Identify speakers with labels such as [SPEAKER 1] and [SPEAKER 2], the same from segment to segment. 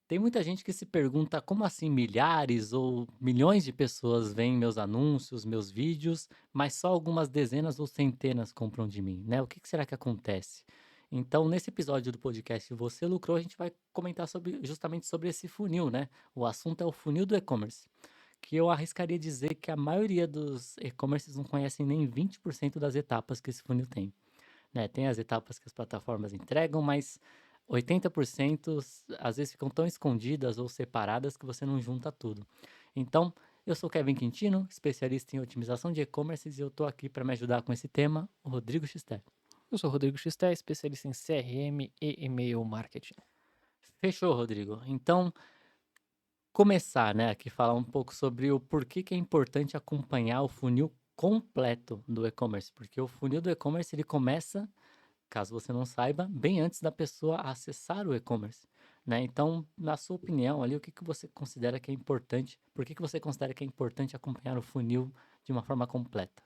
[SPEAKER 1] Tem muita gente que se pergunta como assim milhares ou milhões de pessoas veem meus anúncios, meus vídeos, mas só algumas dezenas ou centenas compram de mim, né? O que que será que acontece? Então, nesse episódio do podcast Você Lucrou, a gente vai comentar justamente sobre esse funil, né? O assunto é o funil do e-commerce, que eu arriscaria dizer que a maioria dos e-commerces não conhecem nem 20% das etapas que esse funil tem, né? Tem as etapas que as plataformas entregam, mas 80% às vezes ficam tão escondidas ou separadas que você não junta tudo. Então, eu sou Kevin Quintino, especialista em otimização de e-commerce, e eu estou aqui para me ajudar com esse tema, o Rodrigo Xté.
[SPEAKER 2] Eu sou Rodrigo Xisté, especialista em CRM e e-mail marketing.
[SPEAKER 1] Fechou, Rodrigo. Então, começar, né, aqui falar um pouco sobre o porquê que é importante acompanhar o funil completo do e-commerce, porque o funil do e-commerce ele começa, caso você não saiba, bem antes da pessoa acessar o e-commerce, né? Então, na sua opinião ali, o que que você considera que é importante? Por que que você considera que é importante acompanhar o funil de uma forma completa?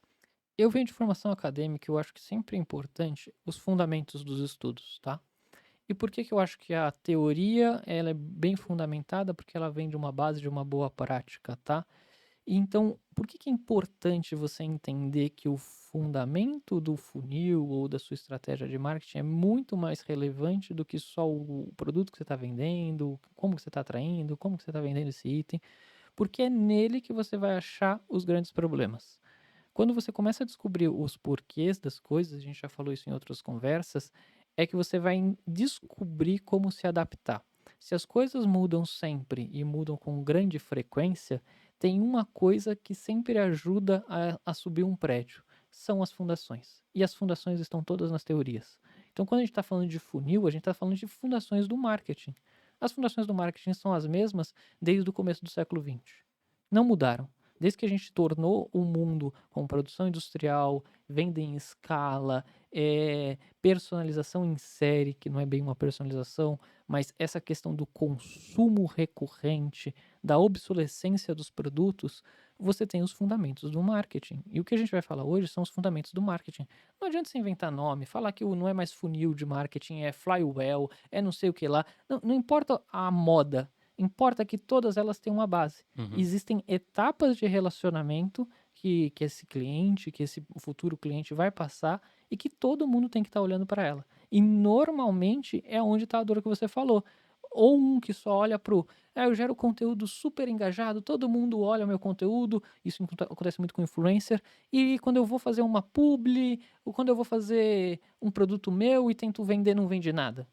[SPEAKER 2] Eu venho de formação acadêmica, eu acho que sempre é importante os fundamentos dos estudos, tá? E por que que eu acho que a teoria ela é bem fundamentada? Porque ela vem de uma base de uma boa prática, tá? E então, por que que é importante você entender que o fundamento do funil ou da sua estratégia de marketing é muito mais relevante do que só o produto que você está vendendo, como que você está atraindo, como que você está vendendo esse item? Porque é nele que você vai achar os grandes problemas. Quando você começa a descobrir os porquês das coisas, a gente já falou isso em outras conversas, é que você vai descobrir como se adaptar. Se as coisas mudam sempre e mudam com grande frequência, tem uma coisa que sempre ajuda a subir um prédio: são as fundações. E as fundações estão todas nas teorias. Então, quando a gente está falando de funil, a gente está falando de fundações do marketing. As fundações do marketing são as mesmas desde o começo do século XX. Não mudaram. Desde que a gente tornou o mundo com produção industrial, venda em escala, personalização em série, que não é bem uma personalização, mas essa questão do consumo recorrente, da obsolescência dos produtos, você tem os fundamentos do marketing. E o que a gente vai falar hoje são os fundamentos do marketing. Não adianta você inventar nome, falar que não é mais funil de marketing, é flywheel, é não sei o que lá. Não, não importa a moda, importa que todas elas têm uma base.
[SPEAKER 1] Uhum.
[SPEAKER 2] Existem etapas de relacionamento que esse cliente, que esse futuro cliente vai passar e que todo mundo tem que estar olhando para ela. E normalmente é onde está a dor que você falou. Ou um que só olha pro, eu gero conteúdo super engajado, todo mundo olha o meu conteúdo, isso acontece muito com influencer, e quando eu vou fazer uma publi, ou quando eu vou fazer um produto meu e tento vender, não vende nada.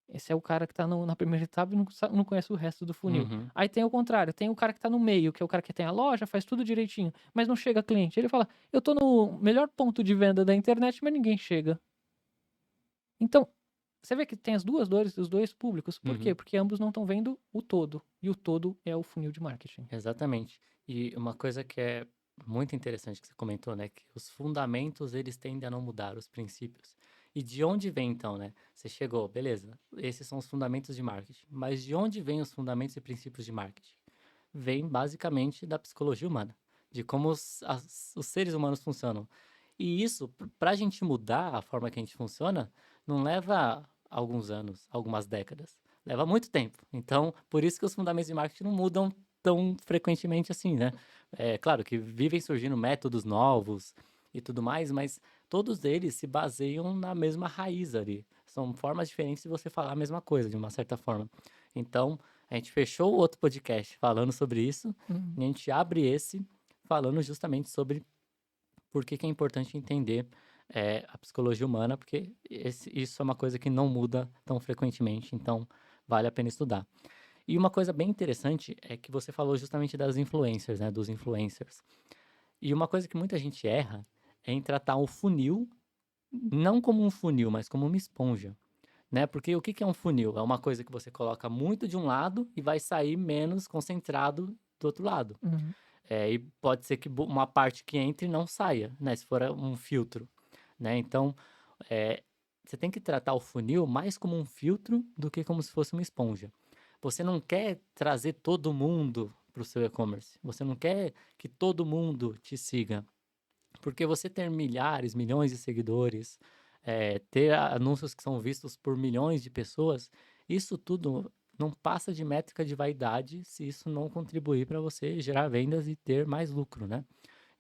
[SPEAKER 2] Esse é o cara que tá na primeira etapa e não conhece o resto do funil.
[SPEAKER 1] Uhum.
[SPEAKER 2] Aí tem o contrário, tem o cara que tá no meio, que é o cara que tem a loja, faz tudo direitinho, mas não chega cliente. Ele fala: "Eu tô no melhor ponto de venda da internet, mas ninguém chega". Então, você vê que tem as 2 dores dos 2 públicos. Por quê?
[SPEAKER 1] Uhum.
[SPEAKER 2] Porque ambos não estão vendo o todo, e o todo é o funil de marketing.
[SPEAKER 1] Exatamente. E uma coisa que é muito interessante que você comentou, né, que os fundamentos eles tendem a não mudar, os princípios. E de onde vem então, né? Você chegou, beleza? Esses são os fundamentos de marketing. Mas de onde vêm os fundamentos e princípios de marketing? Vem basicamente da psicologia humana, de como os seres humanos funcionam. E isso, para a gente mudar a forma que a gente funciona, não leva alguns anos, algumas décadas. Leva muito tempo. Então, por isso que os fundamentos de marketing não mudam tão frequentemente assim, né? É claro que vivem surgindo métodos novos e tudo mais, mas todos eles se baseiam na mesma raiz ali. São formas diferentes de você falar a mesma coisa, de uma certa forma. Então, a gente fechou o outro podcast falando sobre isso,
[SPEAKER 2] Uhum.
[SPEAKER 1] e a gente abre esse falando justamente sobre por que que é importante entender a psicologia humana, porque isso é uma coisa que não muda tão frequentemente, então vale a pena estudar. E uma coisa bem interessante é que você falou justamente das influencers, né, dos influencers. E uma coisa que muita gente erra é em tratar o funil não como um funil, mas como uma esponja, né? Porque o que que é um funil? É uma coisa que você coloca muito de um lado e vai sair menos concentrado do outro lado.
[SPEAKER 2] Uhum.
[SPEAKER 1] E pode ser que uma parte que entre não saia, né? Se for um filtro, né? Então, eh, você tem que tratar o funil mais como um filtro do que como se fosse uma esponja. Você não quer trazer todo mundo para o seu e-commerce. Você não quer que todo mundo te siga. Porque você ter milhares, milhões de seguidores, ter anúncios que são vistos por milhões de pessoas, isso tudo não passa de métrica de vaidade se isso não contribuir para você gerar vendas e ter mais lucro, né?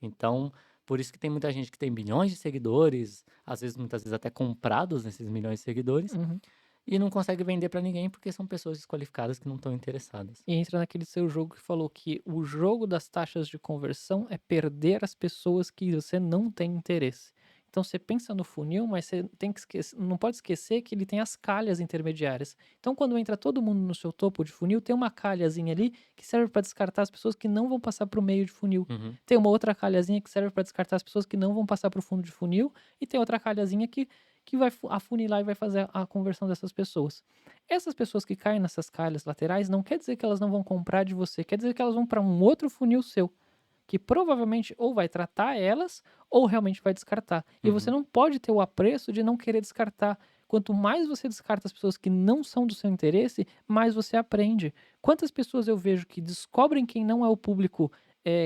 [SPEAKER 1] Então, por isso que tem muita gente que tem milhões de seguidores, às vezes, muitas vezes até comprados nesses milhões de seguidores,
[SPEAKER 2] Uhum.
[SPEAKER 1] e não consegue vender para ninguém porque são pessoas desqualificadas que não estão interessadas.
[SPEAKER 2] E entra naquele seu jogo que falou que o jogo das taxas de conversão é perder as pessoas que você não tem interesse. Então você pensa no funil, mas você tem que esquecer, não pode esquecer que ele tem as calhas intermediárias. Então quando entra todo mundo no seu topo de funil, tem uma calhazinha ali que serve para descartar as pessoas que não vão passar para o meio de funil.
[SPEAKER 1] Uhum,
[SPEAKER 2] Tem uma outra calhazinha que serve para descartar as pessoas que não vão passar para o fundo de funil. E tem outra calhazinha que vai afunilar e vai fazer a conversão dessas pessoas. Essas pessoas que caem nessas calhas laterais não quer dizer que elas não vão comprar de você, quer dizer que elas vão para um outro funil seu, que provavelmente ou vai tratar elas ou realmente vai descartar. E você
[SPEAKER 1] uhum,
[SPEAKER 2] não pode ter o apreço de não querer descartar. Quanto mais você descarta as pessoas que não são do seu interesse, mais você aprende. Quantas pessoas eu vejo que descobrem quem não é o público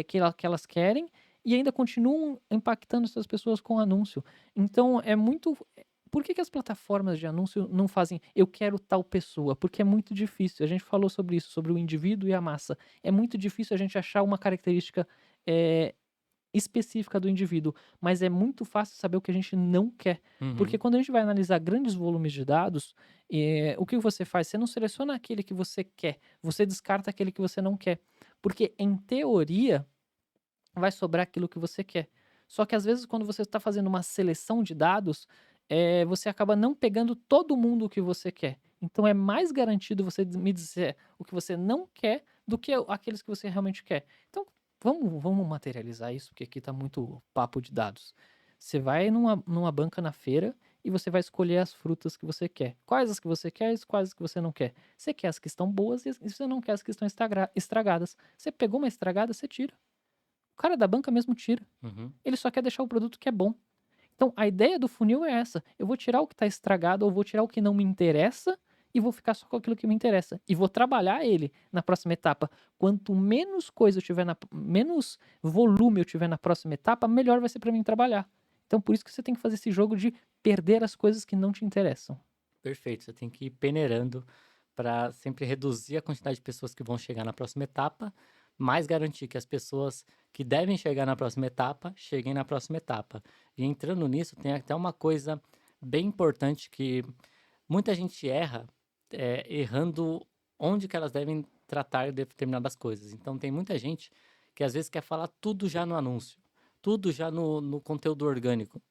[SPEAKER 2] que elas querem e ainda continuam impactando essas pessoas com anúncio. Então é muito. Por que as plataformas de anúncio não fazem eu quero tal pessoa? Porque é muito difícil. A gente falou sobre isso, sobre o indivíduo e a massa. É muito difícil a gente achar uma característica eh, específica do indivíduo, mas é muito fácil saber o que a gente não quer. Porque
[SPEAKER 1] uhum,
[SPEAKER 2] quando a gente vai analisar grandes volumes de dados, o que você faz? Você não seleciona aquele que você quer, você descarta aquele que você não quer. Porque, em teoria, vai sobrar aquilo que você quer. Só que às vezes quando você está fazendo uma seleção de dados, você acaba não pegando todo mundo o que você quer. Então é mais garantido você me dizer o que você não quer do que aqueles que você realmente quer. Então vamos materializar isso, porque aqui está muito papo de dados. Você vai numa banca na feira e você vai escolher as frutas que você quer. Quais as que você quer e quais as que você não quer. Você quer as que estão boas e você não quer as que estão estragadas. Você pegou uma estragada, você tira. O cara da banca mesmo tira.
[SPEAKER 1] uhum.
[SPEAKER 2] Ele só quer deixar o produto que é bom. Então, a ideia do funil é essa: eu vou tirar o que está estragado ou vou tirar o que não me interessa e vou ficar só com aquilo que me interessa. E vou trabalhar ele na próxima etapa. Quanto menos coisa eu tiver, menos volume eu tiver na próxima etapa, melhor vai ser para mim trabalhar. Então, por isso que você tem que fazer esse jogo de perder as coisas que não te interessam.
[SPEAKER 1] Perfeito, você tem que ir peneirando para sempre reduzir a quantidade de pessoas que vão chegar na próxima etapa, mas garantir que as pessoas que devem chegar na próxima etapa cheguem na próxima etapa. E entrando nisso, tem até uma coisa bem importante que muita gente erra, errando onde que elas devem tratar determinadas coisas. Então tem muita gente que às vezes quer falar tudo já no anúncio, tudo já no conteúdo orgânico.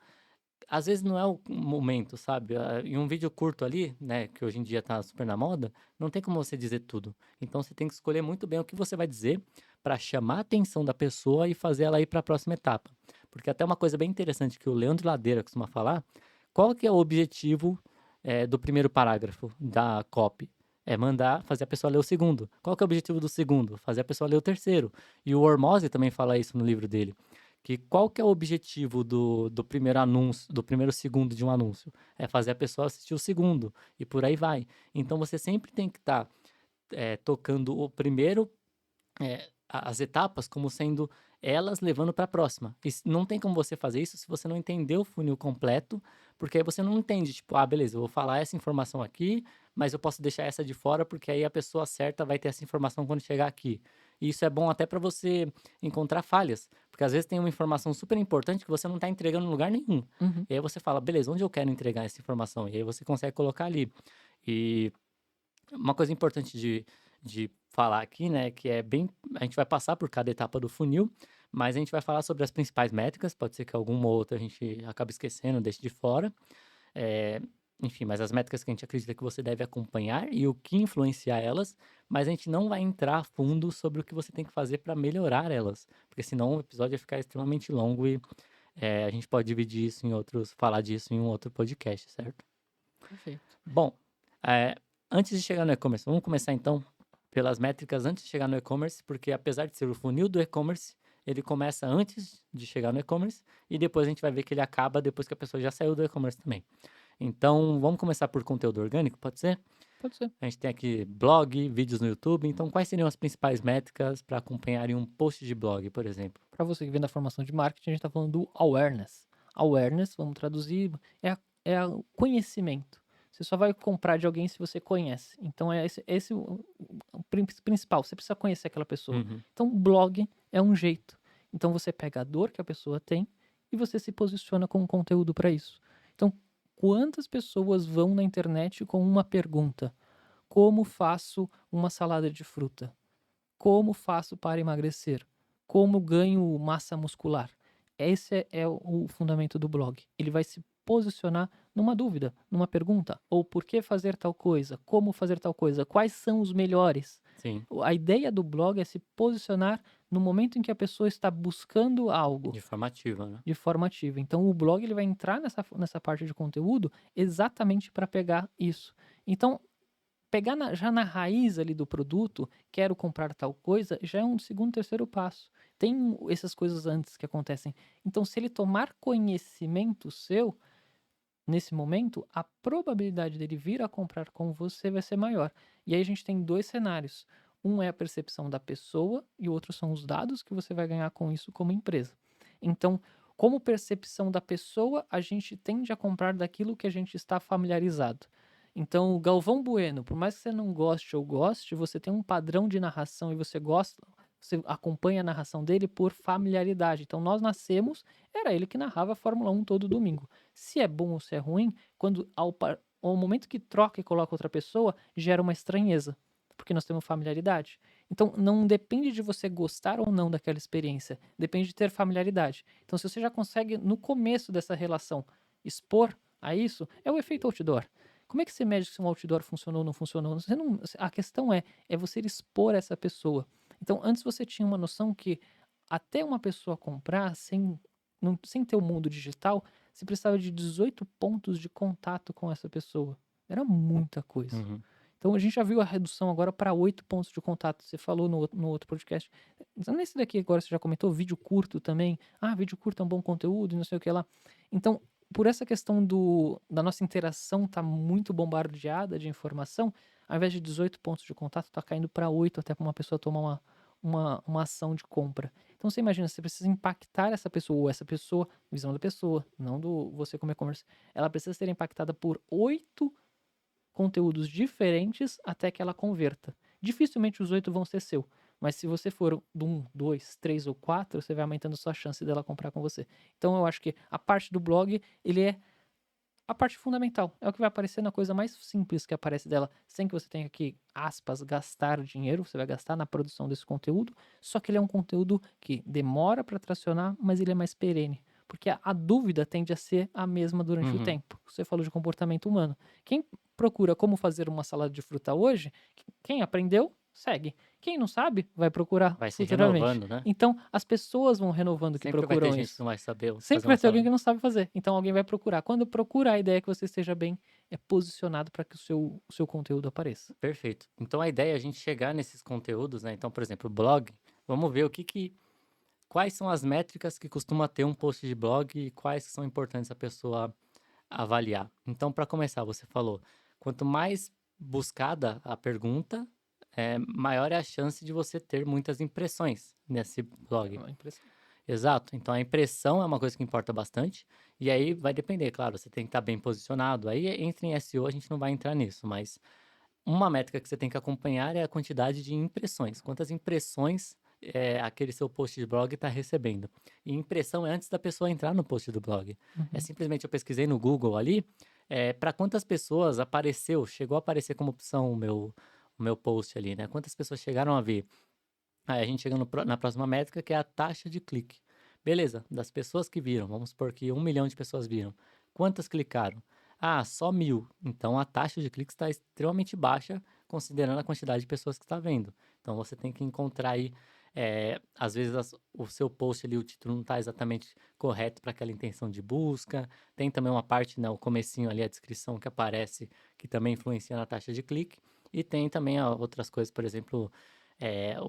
[SPEAKER 1] Às vezes não é o momento, sabe? Em um vídeo curto ali, né, que hoje em dia tá super na moda, não tem como você dizer tudo. Então você tem que escolher muito bem o que você vai dizer para chamar a atenção da pessoa e fazer ela ir para a próxima etapa. Porque até uma coisa bem interessante que o Leandro Ladeira costuma falar, qual que é o objetivo do primeiro parágrafo da copy? É mandar fazer a pessoa ler o segundo. Qual que é o objetivo do segundo? Fazer a pessoa ler o terceiro. E o Hormozzi também fala isso no livro dele. Que qual que é o objetivo do primeiro anúncio, do primeiro segundo de um anúncio? É fazer a pessoa assistir o segundo, e por aí vai. Então você sempre tem que estar tocando o primeiro, as etapas como sendo elas levando para a próxima. E não tem como você fazer isso se você não entender o funil completo, porque aí você não entende, tipo, ah, beleza, eu vou falar essa informação aqui, mas eu posso deixar essa de fora, porque aí a pessoa certa vai ter essa informação quando chegar aqui. E isso é bom até para você encontrar falhas, porque às vezes tem uma informação super importante que você não está entregando em lugar nenhum.
[SPEAKER 2] Uhum.
[SPEAKER 1] E aí você fala, beleza, onde eu quero entregar essa informação? E aí você consegue colocar ali. E uma coisa importante de falar aqui, né, que é bem, a gente vai passar por cada etapa do funil, mas a gente vai falar sobre as principais métricas, pode ser que alguma outra a gente acabe esquecendo, deixe de fora. Eh, Enfim, mas as métricas que a gente acredita que você deve acompanhar e o que influenciar elas, mas a gente não vai entrar a fundo sobre o que você tem que fazer para melhorar elas, porque senão o episódio vai ficar extremamente longo e a gente pode dividir isso em outros, falar disso em um outro podcast, certo?
[SPEAKER 2] Perfeito.
[SPEAKER 1] Bom, eh, antes de chegar no e-commerce, vamos começar então pelas métricas antes de chegar no e-commerce, porque apesar de ser o funil do e-commerce, ele começa antes de chegar no e-commerce e depois a gente vai ver que ele acaba depois que a pessoa já saiu do e-commerce também. Então, vamos começar por conteúdo orgânico, pode ser?
[SPEAKER 2] Pode ser.
[SPEAKER 1] A gente tem aqui blog, vídeos no YouTube. Então, quais seriam as principais métricas para acompanharem um post de blog, por exemplo?
[SPEAKER 2] Para você que vem da formação de marketing, a gente está falando do awareness. Awareness, vamos traduzir, é o conhecimento. Você só vai comprar de alguém se você conhece. Então é esse o principal, você precisa conhecer aquela pessoa.
[SPEAKER 1] Uhum.
[SPEAKER 2] Então o blog é um jeito. Então você pega a dor que a pessoa tem e você se posiciona com conteúdo para isso. Então, quantas pessoas vão na internet com uma pergunta: como faço uma salada de fruta? Como faço para emagrecer? Como ganho massa muscular? Esse é o fundamento do blog. Ele vai se posicionar numa dúvida, numa pergunta, ou por que fazer tal coisa, como fazer tal coisa, quais são os melhores.
[SPEAKER 1] Sim,
[SPEAKER 2] A ideia do blog é se posicionar no momento em que a pessoa está buscando algo
[SPEAKER 1] de forma ativa, né?
[SPEAKER 2] de forma ativa. Então o blog ele vai entrar nessa parte de conteúdo exatamente para pegar isso. Então pegar já na raiz ali do produto, quero comprar tal coisa, já é um segundo, terceiro passo. Tem essas coisas antes que acontecem. Então, se ele tomar conhecimento seu, nesse momento, a probabilidade dele vir a comprar com você vai ser maior. E aí a gente tem dois cenários. Um é a percepção da pessoa e o outro são os dados que você vai ganhar com isso como empresa. Então, como percepção da pessoa, a gente tende a comprar daquilo que a gente está familiarizado. Então, o Galvão Bueno, por mais que você não goste ou goste, você tem um padrão de narração e você gosta, você acompanha a narração dele por familiaridade. Então, nós nascemos, era ele que narrava a Fórmula 1 todo domingo. Se é bom ou se é ruim, quando ao momento que troca e coloca outra pessoa, gera uma estranheza, porque nós temos familiaridade. Então, não depende de você gostar ou não daquela experiência, depende de ter familiaridade. Então, se você já consegue, no começo dessa relação, expor a isso, é o efeito outdoor. Como é que você mede se um outdoor funcionou ou não funcionou? A questão é você expor essa pessoa. Então, antes você tinha uma noção que até uma pessoa comprar sem ter o mundo digital, você precisava de 18 pontos de contato com essa pessoa. Era muita coisa.
[SPEAKER 1] Uhum.
[SPEAKER 2] Então a gente já viu a redução agora para 8 pontos de contato. Você falou no outro podcast. Então, nesse daqui agora você já comentou, vídeo curto também. Ah, vídeo curto é um bom conteúdo e não sei o que lá. Então, por essa questão da nossa interação tá muito bombardeada de informação, ao invés de 18 pontos de contato, tá caindo para 8 até para uma pessoa tomar uma ação de compra. Então você imagina, você precisa impactar essa pessoa, ou essa pessoa, visão da pessoa, não do você como e-commerce. Ela precisa ser impactada por 8 conteúdos diferentes até que ela converta. Dificilmente os 8 vão ser seu, mas se você for do 1, 2, 3 ou 4, você vai aumentando a sua chance dela comprar com você. Então eu acho que a parte do blog, ele é a parte fundamental. É o que vai aparecer na coisa mais simples que aparece dela, sem que você tenha que, aspas, gastar dinheiro, você vai gastar na produção desse conteúdo, só que ele é um conteúdo que demora para tracionar, mas ele é mais perene. Porque a dúvida tende a ser a mesma durante o
[SPEAKER 1] Uhum.
[SPEAKER 2] tempo. Você falou de comportamento humano. Quem procura como fazer uma salada de fruta hoje, quem aprendeu, segue. Quem não sabe, vai procurar
[SPEAKER 1] Vai se
[SPEAKER 2] futuramente.
[SPEAKER 1] renovando, né?
[SPEAKER 2] Então, as pessoas vão renovando o que
[SPEAKER 1] Sempre vai ter
[SPEAKER 2] procuram
[SPEAKER 1] gente que
[SPEAKER 2] isso.
[SPEAKER 1] não vai saber
[SPEAKER 2] Sempre
[SPEAKER 1] fazer uma
[SPEAKER 2] vai ter alguém
[SPEAKER 1] salada.
[SPEAKER 2] que não sabe fazer, então alguém vai procurar. Quando procurar, a ideia é que você esteja bem posicionado para que o seu conteúdo apareça.
[SPEAKER 1] Perfeito. Então a ideia é a gente chegar nesses conteúdos, né? Então, por exemplo, blog, vamos ver quais são as métricas que costuma ter um post de blog e quais que são importantes a pessoa avaliar. Então, para começar, você falou, quanto mais buscada a pergunta, maior é a chance de você ter muitas impressões nesse
[SPEAKER 2] É
[SPEAKER 1] blog.
[SPEAKER 2] uma impressão.
[SPEAKER 1] Exato. Então a impressão é uma coisa que importa bastante. E aí vai depender, claro, você tem que estar bem posicionado. Aí entra em SEO, a gente não vai entrar nisso, mas uma métrica que você tem que acompanhar é a quantidade de impressões. Quantas impressões aquele seu post de blog está recebendo. E impressão é antes da pessoa entrar no post do blog. É
[SPEAKER 2] Uhum.
[SPEAKER 1] simplesmente eu pesquisei no Google ali, para quantas pessoas apareceu, chegou a aparecer como opção o meu post ali, né? Quantas pessoas chegaram a ver. Aí a gente chega na próxima métrica, que é a taxa de clique. Beleza, das pessoas que viram, vamos supor que 1 milhão de pessoas viram. Quantas clicaram? Ah, só 1.000. Então a taxa de cliques está extremamente baixa, considerando a quantidade de pessoas que está vendo. Então você tem que encontrar aí, às vezes o seu post ali, o título não está exatamente correto para aquela intenção de busca. Tem também uma parte, né, o comecinho ali, a descrição que aparece, que também influencia na taxa de clique. E tem também outras coisas, por exemplo,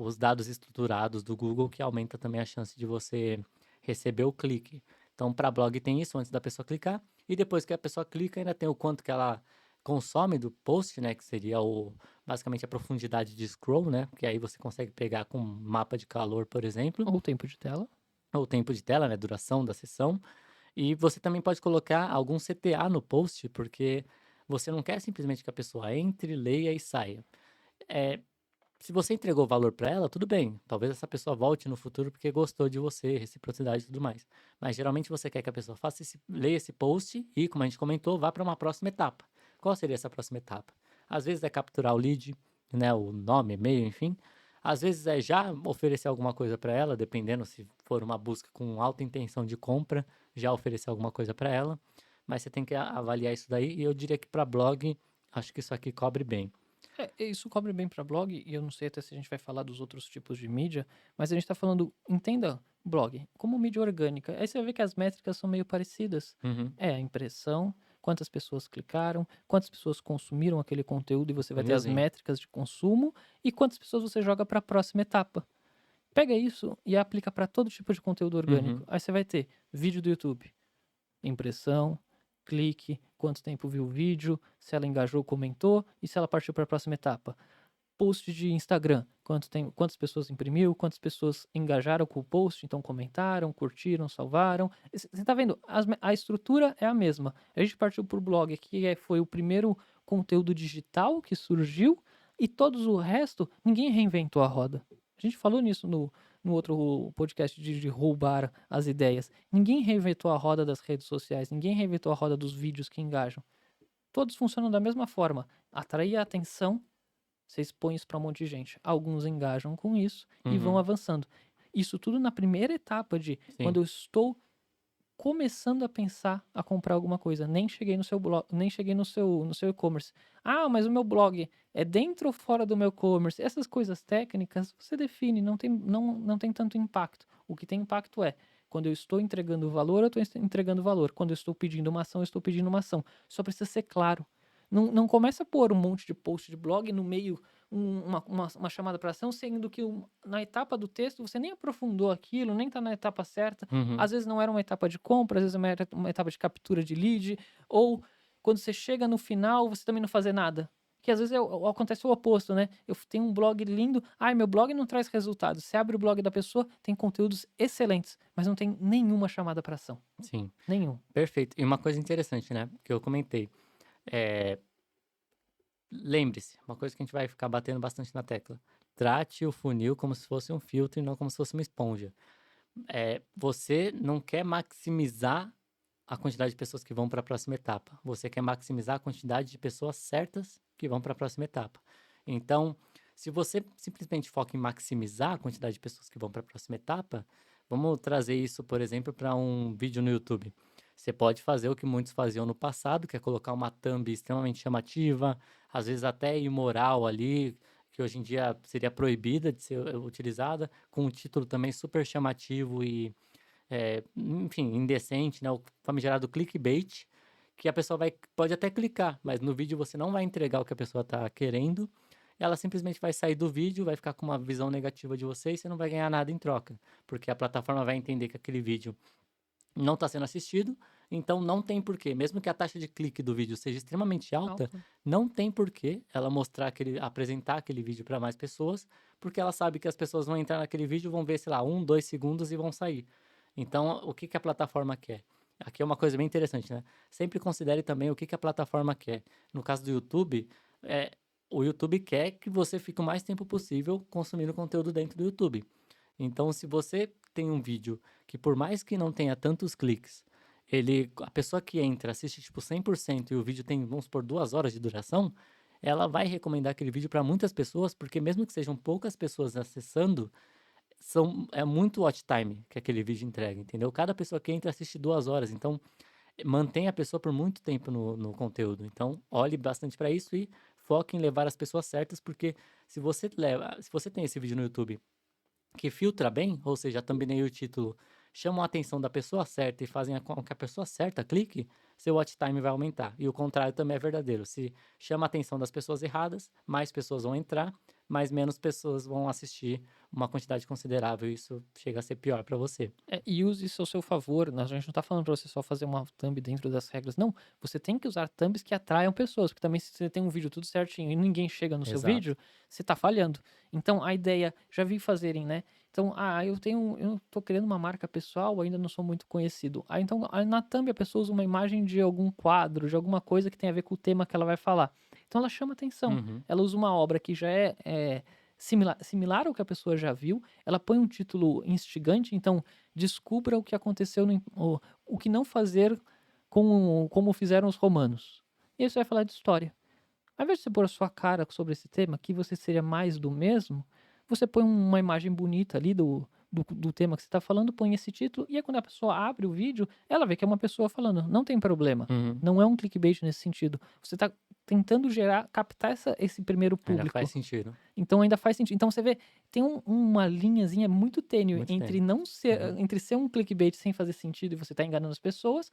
[SPEAKER 1] os dados estruturados do Google, que aumenta também a chance de você receber o clique. Então, para blog tem isso antes da pessoa clicar, e depois que a pessoa clica, ainda tem o quanto que ela consome do post, né, que seria basicamente a profundidade de scroll, né, que aí você consegue pegar com um mapa de calor, por exemplo,
[SPEAKER 2] Ou tempo de tela.
[SPEAKER 1] ou tempo de tela, né, duração da sessão, e você também pode colocar algum CTA no post, porque você não quer simplesmente que a pessoa entre, leia e saia. Eh, Se você entregou valor para ela, tudo bem. Talvez essa pessoa volte no futuro porque gostou de você, reciprocidade e tudo mais. Mas geralmente você quer que a pessoa leia esse post e, como a gente comentou, vá para uma próxima etapa. Qual seria essa próxima etapa? Às vezes é capturar o lead, né, o nome, e-mail, enfim. Às vezes é já oferecer alguma coisa para ela, dependendo se for uma busca com alta intenção de compra, já oferecer alguma coisa para ela. Mas você tem que avaliar isso daí e eu diria que para blog, acho que isso aqui cobre bem.
[SPEAKER 2] Isso cobre bem para blog, e eu não sei até se a gente vai falar dos outros tipos de mídia, mas a gente está falando, entenda blog como mídia orgânica. Aí você vai ver que as métricas são meio parecidas.
[SPEAKER 1] Uhum.
[SPEAKER 2] É a impressão, quantas pessoas clicaram, quantas pessoas consumiram aquele conteúdo, e você vai
[SPEAKER 1] Um
[SPEAKER 2] ter as
[SPEAKER 1] exemplo.
[SPEAKER 2] métricas de consumo, e quantas pessoas você joga para a próxima etapa. Pega isso e aplica para todo tipo de conteúdo orgânico.
[SPEAKER 1] Uhum.
[SPEAKER 2] Aí você vai ter vídeo do YouTube, impressão, clique, quanto tempo viu o vídeo, se ela engajou, comentou e se ela partiu para a próxima etapa. Post de Instagram, quantas pessoas imprimiu, quantas pessoas engajaram com o post, então comentaram, curtiram, salvaram. Você tá vendo? A estrutura é a mesma. A gente partiu por blog, que foi o primeiro conteúdo digital que surgiu, e todos o resto, ninguém reinventou a roda. A gente falou nisso no outro podcast de roubar as ideias. Ninguém reinventou a roda das redes sociais, ninguém reinventou a roda dos vídeos que engajam. Todos funcionam da mesma forma. Atrair a atenção, você expõe isso para um monte de gente. Alguns engajam com isso e vão
[SPEAKER 1] Uhum.
[SPEAKER 2] avançando. Isso tudo na primeira etapa de quando
[SPEAKER 1] Sim.
[SPEAKER 2] eu estou começando a pensar a comprar alguma coisa. Nem cheguei no seu blog, nem cheguei no seu e-commerce. Ah, mas o meu blog é dentro ou fora do meu e-commerce? Essas coisas técnicas você define, não tem tanto impacto. O que tem impacto é quando eu estou entregando valor, eu estou entregando valor. Quando eu estou pedindo uma ação, eu estou pedindo uma ação. Só precisa ser claro. Não começa a pôr um monte de post de blog no meio, uma chamada para ação, sendo que na etapa do texto você nem aprofundou aquilo, nem está na etapa certa.
[SPEAKER 1] Uhum.
[SPEAKER 2] Às vezes não era uma etapa de compra, às vezes era uma etapa de captura de lead, ou quando você chega no final, você também não fazer nada. Que às vezes acontece o oposto, né? Eu tenho um blog lindo, ai, meu blog não traz resultados. Você abre o blog da pessoa, tem conteúdos excelentes, mas não tem nenhuma chamada para ação.
[SPEAKER 1] Sim.
[SPEAKER 2] Nenhum.
[SPEAKER 1] Perfeito. E uma coisa interessante, né, que eu comentei, eh, lembre-se, uma coisa que a gente vai ficar batendo bastante na tecla, trate o funil como se fosse um filtro e não como se fosse uma esponja. Você não quer maximizar a quantidade de pessoas que vão para a próxima etapa, você quer maximizar a quantidade de pessoas certas que vão para a próxima etapa. Então, se você simplesmente foca em maximizar a quantidade de pessoas que vão para a próxima etapa, vamos trazer isso, por exemplo, para um vídeo no YouTube. Você pode fazer o que muitos faziam no passado, que é colocar uma thumb extremamente chamativa, às vezes até imoral ali, que hoje em dia seria proibida de ser utilizada, com um título também super chamativo e, enfim, indecente, né? O famigerado clickbait, que a pessoa pode até clicar, mas no vídeo você não vai entregar o que a pessoa está querendo, ela simplesmente vai sair do vídeo, vai ficar com uma visão negativa de você e você não vai ganhar nada em troca, porque a plataforma vai entender que aquele vídeo não está sendo assistido, então não tem porquê. Mesmo que a taxa de clique do vídeo seja extremamente alta,
[SPEAKER 2] Alto.
[SPEAKER 1] não tem porquê ela apresentar aquele vídeo para mais pessoas, porque ela sabe que as pessoas vão entrar naquele vídeo, vão ver, sei lá, 1, 2 segundos e vão sair. Então, o que que a plataforma quer? Aqui é uma coisa bem interessante, né? Sempre considere também o que que a plataforma quer. No caso do YouTube, é, o YouTube quer que você fique o mais tempo possível consumindo conteúdo dentro do YouTube. Então, se você tem um vídeo que por mais que não tenha tantos cliques, a pessoa que entra assiste tipo 100% e o vídeo tem, vamos supor, 2 horas de duração, ela vai recomendar aquele vídeo para muitas pessoas, porque mesmo que sejam poucas pessoas acessando, é muito watch time que aquele vídeo entrega, entendeu? Cada pessoa que entra assiste 2 horas, então mantém a pessoa por muito tempo no conteúdo. Então, olhe bastante para isso e foque em levar as pessoas certas, porque se você tem esse vídeo no YouTube que filtra bem, ou seja, a thumbnail e o título chamam a atenção da pessoa certa e fazem com que a pessoa certa clique, seu watch time vai aumentar. E o contrário também é verdadeiro. Se chama a atenção das pessoas erradas, mais pessoas vão entrar, mas menos pessoas vão assistir uma quantidade considerável. E isso chega a ser pior para você.
[SPEAKER 2] E use isso ao seu favor. A gente não tá falando para você só fazer uma thumb dentro das regras. Não, você tem que usar thumbs que atraiam pessoas. Porque também se você tem um vídeo tudo certinho e ninguém chega no seu
[SPEAKER 1] Exato.
[SPEAKER 2] vídeo, você tá falhando. Então a ideia, já vi fazerem, né? Então, eu tô criando uma marca pessoal, ainda não sou muito conhecido. Então, aí na thumb a pessoa usa uma imagem de algum quadro, de alguma coisa que tem a ver com o tema que ela vai falar. Então ela chama atenção.
[SPEAKER 1] Uhum.
[SPEAKER 2] Ela usa uma obra que já é similar ao que a pessoa já viu, ela põe um título instigante, então descubra o que aconteceu o que não fazer como fizeram os romanos. E aí você vai falar de história. Ao invés de você pôr a sua cara sobre esse tema, que você seria mais do mesmo, você põe uma imagem bonita ali do tema que você está falando, põe esse título, e aí quando a pessoa abre o vídeo, ela vê que é uma pessoa falando. Não tem problema.
[SPEAKER 1] Uhum.
[SPEAKER 2] Não é um clickbait nesse sentido. Você está tentando captar esse primeiro
[SPEAKER 1] Ainda faz
[SPEAKER 2] público.
[SPEAKER 1] sentido.
[SPEAKER 2] Então ainda faz sentido. Então você vê, tem uma linhazinha muito tênue
[SPEAKER 1] Muito
[SPEAKER 2] entre
[SPEAKER 1] tênue.
[SPEAKER 2] não ser,
[SPEAKER 1] Uhum.
[SPEAKER 2] entre ser um clickbait sem fazer sentido e você tá enganando as pessoas,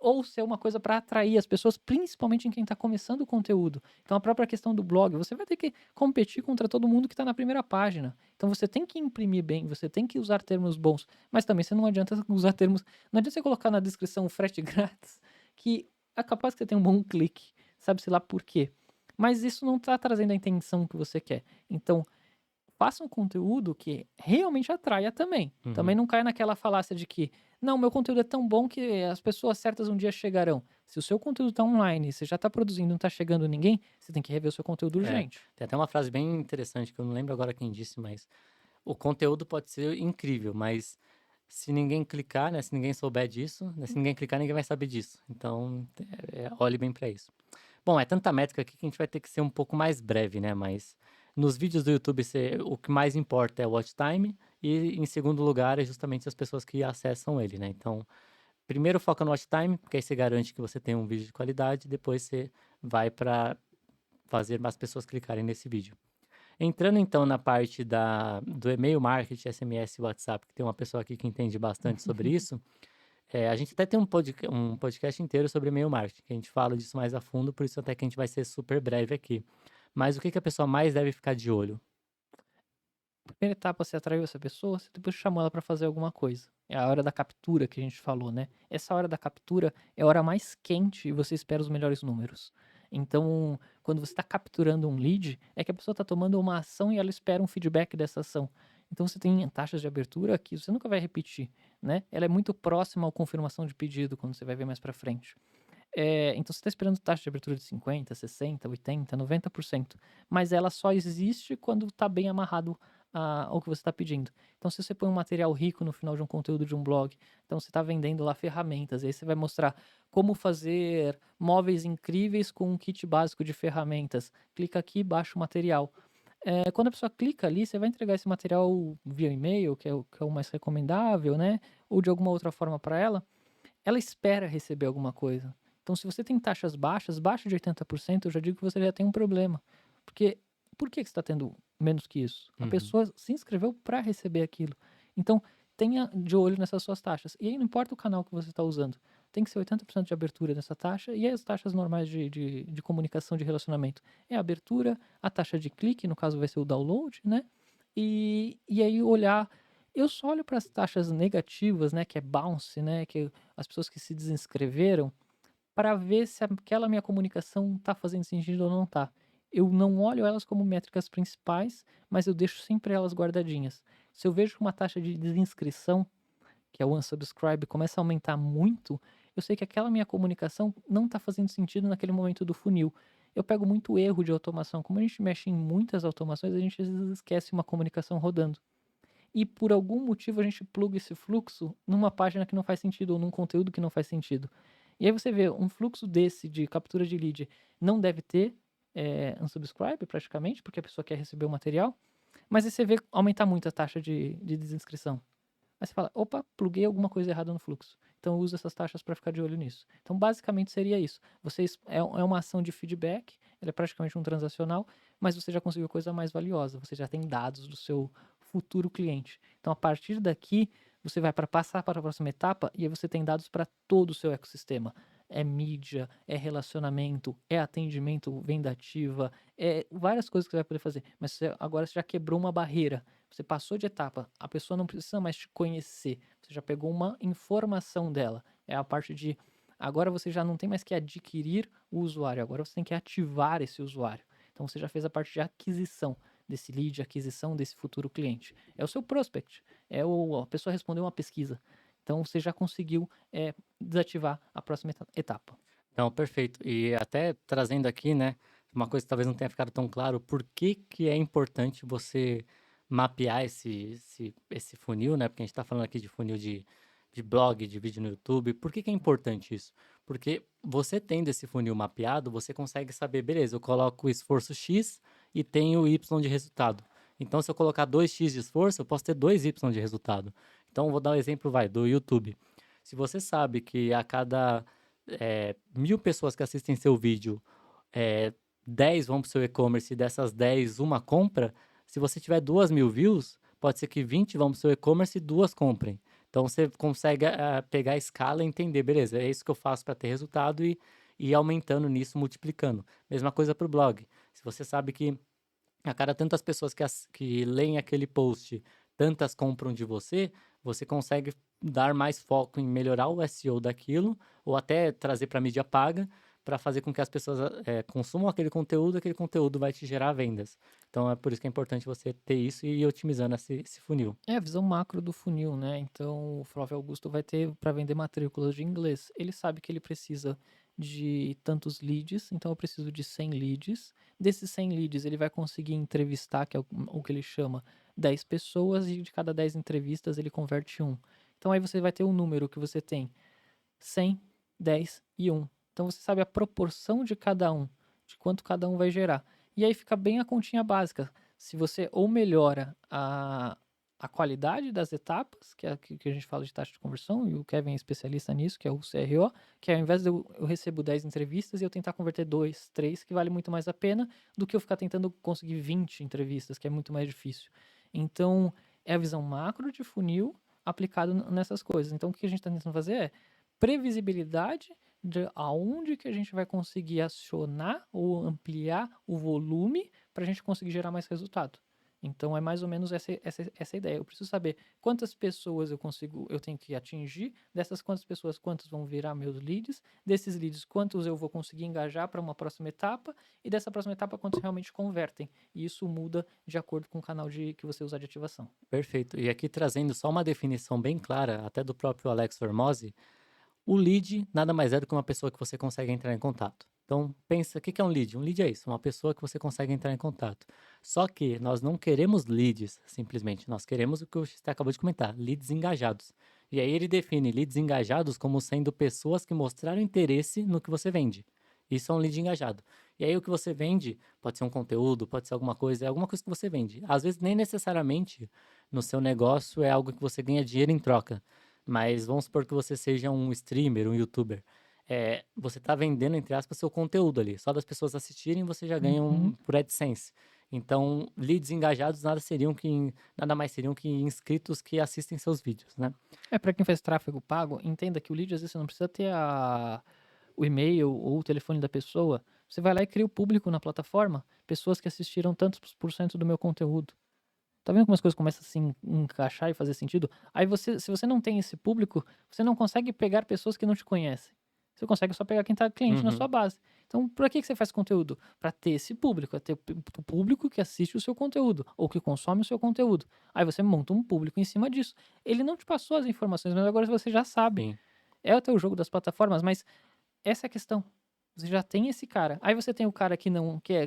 [SPEAKER 2] ou ser uma coisa para atrair as pessoas, principalmente em quem está começando o conteúdo. Então a própria questão do blog, você vai ter que competir contra todo mundo que está na primeira página. Então você tem que imprimir bem, você tem que usar termos bons, mas também você não adianta usar termos, não adianta você colocar na descrição frete grátis, que é capaz que você tenha um bom clique, sabe-se lá por quê. Mas isso não está trazendo a intenção que você quer. Então, faça um conteúdo que realmente atraia também. Também
[SPEAKER 1] Uhum.
[SPEAKER 2] não caia naquela falácia de que, não, meu conteúdo é tão bom que as pessoas certas um dia chegarão. Se o seu conteúdo está online, você já está produzindo e não está chegando ninguém, você tem que rever o seu conteúdo
[SPEAKER 1] É,
[SPEAKER 2] urgente.
[SPEAKER 1] tem até uma frase bem interessante que eu não lembro agora quem disse, mas o conteúdo pode ser incrível, mas se ninguém clicar, né, se ninguém souber disso, né, se ninguém clicar, ninguém vai saber disso. Então, olhe bem para isso. Bom, é tanta métrica aqui que a gente vai ter que ser um pouco mais breve, né? Mas nos vídeos do YouTube, o que mais importa é o watch time e, em segundo lugar, é justamente as pessoas que acessam ele, né? Então, primeiro foca no watch time, porque aí você garante que você tem um vídeo de qualidade, depois você vai para fazer mais pessoas clicarem nesse vídeo. Entrando então na parte do e-mail marketing, SMS e WhatsApp, que tem uma pessoa aqui que entende bastante sobre isso, a gente até tem um podcast inteiro sobre e-mail marketing, que a gente fala disso mais a fundo, por isso até que a gente vai ser super breve aqui. Mas o que que a pessoa mais deve ficar de olho?
[SPEAKER 2] Primeira etapa, você atraiu essa pessoa, você depois chamou ela para fazer alguma coisa. É a hora da captura que a gente falou, né? Essa hora da captura é a hora mais quente e você espera os melhores números. Então, quando você está capturando um lead, é que a pessoa está tomando uma ação e ela espera um feedback dessa ação. Então, você tem taxas de abertura que você nunca vai repetir, né? Ela é muito próxima à confirmação de pedido, quando você vai ver mais para frente. Então, você está esperando taxa de abertura de 50, 60, 80, 90%, mas ela só existe quando está bem amarrado ao que você está pedindo. Então, se você põe um material rico no final de um conteúdo de um blog, então você está vendendo lá ferramentas, aí você vai mostrar como fazer móveis incríveis com um kit básico de ferramentas. Clica aqui, baixa o material. Quando a pessoa clica ali, você vai entregar esse material via e-mail, que é o mais recomendável, né? Ou de alguma outra forma para ela. Ela espera receber alguma coisa. Então, se você tem taxas baixas, abaixo de 80%, eu já digo que você já tem um problema. Porque por que você está tendo menos que isso? A
[SPEAKER 1] Uhum.
[SPEAKER 2] pessoa se inscreveu para receber aquilo. Então, tenha de olho nessas suas taxas. E aí não importa o canal que você está usando. Tem que ser 80% de abertura nessa taxa e as taxas normais de comunicação de relacionamento. É a abertura, a taxa de clique, no caso vai ser o download, né? E aí olhar. Eu só olho para as taxas negativas, né? Que é bounce, né? Que as pessoas que se desinscreveram, para ver se aquela minha comunicação está fazendo sentido ou não está. Eu não olho elas como métricas principais, mas eu deixo sempre elas guardadinhas. Se eu vejo que uma taxa de desinscrição, que é o unsubscribe, começa a aumentar muito, eu sei que aquela minha comunicação não está fazendo sentido naquele momento do funil. Eu pego muito erro de automação. Como a gente mexe em muitas automações, a gente às vezes esquece uma comunicação rodando. E por algum motivo a gente pluga esse fluxo numa página que não faz sentido ou num conteúdo que não faz sentido. E aí você vê um fluxo desse de captura de lead não deve ter unsubscribe praticamente, porque a pessoa quer receber o material, mas aí você vê aumentar muito a taxa de desinscrição. Aí você fala, opa, pluguei alguma coisa errada no fluxo. Então eu uso essas taxas para ficar de olho nisso. Então basicamente seria isso. É uma ação de feedback, ela é praticamente um transacional, mas você já conseguiu coisa mais valiosa. Você já tem dados do seu futuro cliente. Então a partir daqui você vai para passar para a próxima etapa e aí você tem dados para todo o seu ecossistema. É mídia, é relacionamento, é atendimento, venda ativa, é várias coisas que você vai poder fazer. Mas agora você já quebrou uma barreira. Você passou de etapa, a pessoa não precisa mais te conhecer, você já pegou uma informação dela. É a parte de agora você já não tem mais que adquirir o usuário, agora você tem que ativar esse usuário. Então você já fez a parte de aquisição. desse lead, aquisição desse futuro cliente? É o seu prospect, a pessoa respondeu uma pesquisa. Então você já conseguiu desativar a próxima etapa.
[SPEAKER 1] Não, perfeito. E até trazendo aqui, né, uma coisa que talvez não tenha ficado tão claro, por que que é importante você mapear esse funil, né? Porque a gente está falando aqui de funil de blog, de vídeo no YouTube. Por que que é importante isso? Porque você tendo esse funil mapeado, você consegue saber, beleza, eu coloco o esforço X e tenho Y de resultado. Então, se eu colocar 2x de esforço, eu posso ter 2y de resultado. Então, vou dar um exemplo, vai, do YouTube. Se você sabe que a cada 1.000 pessoas que assistem seu vídeo, é, 10 vão para o seu e-commerce e dessas 10, uma compra, se você tiver 2.000 views, pode ser que 20 vão para o seu e-commerce e duas comprem. Então você consegue pegar a escala e entender, beleza, é isso que eu faço para ter resultado e ir aumentando nisso, multiplicando. Mesma coisa para o blog. Se você sabe que a cada tantas pessoas que leem aquele post, tantas compram de você, você consegue dar mais foco em melhorar o SEO daquilo, ou até trazer para mídia paga, para fazer com que as pessoas consumam aquele conteúdo vai te gerar vendas. Então é por isso que é importante você ter isso e ir otimizando esse funil.
[SPEAKER 2] É a visão macro do funil, né? Então, o Flávio Augusto vai ter para vender matrículas de inglês. Ele sabe que ele precisa de tantos leads, então eu preciso de 100 leads. Desses 100 leads, ele vai conseguir entrevistar, que é o que ele chama 10 pessoas, e de cada 10 entrevistas ele converte um. Então aí você vai ter um número que você tem 100, 10 e 1. Então você sabe a proporção de cada um, de quanto cada um vai gerar. E aí fica bem a continha básica. Se você ou melhora a qualidade das etapas, que é que a gente fala de taxa de conversão, e o Kevin é especialista nisso, que é o CRO, que ao invés de eu recebo 10 entrevistas e eu tentar converter 2, 3, que vale muito mais a pena, do que eu ficar tentando conseguir 20 entrevistas, que é muito mais difícil. Então, é a visão macro de funil aplicado nessas coisas. Então, o que a gente está tentando fazer é previsibilidade de aonde que a gente vai conseguir acionar ou ampliar o volume para a gente conseguir gerar mais resultado. Então é mais ou menos essa ideia. Eu preciso saber quantas pessoas eu tenho que atingir, dessas quantas pessoas, quantos vão virar meus leads, desses leads, quantos eu vou conseguir engajar para uma próxima etapa, e dessa próxima etapa, quantos realmente convertem. E isso muda de acordo com o canal que você usar de ativação.
[SPEAKER 1] Perfeito. E aqui trazendo só uma definição bem clara, até do próprio Alex Hormozzi, o lead nada mais é do que uma pessoa que você consegue entrar em contato. Então, pensa, o que é um lead? Um lead é isso, uma pessoa que você consegue entrar em contato. Só que nós não queremos leads, simplesmente. Nós queremos o que você acabou de comentar, leads engajados. E aí ele define leads engajados como sendo pessoas que mostraram interesse no que você vende. Isso é um lead engajado. E aí o que você vende pode ser um conteúdo, pode ser alguma coisa, é alguma coisa que você vende. Às vezes nem necessariamente no seu negócio é algo que você ganha dinheiro em troca. Mas vamos supor que você seja um streamer, um youtuber. Você está vendendo, entre aspas, seu conteúdo ali. Só das pessoas assistirem, você já ganha
[SPEAKER 2] Uhum.
[SPEAKER 1] por AdSense. Então, leads engajados nada mais seriam que inscritos que assistem seus vídeos, né?
[SPEAKER 2] Para quem faz tráfego pago, entenda que o lead às vezes você não precisa ter o e-mail ou o telefone da pessoa. Você vai lá e cria o público na plataforma, pessoas que assistiram tantos por cento do meu conteúdo. Tá vendo como as coisas começam a se encaixar e fazer sentido? Aí se você não tem esse público, você não consegue pegar pessoas que não te conhecem. Você consegue só pegar quem tá cliente na sua
[SPEAKER 1] Uhum.
[SPEAKER 2] base. Então, por que você faz conteúdo? Para ter esse público, é ter o público que assiste o seu conteúdo ou que consome o seu conteúdo. Aí você monta um público em cima disso. Ele não te passou as informações, mas agora você já sabe.
[SPEAKER 1] Sim.
[SPEAKER 2] É até o jogo das plataformas, mas essa é a questão. Você já tem esse cara. Aí você tem o cara que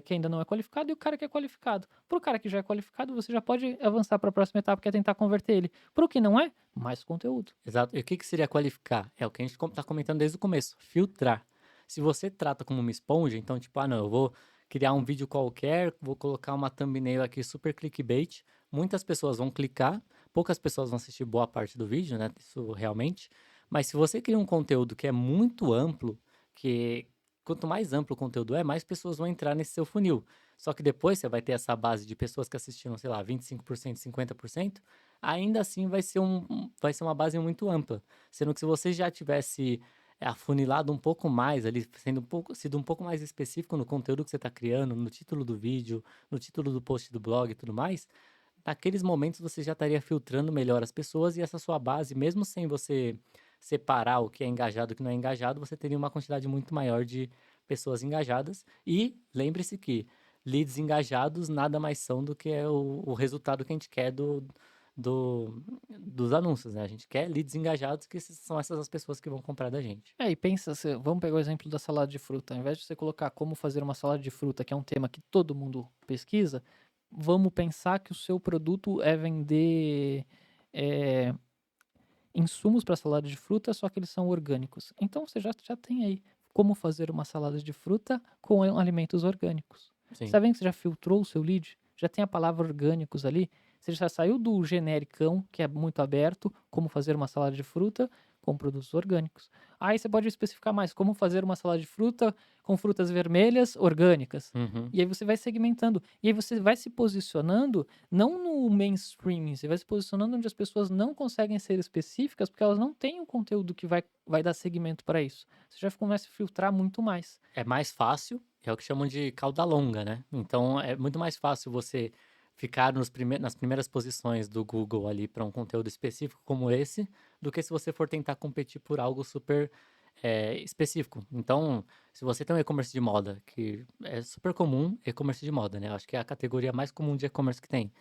[SPEAKER 2] ainda não é qualificado e o cara que é qualificado. Pro cara que já é qualificado, você já pode avançar para a próxima etapa, que é tentar converter ele. Pro que não é, mais conteúdo.
[SPEAKER 1] Exato. E o que que seria qualificar? É o que a gente está comentando desde o começo, filtrar. Se você trata como uma esponja, então, tipo, não, eu vou criar um vídeo qualquer, vou colocar uma thumbnail aqui super clickbait, muitas pessoas vão clicar, poucas pessoas vão assistir boa parte do vídeo, né? Isso realmente. Mas se você cria um conteúdo que é muito amplo, que quanto mais amplo o conteúdo é, mais pessoas vão entrar nesse seu funil. Só que depois você vai ter essa base de pessoas que assistiram, sei lá, 25%, 50%, ainda assim vai ser uma base muito ampla. Sendo que se você já tivesse afunilado um pouco mais ali, sido um pouco mais específico no conteúdo que você está criando, no título do vídeo, no título do post do blog e tudo mais, naqueles momentos você já estaria filtrando melhor as pessoas e essa sua base, mesmo sem você separar o que é engajado e o que não é engajado, você teria uma quantidade muito maior de pessoas engajadas. E lembre-se que leads engajados nada mais são do que o resultado que a gente quer do dos anúncios, né, a gente quer leads engajados, que são essas as pessoas que vão comprar da gente.
[SPEAKER 2] É, e pensa, vamos pegar o exemplo da salada de fruta. Ao invés de você colocar como fazer uma salada de fruta, que é um tema que todo mundo pesquisa, vamos pensar que o seu produto é vender é, insumos para salada de fruta, só que eles são orgânicos. Então você já tem aí como fazer uma salada de fruta com alimentos orgânicos. Você
[SPEAKER 1] Sim.
[SPEAKER 2] tá vendo que você já filtrou o seu lead? Já tem a palavra orgânicos ali? Você já saiu do genericão, que é muito aberto, como fazer uma salada de fruta com produtos orgânicos. Aí você pode especificar mais, como fazer uma salada de fruta com frutas vermelhas orgânicas.
[SPEAKER 1] Uhum.
[SPEAKER 2] E aí você vai segmentando. E aí você vai se posicionando não no mainstream, você vai se posicionando onde as pessoas não conseguem ser específicas, porque elas não têm o conteúdo que vai dar segmento para isso. Você já começa a filtrar muito mais.
[SPEAKER 1] É mais fácil, é o que chamam de cauda longa, né. Então é muito mais fácil você ficar nas primeiras posições do Google ali para um conteúdo específico como esse, do que se você for tentar competir por algo super, específico. Então, se você tem um e-commerce de moda, que é super comum e-commerce de moda, né, eu acho que é a categoria mais comum de e-commerce que tem.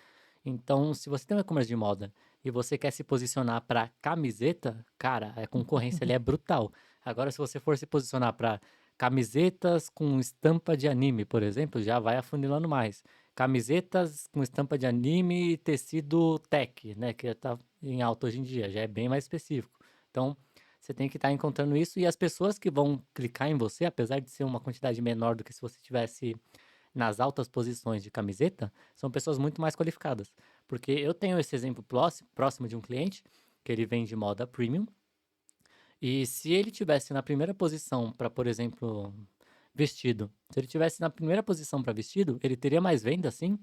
[SPEAKER 1] Então, se você tem um e-commerce de moda e você quer se posicionar para camiseta, cara, a concorrência ali é brutal. Agora, se você for se posicionar para camisetas com estampa de anime, por exemplo, já vai afunilando mais. Camisetas com estampa de anime e tecido tech, né, que tá em alta hoje em dia, já é bem mais específico. Então, você tem que estar encontrando isso e as pessoas que vão clicar em você, apesar de ser uma quantidade menor do que se você tivesse nas altas posições de camiseta, são pessoas muito mais qualificadas. Porque eu tenho esse exemplo próximo de um cliente, que ele vende moda premium, e se ele tivesse na primeira posição para, por exemplo, vestido, se ele tivesse na primeira posição para vestido, ele teria mais venda, sim,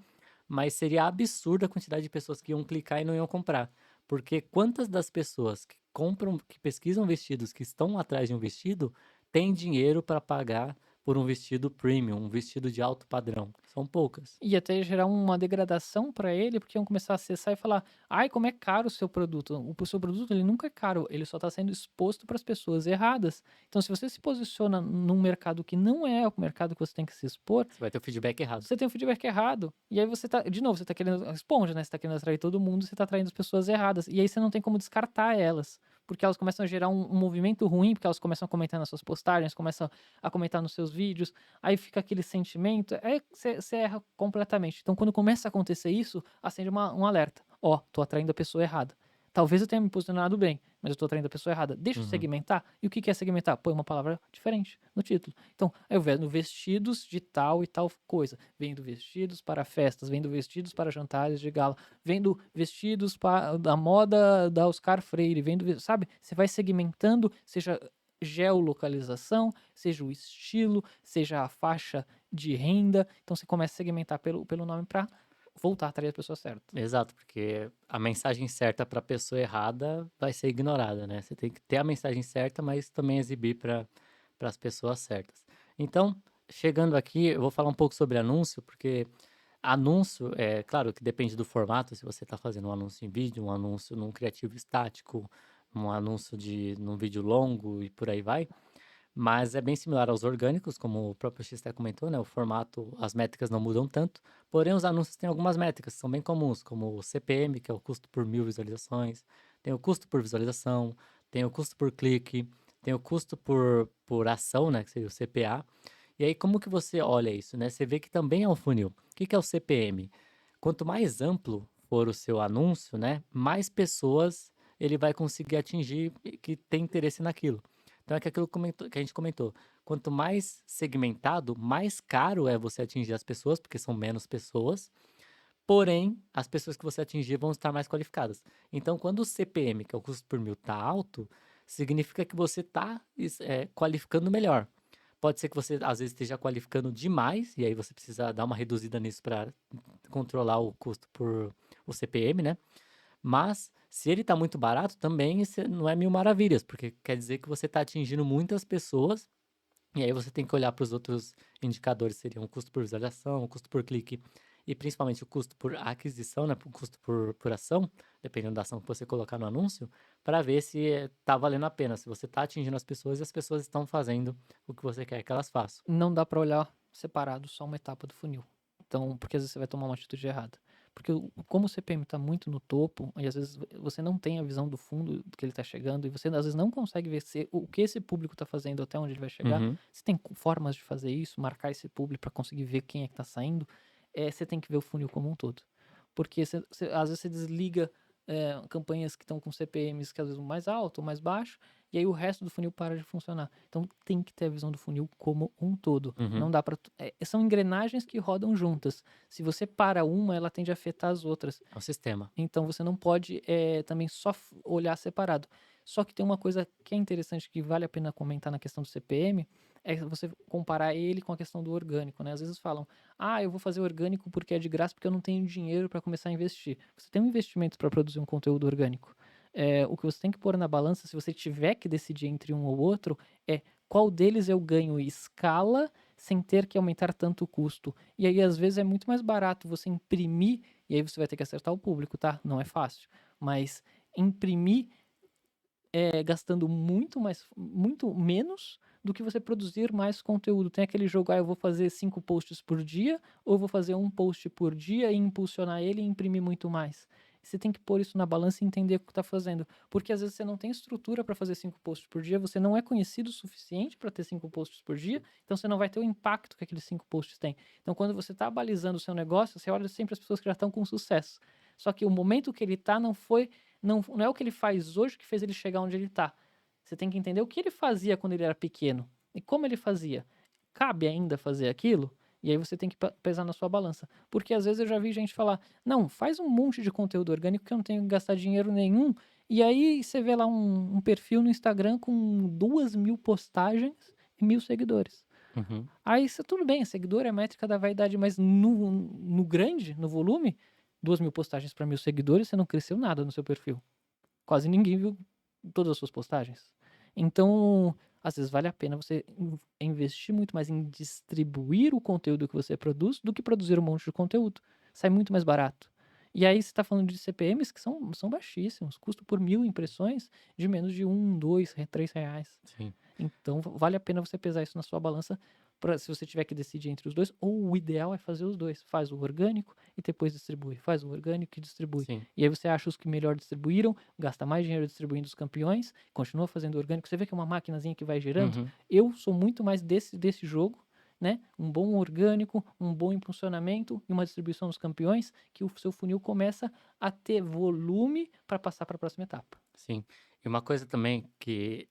[SPEAKER 1] mas seria absurda a quantidade de pessoas que iam clicar e não iam comprar. Porque quantas das pessoas que compram, que pesquisam vestidos, que estão atrás de um vestido, têm dinheiro para pagar por um vestido premium, um vestido de alto padrão? São poucas.
[SPEAKER 2] E até gerar uma degradação para ele, porque iam começar a acessar e falar: "Ai, como é caro o seu produto". O seu produto ele nunca é caro, ele só está sendo exposto para as pessoas erradas. Então, se você se posiciona num mercado que não é o mercado que você tem que se expor,
[SPEAKER 1] Você vai ter o feedback errado.
[SPEAKER 2] você tem o feedback errado. E aí você tá, de novo, você tá querendo a esponja, né? Você tá querendo atrair todo mundo, você tá atraindo as pessoas erradas. E aí você não tem como descartar elas. Porque elas começam a gerar um movimento ruim, porque elas começam a comentar nas suas postagens, começam a comentar nos seus vídeos. Aí fica aquele sentimento. É, você erra completamente. Então, quando começa a acontecer isso, acende um alerta. Ó, tô atraindo a pessoa errada. Talvez eu tenha me posicionado bem, mas eu tô atraindo a pessoa errada. Deixa eu
[SPEAKER 1] Uhum.
[SPEAKER 2] segmentar. E o que que é segmentar? Põe uma palavra diferente no título. Então, eu vendo vestidos de tal e tal coisa. Vendo vestidos para festas, vendo vestidos para jantares de gala, vendo vestidos da moda da Oscar Freire, sabe? Você vai segmentando, seja geolocalização, seja o estilo, seja a faixa de renda. Então, você começa a segmentar pelo nome para voltar a atrair a pessoa certa.
[SPEAKER 1] Exato, porque a mensagem certa para a pessoa errada vai ser ignorada, né? Você tem que ter a mensagem certa, mas também exibir para as pessoas certas. Então, chegando aqui, eu vou falar um pouco sobre anúncio, porque anúncio, é claro que depende do formato, se você está fazendo um anúncio em vídeo, um anúncio num criativo estático, um anúncio num vídeo longo e por aí vai. Mas é bem similar aos orgânicos, como o próprio Xté comentou, né? O formato, as métricas não mudam tanto, porém os anúncios têm algumas métricas que são bem comuns, como o CPM, que é o custo por 1.000 visualizações, tem o custo por visualização, tem o custo por clique, tem o custo por ação, né? Que seria o CPA. E aí, como que você olha isso, né? Você vê que também é um funil. O que que é o CPM? Quanto mais amplo for o seu anúncio, né? Mais pessoas ele vai conseguir atingir que tem interesse naquilo. Então é que aquilo que a gente comentou. Quanto mais segmentado, mais caro é você atingir as pessoas, porque são menos pessoas. Porém, as pessoas que você atingir vão estar mais qualificadas. Então, quando o CPM, que é o custo por mil, está alto, significa que você está qualificando melhor. Pode ser que você, às vezes, esteja qualificando demais, e aí você precisa dar uma reduzida nisso para controlar o custo por o CPM, né? Mas, se ele está muito barato, também isso não é mil maravilhas, porque quer dizer que você está atingindo muitas pessoas, e aí você tem que olhar para os outros indicadores, seriam o custo por visualização, o custo por clique, e principalmente o custo por aquisição, né, o custo por ação, dependendo da ação que você colocar no anúncio, para ver se está valendo a pena, se você está atingindo as pessoas e as pessoas estão fazendo o que você quer que elas façam.
[SPEAKER 2] Não dá para olhar separado só uma etapa do funil. Então, porque às vezes você vai tomar uma atitude errada. Porque como o CPM está muito no topo, e às vezes você não tem a visão do fundo que ele está chegando, e você às vezes não consegue ver o que esse público está fazendo até onde ele vai chegar.
[SPEAKER 1] Uhum.
[SPEAKER 2] Você tem formas de fazer isso, marcar esse público para conseguir ver quem é que está saindo. Você tem que ver o funil como um todo. Porque às vezes você desliga campanhas que estão com CPMs que às vezes mais alto ou mais baixo, e aí o resto do funil para de funcionar. Então tem que ter a visão do funil como um todo. Não
[SPEAKER 1] Uhum.
[SPEAKER 2] dá para. São engrenagens que rodam juntas. Se você para uma, ela tende a afetar as outras.
[SPEAKER 1] É o sistema.
[SPEAKER 2] Então você não pode também só olhar separado. Só que tem uma coisa que é interessante que vale a pena comentar na questão do CPM, é você comparar ele com a questão do orgânico, né? Às vezes falam, eu vou fazer orgânico porque é de graça, porque eu não tenho dinheiro para começar a investir. Você tem um investimento para produzir um conteúdo orgânico. O que você tem que pôr na balança, se você tiver que decidir entre um ou outro, é qual deles eu ganho escala sem ter que aumentar tanto o custo. E aí, às vezes, é muito mais barato você imprimir, e aí você vai ter que acertar o público, tá? Não é fácil. Mas imprimir gastando muito menos do que você produzir mais conteúdo. Tem aquele jogo, eu vou fazer 5 posts por dia, ou eu vou fazer um post por dia e impulsionar ele e imprimir muito mais. Você tem que pôr isso na balança e entender o que está fazendo. Porque às vezes você não tem estrutura para fazer 5 posts por dia, você não é conhecido o suficiente para ter 5 posts por dia, então você não vai ter o impacto que aqueles 5 posts têm. Então quando você está balizando o seu negócio, você olha sempre as pessoas que já estão com sucesso. Só que o momento que ele está não é o que ele faz hoje que fez ele chegar onde ele está. Você tem que entender o que ele fazia quando ele era pequeno e como ele fazia. Cabe ainda fazer aquilo? E aí você tem que pesar na sua balança. Porque às vezes eu já vi gente falar, não, faz um monte de conteúdo orgânico que eu não tenho que gastar dinheiro nenhum. E aí você vê lá um perfil no Instagram com 2.000 postagens e 1.000 seguidores.
[SPEAKER 1] Uhum.
[SPEAKER 2] Aí tudo bem, seguidor é a métrica da vaidade, mas no grande, no volume, 2.000 postagens para 1.000 seguidores, você não cresceu nada no seu perfil. Quase ninguém viu todas as suas postagens. Então, às vezes vale a pena você investir muito mais em distribuir o conteúdo que você produz do que produzir um monte de conteúdo. Sai muito mais barato. E aí você está falando de CPMs que são baixíssimos. Custo por 1.000 impressões de menos de 1, 2, 3 reais.
[SPEAKER 1] Sim.
[SPEAKER 2] Então vale a pena você pesar isso na sua balança se você tiver que decidir entre os dois, ou o ideal é fazer os dois. Faz o orgânico e depois distribui. Faz o orgânico e distribui.
[SPEAKER 1] Sim.
[SPEAKER 2] E aí você acha os que melhor distribuíram, gasta mais dinheiro distribuindo os campeões, continua fazendo orgânico. Você vê que é uma maquinazinha que vai girando.
[SPEAKER 1] Uhum.
[SPEAKER 2] Eu sou muito mais desse jogo, né? Um bom orgânico, um bom impulsionamento e uma distribuição dos campeões, que o seu funil começa a ter volume para passar para a próxima etapa.
[SPEAKER 1] Sim. E uma coisa também que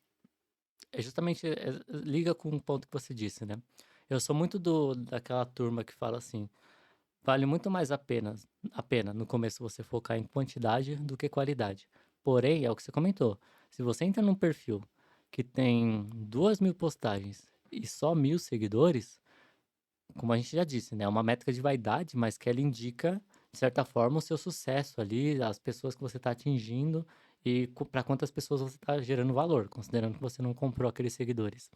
[SPEAKER 1] é justamente liga com o ponto que você disse, né? Eu sou muito daquela turma que fala assim, vale muito mais a pena no começo você focar em quantidade do que qualidade. Porém, é o que você comentou. Se você entra num perfil que tem 2.000 postagens e só 1.000 seguidores, como a gente já disse, né? É uma métrica de vaidade, mas que ela indica, de certa forma, o seu sucesso ali, as pessoas que você está atingindo e para quantas pessoas você está gerando valor, considerando que você não comprou aqueles seguidores.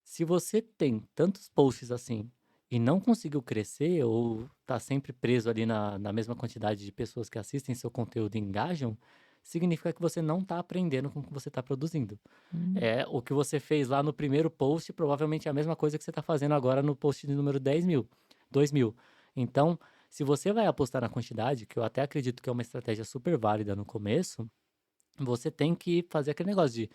[SPEAKER 1] Se você tem tantos posts assim e não conseguiu crescer ou tá sempre preso ali na mesma quantidade de pessoas que assistem seu conteúdo e engajam, significa que você não está aprendendo com o que você está produzindo.
[SPEAKER 2] Hum.
[SPEAKER 1] O que você fez lá no primeiro post provavelmente é a mesma coisa que você está fazendo agora no post de número 10.000, 2.000. Então, se você vai apostar na quantidade, que eu até acredito que é uma estratégia super válida no começo, você tem que fazer aquele negócio de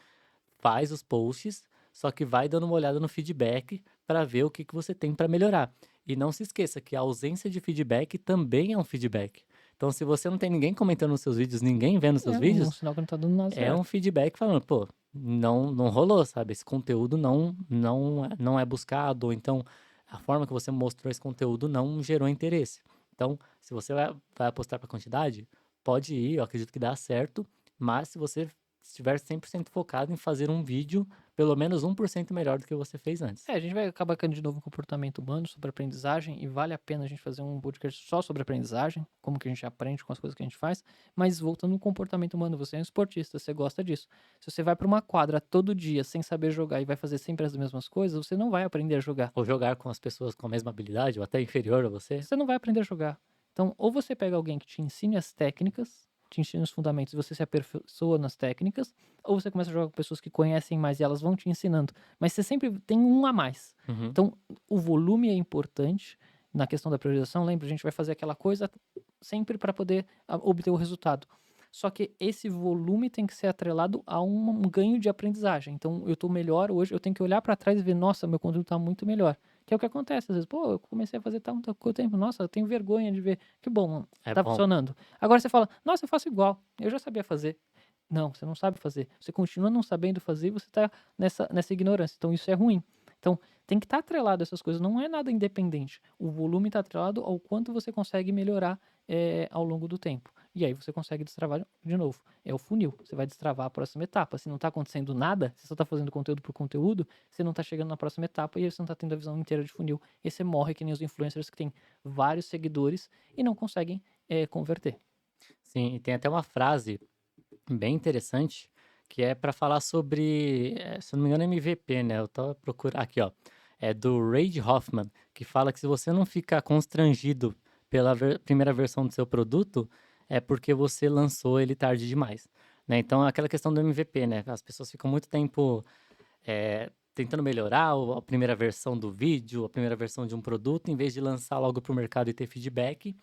[SPEAKER 1] faz os posts, só que vai dando uma olhada no feedback para ver o que que você tem para melhorar. E não se esqueça que a ausência de feedback também é um feedback. Então, se você não tem ninguém comentando nos seus vídeos, ninguém vendo os seus
[SPEAKER 2] Um
[SPEAKER 1] vídeos,
[SPEAKER 2] sinal que não tá dando nada
[SPEAKER 1] é um
[SPEAKER 2] certo.
[SPEAKER 1] feedback falando, pô, não rolou, sabe? Esse conteúdo não é buscado, ou então a forma que você mostrou esse conteúdo não gerou interesse. Então, se você vai apostar para quantidade, pode ir, eu acredito que dá certo, mas se você estiver 100% focado em fazer um vídeo pelo menos 1% melhor do que você fez antes.
[SPEAKER 2] A gente vai acabar caindo de novo no comportamento humano, sobre aprendizagem, e vale a pena a gente fazer um podcast só sobre aprendizagem, como que a gente aprende com as coisas que a gente faz, mas voltando no comportamento humano, você é um esportista, você gosta disso. Se você vai para uma quadra todo dia sem saber jogar e vai fazer sempre as mesmas coisas, você não vai aprender a jogar.
[SPEAKER 1] Ou jogar com as pessoas com a mesma habilidade, ou até inferior a você.
[SPEAKER 2] Você não vai aprender a jogar. Então, ou você pega alguém que te ensine as técnicas, te ensina os fundamentos e você se aperfeiçoa nas técnicas, ou você começa a jogar com pessoas que conhecem mais e elas vão te ensinando. Mas você sempre tem um a mais.
[SPEAKER 1] Uhum.
[SPEAKER 2] Então, o volume é importante na questão da priorização, lembra, a gente vai fazer aquela coisa sempre para poder obter o resultado. Só que esse volume tem que ser atrelado a um ganho de aprendizagem. Então, eu estou melhor hoje, eu tenho que olhar para trás e ver, nossa, meu conteúdo está muito melhor. Que é o que acontece, às vezes, pô, eu comecei a fazer tanto tempo, nossa, eu tenho vergonha de ver. Que bom, mano,
[SPEAKER 1] É
[SPEAKER 2] tá
[SPEAKER 1] bom.
[SPEAKER 2] funcionando. Agora você fala, nossa, eu faço igual, eu já sabia fazer. Não, você não sabe fazer. Você continua não sabendo fazer e você está nessa ignorância. Então, isso é ruim. Então, tem que estar atrelado a essas coisas, não é nada independente. O volume está atrelado ao quanto você consegue melhorar ao longo do tempo. E aí você consegue destravar de novo. É o funil. Você vai destravar a próxima etapa. Se não está acontecendo nada, se você está fazendo conteúdo por conteúdo, você não está chegando na próxima etapa e aí você não está tendo a visão inteira de funil. E você morre que nem os influencers que têm vários seguidores e não conseguem converter.
[SPEAKER 1] Sim, e tem até uma frase bem interessante que é para falar sobre, se eu não me engano, MVP, né? Eu tava procurando aqui, ó. É do Reid Hoffman, que fala que se você não ficar constrangido pela primeira versão do seu produto, é porque você lançou ele tarde demais, né? Então, aquela questão do MVP, né? As pessoas ficam muito tempo tentando melhorar a primeira versão do vídeo, a primeira versão de um produto, em vez de lançar logo para o mercado e ter feedback.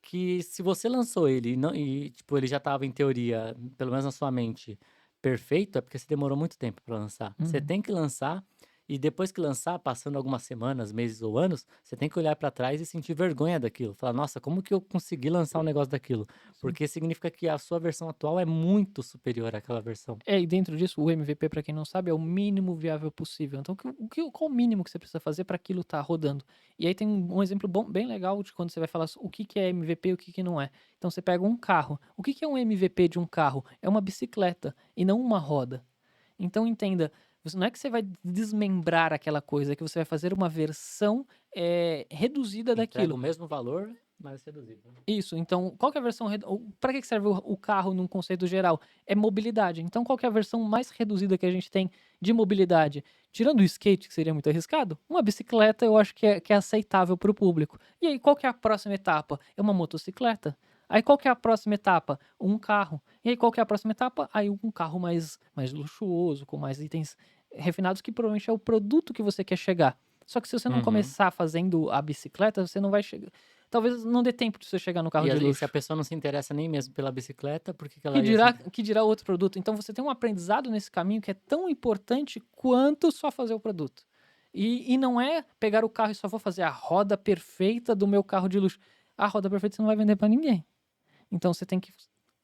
[SPEAKER 1] Que se você lançou ele e, não, e tipo, ele já estava em teoria, pelo menos na sua mente, perfeito, é porque você demorou muito tempo para lançar. Você
[SPEAKER 2] Uhum.
[SPEAKER 1] tem que lançar e depois que lançar, passando algumas semanas, meses ou anos, você tem que olhar para trás e sentir vergonha daquilo. Falar, nossa, como que eu consegui lançar um negócio daquilo?
[SPEAKER 2] Sim.
[SPEAKER 1] Porque significa que a sua versão atual é muito superior àquela versão.
[SPEAKER 2] E dentro disso, o MVP, para quem não sabe, é o mínimo viável possível. Então, qual o mínimo que você precisa fazer para aquilo estar rodando? E aí tem um exemplo bom, bem legal de quando você vai falar o que é MVP e o que não é. Então, você pega um carro. O que é um MVP de um carro? É uma bicicleta e não uma roda. Então, entenda, não é que você vai desmembrar aquela coisa, é que você vai fazer uma versão reduzida
[SPEAKER 1] Entrega
[SPEAKER 2] daquilo.
[SPEAKER 1] o mesmo valor, mas reduzido, né?
[SPEAKER 2] Isso, então, qual que é a versão para que serve o carro num conceito geral? É mobilidade. Então, qual que é a versão mais reduzida que a gente tem de mobilidade? Tirando o skate, que seria muito arriscado, uma bicicleta eu acho que é aceitável para o público. E aí, qual que é a próxima etapa? É uma motocicleta. Aí, qual que é a próxima etapa? Um carro. E aí, qual que é a próxima etapa? Aí, um carro mais luxuoso, com mais itens refinados, que provavelmente é o produto que você quer chegar. Só que se você não
[SPEAKER 1] Uhum.
[SPEAKER 2] começar fazendo a bicicleta, você não vai chegar. Talvez não dê tempo de você chegar no carro
[SPEAKER 1] E,
[SPEAKER 2] de
[SPEAKER 1] e se a
[SPEAKER 2] luxo.
[SPEAKER 1] pessoa não se interessa nem mesmo pela bicicleta, por que que
[SPEAKER 2] Que
[SPEAKER 1] ela ia se
[SPEAKER 2] dirá,
[SPEAKER 1] interessar?
[SPEAKER 2] que dirá outro produto. Então você tem um aprendizado nesse caminho que é tão importante quanto só fazer o produto. E não é pegar o carro e só vou fazer a roda perfeita do meu carro de luxo. A roda perfeita você não vai vender para ninguém. Então você tem que.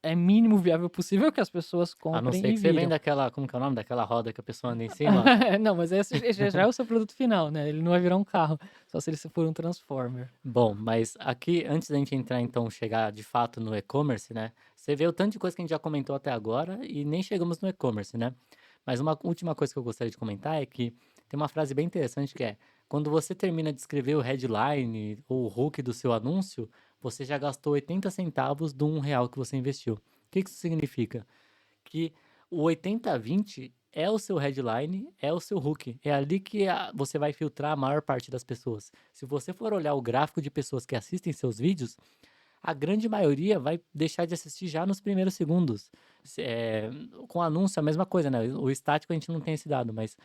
[SPEAKER 2] É mínimo viável possível que as pessoas
[SPEAKER 1] A não
[SPEAKER 2] comprem
[SPEAKER 1] ser
[SPEAKER 2] e
[SPEAKER 1] que você
[SPEAKER 2] viram.
[SPEAKER 1] venda aquela, como que é o nome daquela roda que a pessoa anda em cima?
[SPEAKER 2] Não, mas esse já é o seu produto final, né? Ele não vai virar um carro. Só se ele for um Transformer.
[SPEAKER 1] Bom, mas aqui, antes da gente entrar, então, chegar de fato no e-commerce, né? Você vê o tanto de coisa que a gente já comentou até agora e nem chegamos no e-commerce, né? Mas uma última coisa que eu gostaria de comentar é que tem uma frase bem interessante que é: quando você termina de escrever o headline ou o hook do seu anúncio, você já gastou 80 centavos do R$ 1 que você investiu. O que que isso significa? Que o 80/20 é o seu headline, é o seu hook. É ali que você vai filtrar a maior parte das pessoas. Se você for olhar o gráfico de pessoas que assistem seus vídeos, a grande maioria vai deixar de assistir já nos primeiros segundos. Com anúncio, a mesma coisa, né? O estático a gente não tem esse dado, mas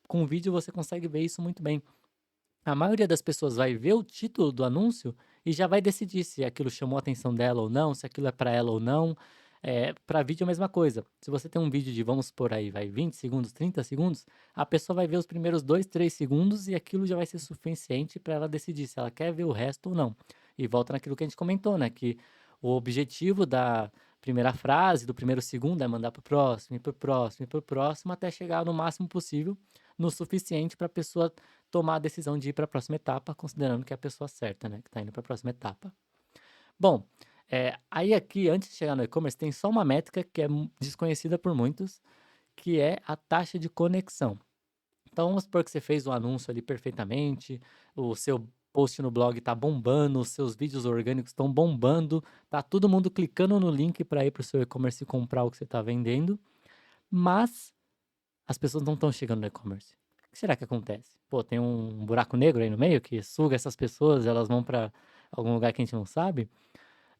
[SPEAKER 1] com vídeo você consegue ver isso muito bem. A maioria das pessoas vai ver o título do anúncio e já vai decidir se aquilo chamou a atenção dela ou não, se aquilo é para ela ou não. Para vídeo é a mesma coisa. Se você tem um vídeo de, vamos supor aí, vai 20 segundos, 30 segundos, a pessoa vai ver os primeiros 2, 3 segundos e aquilo já vai ser suficiente para ela decidir se ela quer ver o resto ou não. E volta naquilo que a gente comentou, né? Que o objetivo da primeira frase, do primeiro segundo, é mandar para o próximo, e para o próximo, e para o próximo, até chegar no máximo possível, no suficiente para a pessoa tomar a decisão de ir para a próxima etapa, considerando que é a pessoa certa, né, que está indo para a próxima etapa. Bom, aí aqui, antes de chegar no e-commerce, tem só uma métrica que é desconhecida por muitos, que é a taxa de conexão. Então, vamos supor que você fez o anúncio ali perfeitamente, o seu post no blog está bombando, os seus vídeos orgânicos estão bombando, tá todo mundo clicando no link para ir para o seu e-commerce e comprar o que você está vendendo, mas as pessoas não estão chegando no e-commerce. O que será que acontece? Pô, tem um buraco negro aí no meio que suga essas pessoas, elas vão para algum lugar que a gente não sabe.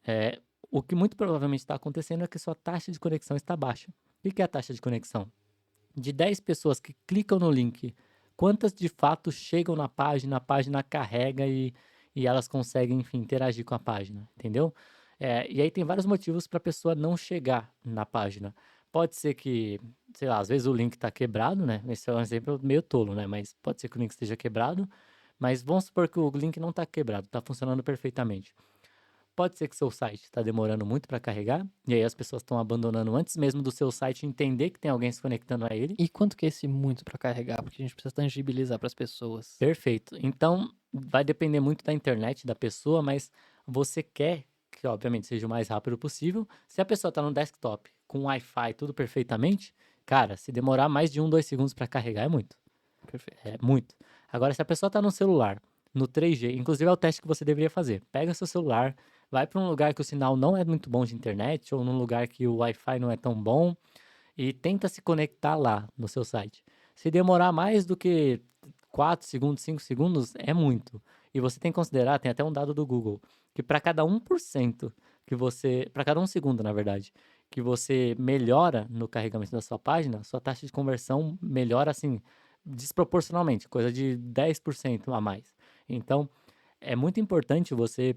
[SPEAKER 1] É, o que muito provavelmente está acontecendo é que sua taxa de conexão está baixa. O que é a taxa de conexão? De 10 pessoas que clicam no link, quantas de fato chegam na página, a página carrega e elas conseguem, enfim, interagir com a página, entendeu? E aí tem vários motivos para a pessoa não chegar na página. Pode ser que, sei lá, às vezes o link está quebrado, né? Esse é um exemplo meio tolo, né? Mas pode ser que o link esteja quebrado, mas vamos supor que o link não está quebrado, está funcionando perfeitamente. Pode ser que seu site está demorando muito para carregar, e aí as pessoas estão abandonando antes mesmo do seu site entender que tem alguém se conectando a ele.
[SPEAKER 2] E quanto que é esse muito para carregar? Porque a gente precisa tangibilizar para as pessoas.
[SPEAKER 1] Perfeito. Então, vai depender muito da internet da pessoa, mas você quer que, obviamente, seja o mais rápido possível. Se a pessoa está no desktop com Wi-Fi tudo perfeitamente, cara, se demorar mais de 2 segundos para carregar é muito.
[SPEAKER 2] Perfeito.
[SPEAKER 1] É muito. Agora, se a pessoa está no celular, no 3G, inclusive é o teste que você deveria fazer. Pega seu celular, vai para um lugar que o sinal não é muito bom de internet, ou num lugar que o Wi-Fi não é tão bom, e tenta se conectar lá no seu site. Se demorar mais do que 4 segundos, 5 segundos, é muito. E você tem que considerar, tem até um dado do Google, que para cada 1% que você, para cada 1 segundo, na verdade, que você melhora no carregamento da sua página, sua taxa de conversão melhora assim desproporcionalmente, coisa de 10% a mais. Então, é muito importante você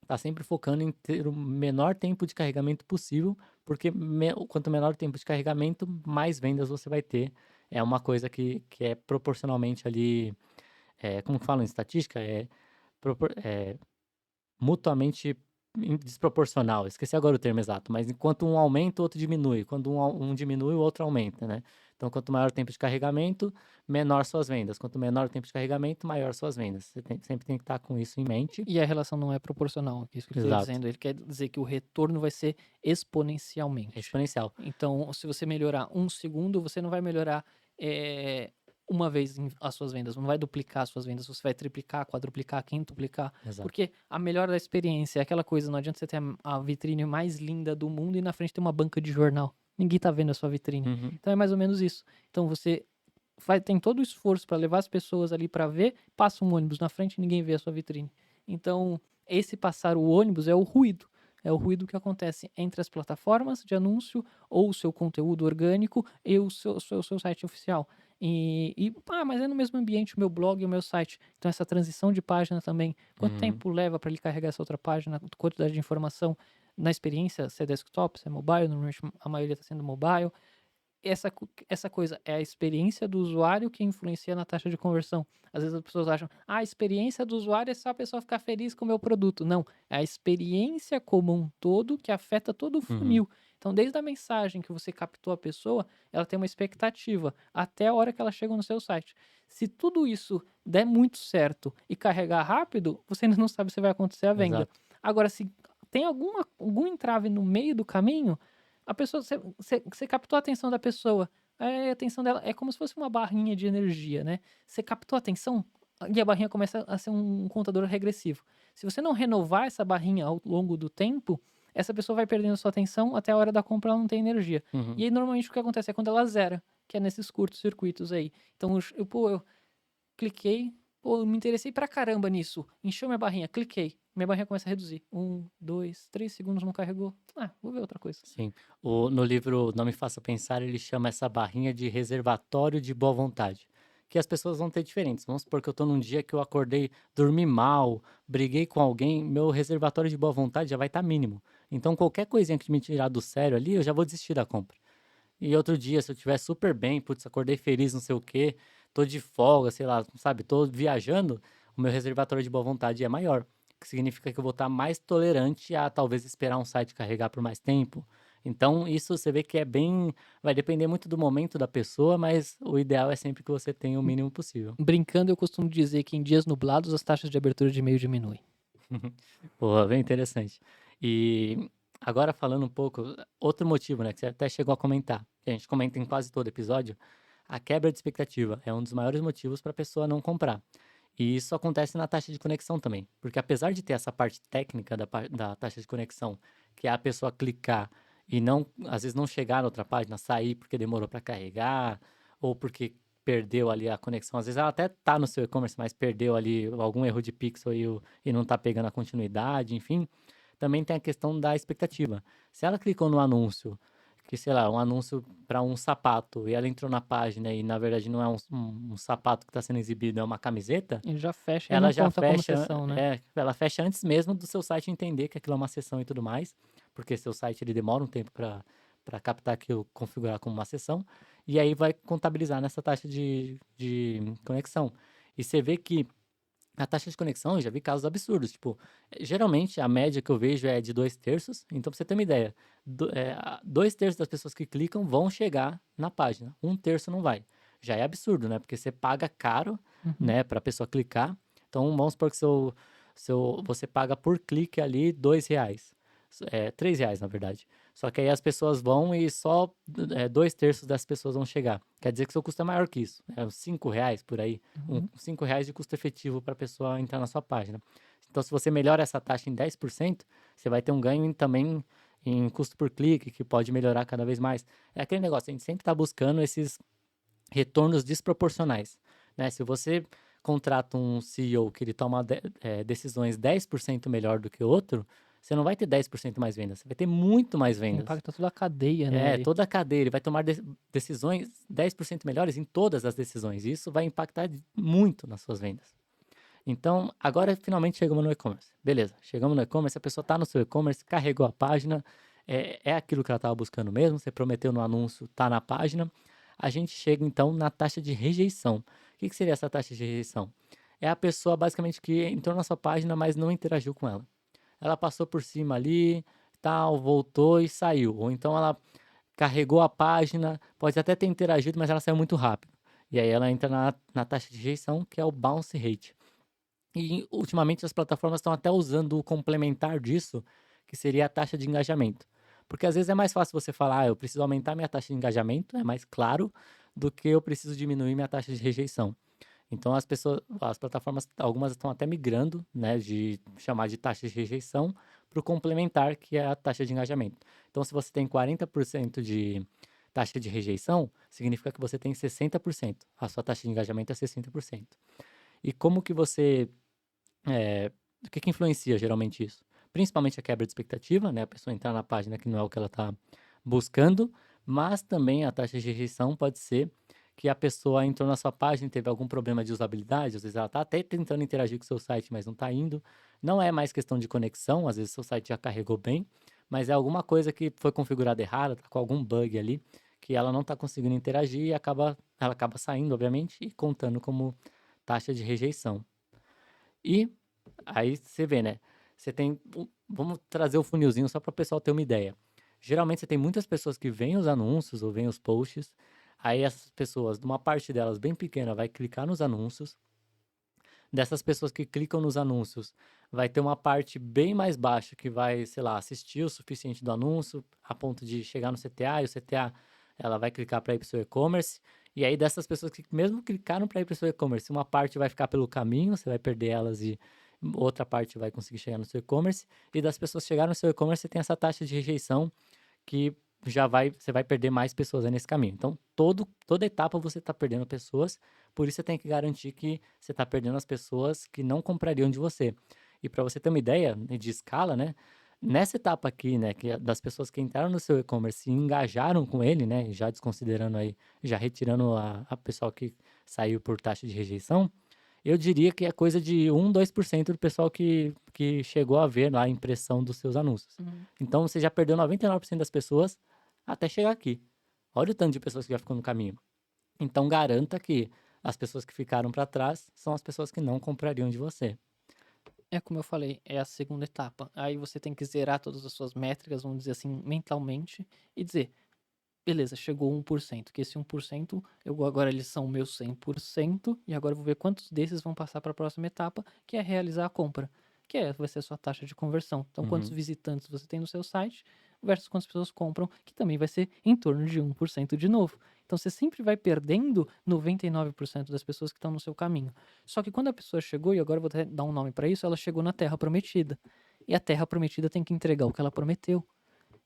[SPEAKER 1] tá sempre focando em ter o menor tempo de carregamento possível, porque quanto menor o tempo de carregamento, mais vendas você vai ter. É uma coisa que é proporcionalmente ali, como que fala em estatística? É mutuamente desproporcional. Esqueci agora o termo exato, mas enquanto um aumenta, o outro diminui. Quando um diminui, o outro aumenta, né? Então, quanto maior o tempo de carregamento, menor suas vendas. Quanto menor o tempo de carregamento, maior suas vendas. Você sempre tem que estar com isso em mente.
[SPEAKER 2] E a relação não é proporcional, é isso que ele está
[SPEAKER 1] Exato.
[SPEAKER 2] dizendo. Ele quer dizer que o retorno vai ser
[SPEAKER 1] É
[SPEAKER 2] exponencialmente.
[SPEAKER 1] exponencial.
[SPEAKER 2] Então, se você melhorar 1 segundo, você não vai melhorar uma vez as suas vendas, não vai duplicar as suas vendas, você vai triplicar, quadruplicar, quintuplicar,
[SPEAKER 1] Exato.
[SPEAKER 2] porque a melhora da experiência é aquela coisa, não adianta você ter a vitrine mais linda do mundo e na frente tem uma banca de jornal. Ninguém tá vendo a sua vitrine.
[SPEAKER 1] Uhum.
[SPEAKER 2] Então é mais ou menos isso. Então você tem todo o esforço para levar as pessoas ali para ver, passa um ônibus na frente e ninguém vê a sua vitrine. Então, esse passar o ônibus é o ruído. É o ruído que acontece entre as plataformas de anúncio ou o seu conteúdo orgânico e o seu site oficial. Mas é no mesmo ambiente o meu blog e o meu site. Então, essa transição de página também. Quanto
[SPEAKER 1] Uhum.
[SPEAKER 2] tempo leva para ele carregar essa outra página? Quantidade de informação na experiência, se é desktop, se é mobile, normalmente a maioria está sendo mobile. Essa coisa é a experiência do usuário que influencia na taxa de conversão. Às vezes as pessoas acham, a experiência do usuário é só a pessoa ficar feliz com o meu produto. Não, é a experiência como um todo que afeta todo o
[SPEAKER 1] Uhum.
[SPEAKER 2] funil. Então, desde a mensagem que você captou a pessoa, ela tem uma expectativa até a hora que ela chega no seu site. Se tudo isso der muito certo e carregar rápido, você ainda não sabe se vai acontecer a venda.
[SPEAKER 1] Exato.
[SPEAKER 2] Agora, se tem algum entrave no meio do caminho, a pessoa, você captou a atenção da pessoa, a atenção dela é como se fosse uma barrinha de energia, né. Você captou a atenção, e a barrinha começa a ser um contador regressivo. Se você não renovar essa barrinha ao longo do tempo, essa pessoa vai perdendo sua atenção, até a hora da compra ela não tem energia. E
[SPEAKER 1] Uhum.
[SPEAKER 2] aí normalmente o que acontece é quando ela zera, que é nesses curtos circuitos aí. Então eu cliquei, pô, eu me interessei pra caramba nisso, encheu minha barrinha, cliquei, minha barrinha começa a reduzir, 1, 2, 3 segundos não carregou, vou ver outra coisa.
[SPEAKER 1] Sim. No livro Não Me Faça Pensar, ele chama essa barrinha de reservatório de boa vontade. Que as pessoas vão ter diferentes. Vamos supor que eu tô num dia que eu acordei, dormi mal, briguei com alguém, meu reservatório de boa vontade já vai estar mínimo. Então, qualquer coisinha que me tirar do sério ali, eu já vou desistir da compra. E outro dia, se eu estiver super bem, putz, acordei feliz, não sei o quê, tô de folga, sei lá, sabe, tô viajando, o meu reservatório de boa vontade é maior, que significa que eu vou estar mais tolerante a talvez esperar um site carregar por mais tempo. Então, isso você vê que é bem, vai depender muito do momento da pessoa, mas o ideal é sempre que você tenha o mínimo possível.
[SPEAKER 2] Brincando, eu costumo dizer que em dias nublados as taxas de abertura de e-mail diminuem.
[SPEAKER 1] Boa, bem interessante. E agora falando um pouco, outro motivo, né, que você até chegou a comentar, que a gente comenta em quase todo episódio, a quebra de expectativa é um dos maiores motivos para a pessoa não comprar. E isso acontece na taxa de conexão também, porque apesar de ter essa parte técnica da taxa de conexão, que é a pessoa clicar e não, às vezes não chegar na outra página, sair porque demorou para carregar, ou porque perdeu ali a conexão. Às vezes ela até tá no seu e-commerce, mas perdeu ali algum erro de pixel e não tá pegando a continuidade, enfim. Também tem a questão da expectativa. Se ela clicou no anúncio que, sei lá, um anúncio para um sapato e ela entrou na página e na verdade não é um sapato que está sendo exibido, é uma camiseta,
[SPEAKER 2] Ele já fecha e não
[SPEAKER 1] ela já
[SPEAKER 2] conta como
[SPEAKER 1] fecha,
[SPEAKER 2] sessão, né.
[SPEAKER 1] ela fecha antes mesmo do seu site entender que aquilo é uma sessão e tudo mais, porque seu site ele demora um tempo para captar aquilo, configurar como uma sessão, e aí vai contabilizar nessa taxa de conexão. E você vê que a taxa de conexão, eu já vi casos absurdos, tipo, geralmente a média que eu vejo é de 2/3, então pra você ter uma ideia, 2/3 das pessoas que clicam vão chegar na página, 1/3 não vai. Já é absurdo, né, porque você paga caro,
[SPEAKER 2] Uhum.
[SPEAKER 1] né, pra pessoa clicar, então vamos supor que você paga por clique ali R$ 2, 3 reais na verdade. Só que aí as pessoas vão e só 2/3 das pessoas vão chegar. Quer dizer que seu custo é maior que isso, é uns R$ 5 por aí.
[SPEAKER 2] Uhum.
[SPEAKER 1] R$ 5 de custo efetivo para a pessoa entrar na sua página. Então, se você melhora essa taxa em 10%, você vai ter um ganho também em custo por clique, que pode melhorar cada vez mais. É aquele negócio, a gente sempre está buscando esses retornos desproporcionais, né? Se você contrata um CEO que ele toma decisões 10% melhor do que o outro, você não vai ter 10% mais vendas, você vai ter muito mais
[SPEAKER 2] Você
[SPEAKER 1] vendas.
[SPEAKER 2] impacta toda a cadeia, né,
[SPEAKER 1] É,
[SPEAKER 2] ali.
[SPEAKER 1] toda a cadeia, ele vai tomar decisões 10% melhores em todas as decisões, e isso vai impactar muito nas suas vendas. Então, agora finalmente chegamos no e-commerce. Beleza, chegamos no e-commerce, a pessoa está no seu e-commerce, carregou a página, é aquilo que ela estava buscando mesmo, você prometeu no anúncio, está na página. A gente chega então na taxa de rejeição. O que seria essa taxa de rejeição? É a pessoa basicamente que entrou na sua página, mas não interagiu com ela. Ela passou por cima ali, tal, voltou e saiu. Ou então ela carregou a página, pode até ter interagido, mas ela saiu muito rápido. E aí ela entra na taxa de rejeição, que é o bounce rate. E ultimamente as plataformas estão até usando o complementar disso, que seria a taxa de engajamento. Porque às vezes é mais fácil você falar, eu preciso aumentar minha taxa de engajamento, é mais claro, do que eu preciso diminuir minha taxa de rejeição. Então as plataformas, algumas estão até migrando, né, de chamar de taxa de rejeição para o complementar, que é a taxa de engajamento. Então, se você tem 40% de taxa de rejeição, significa que você tem 60%. A sua taxa de engajamento é 60%. E como que você o que que influencia geralmente isso? Principalmente a quebra de expectativa, né, a pessoa entrar na página que não é o que ela está buscando, mas também a taxa de rejeição pode ser que a pessoa entrou na sua página e teve algum problema de usabilidade, às vezes ela está até tentando interagir com o seu site, mas não está indo. Não é mais questão de conexão, às vezes seu site já carregou bem, mas é alguma coisa que foi configurada errada, tá com algum bug ali, que ela não está conseguindo interagir e ela acaba saindo, obviamente, e contando como taxa de rejeição. E aí você vê, né, você tem vamos trazer o funilzinho só para o pessoal ter uma ideia. Geralmente você tem muitas pessoas que veem os anúncios ou veem os posts, aí essas pessoas, uma parte delas bem pequena vai clicar nos anúncios, dessas pessoas que clicam nos anúncios, vai ter uma parte bem mais baixa que vai, sei lá, assistir o suficiente do anúncio, a ponto de chegar no CTA, e o CTA ela vai clicar para ir para o seu e-commerce, e aí dessas pessoas que mesmo clicaram para ir para o seu e-commerce, uma parte vai ficar pelo caminho, você vai perder elas e outra parte vai conseguir chegar no seu e-commerce, e das pessoas que chegaram no seu e-commerce, você tem essa taxa de rejeição que você vai perder mais pessoas aí nesse caminho. Então, toda etapa você está perdendo pessoas, por isso você tem que garantir que você está perdendo as pessoas que não comprariam de você. E para você ter uma ideia, né, de escala, né? Nessa etapa aqui, né, que das pessoas que entraram no seu e-commerce e engajaram com ele, né, já desconsiderando aí, já retirando a pessoal que saiu por taxa de rejeição, eu diria que é coisa de 2% do pessoal que chegou a ver lá a impressão dos seus anúncios.
[SPEAKER 2] Uhum.
[SPEAKER 1] Então você já perdeu 99% das pessoas até chegar aqui. Olha o tanto de pessoas que já ficou no caminho. Então garanta que as pessoas que ficaram para trás são as pessoas que não comprariam de você.
[SPEAKER 2] É como eu falei, é a segunda etapa. Aí você tem que zerar todas as suas métricas, vamos dizer assim, mentalmente, e dizer: beleza, chegou 1%, que esse 1%, agora eles são meus 100%, e agora eu vou ver quantos desses vão passar para a próxima etapa, que é realizar a compra, vai ser a sua taxa de conversão. Então, quantos
[SPEAKER 1] Uhum.
[SPEAKER 2] visitantes você tem no seu site versus quantas pessoas compram, que também vai ser em torno de 1% de novo. Então, você sempre vai perdendo 99% das pessoas que estão no seu caminho. Só que quando a pessoa chegou, e agora eu vou até dar um nome para isso, ela chegou na Terra Prometida. E a Terra Prometida tem que entregar o que ela prometeu.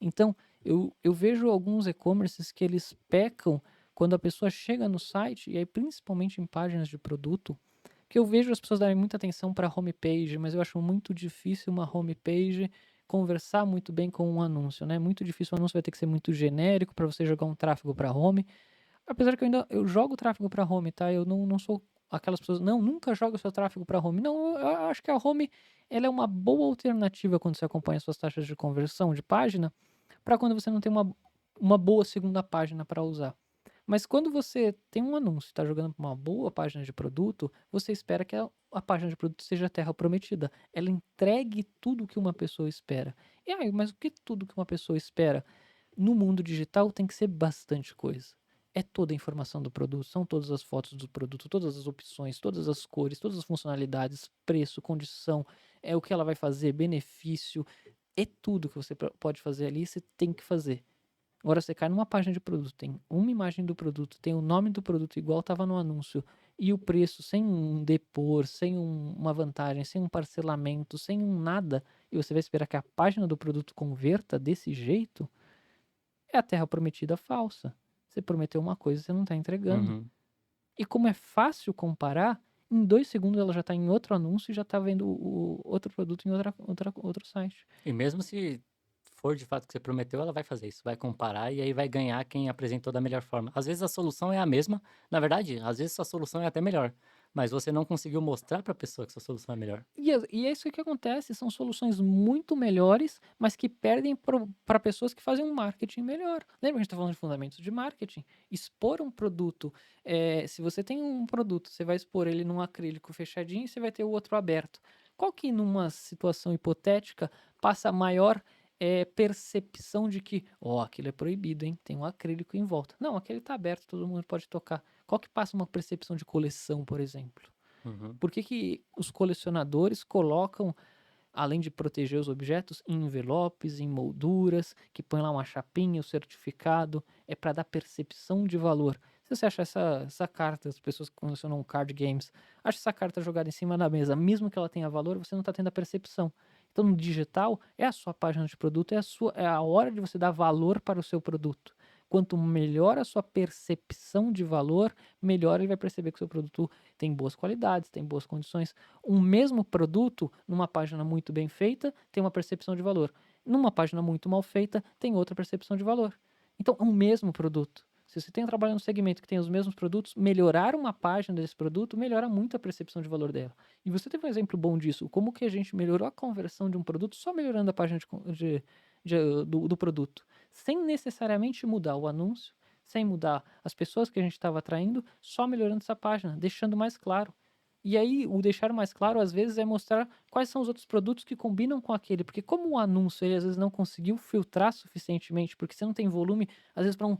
[SPEAKER 2] Então, eu vejo alguns e-commerces que eles pecam quando a pessoa chega no site, e aí principalmente em páginas de produto, que eu vejo as pessoas darem muita atenção para a homepage, mas eu acho muito difícil uma homepage conversar muito bem com um anúncio, né? Muito difícil, o anúncio vai ter que ser muito genérico para você jogar um tráfego para home. Apesar que eu jogo tráfego para home, tá? Eu não sou aquelas pessoas, não, nunca joga o seu tráfego para home. Não, eu acho que a home ela é uma boa alternativa quando você acompanha suas taxas de conversão de página, para quando você não tem uma boa segunda página para usar. Mas quando você tem um anúncio e está jogando para uma boa página de produto, você espera que a página de produto seja a terra prometida. Ela entregue tudo o que uma pessoa espera. E aí, mas o que tudo que uma pessoa espera? No mundo digital tem que ser bastante coisa. É toda a informação do produto, são todas as fotos do produto, todas as opções, todas as cores, todas as funcionalidades, preço, condição, é o que ela vai fazer, benefício, é tudo que você pode fazer ali, você tem que fazer. Agora você cai numa página de produto, tem uma imagem do produto, tem o nome do produto igual estava no anúncio, e o preço sem um depor, sem uma vantagem, sem um parcelamento, sem um nada, e você vai esperar que a página do produto converta desse jeito, é a terra prometida falsa. Você prometeu uma coisa e você não está entregando.
[SPEAKER 1] Uhum.
[SPEAKER 2] E como é fácil comparar, em 2 segundos ela já está em outro anúncio e já está vendo o outro produto em outro site.
[SPEAKER 1] E mesmo se for de fato o que você prometeu, ela vai fazer isso, vai comparar e aí vai ganhar quem apresentou da melhor forma. Às vezes a solução é a mesma, na verdade, às vezes sua solução é até melhor, mas você não conseguiu mostrar para a pessoa que sua solução é melhor.
[SPEAKER 2] E é isso que acontece, são soluções muito melhores, mas que perdem para pessoas que fazem um marketing melhor. Lembra que a gente está falando de fundamentos de marketing? Expor um produto. Se você tem um produto, você vai expor ele num acrílico fechadinho e você vai ter o outro aberto. Qual que, numa situação hipotética, passa a maior percepção de que, aquilo é proibido, hein? Tem um acrílico em volta. Não, aquele está aberto, todo mundo pode tocar. Qual que passa uma percepção de coleção, por exemplo?
[SPEAKER 1] Uhum.
[SPEAKER 2] Por que os colecionadores colocam, além de proteger os objetos, em envelopes, em molduras, que põe lá uma chapinha, o certificado, é para dar percepção de valor. Se você achar essa carta, as pessoas que colecionam card games, acha essa carta jogada em cima da mesa, mesmo que ela tenha valor, você não está tendo a percepção. Então, no digital, é a sua página de produto, é a hora de você dar valor para o seu produto. Quanto melhor a sua percepção de valor, melhor ele vai perceber que o seu produto tem boas qualidades, tem boas condições. Um mesmo produto, numa página muito bem feita, tem uma percepção de valor. Numa página muito mal feita, tem outra percepção de valor. Então, é um mesmo produto. Se você tem trabalho no segmento que tem os mesmos produtos, melhorar uma página desse produto melhora muito a percepção de valor dela. E você teve um exemplo bom disso. Como que a gente melhorou a conversão de um produto só melhorando a página do produto, sem necessariamente mudar o anúncio, sem mudar as pessoas que a gente estava atraindo, só melhorando essa página, deixando mais claro. E aí, o deixar mais claro, às vezes, é mostrar quais são os outros produtos que combinam com aquele. Porque como o anúncio, ele às vezes não conseguiu filtrar suficientemente, porque você não tem volume, às vezes, para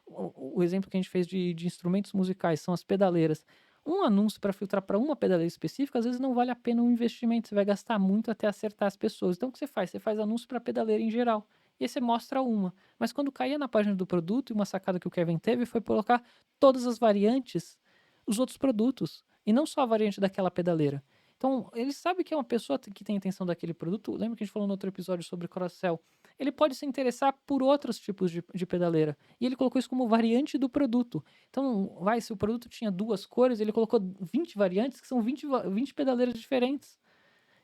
[SPEAKER 2] o exemplo que a gente fez de instrumentos musicais, são as pedaleiras. Um anúncio para filtrar para uma pedaleira específica, às vezes não vale a pena o investimento, você vai gastar muito até acertar as pessoas. Então, o que você faz? Você faz anúncio para pedaleira em geral. E aí você mostra uma. Mas quando caía na página do produto, e uma sacada que o Kevin teve foi colocar todas as variantes, os outros produtos, e não só a variante daquela pedaleira. Então, ele sabe que é uma pessoa que tem intenção daquele produto. Lembra que a gente falou no outro episódio sobre cross-sell? Ele pode se interessar por outros tipos de pedaleira. E ele colocou isso como variante do produto. Então, se o produto tinha 2 cores, ele colocou 20 variantes, que são 20 pedaleiras diferentes.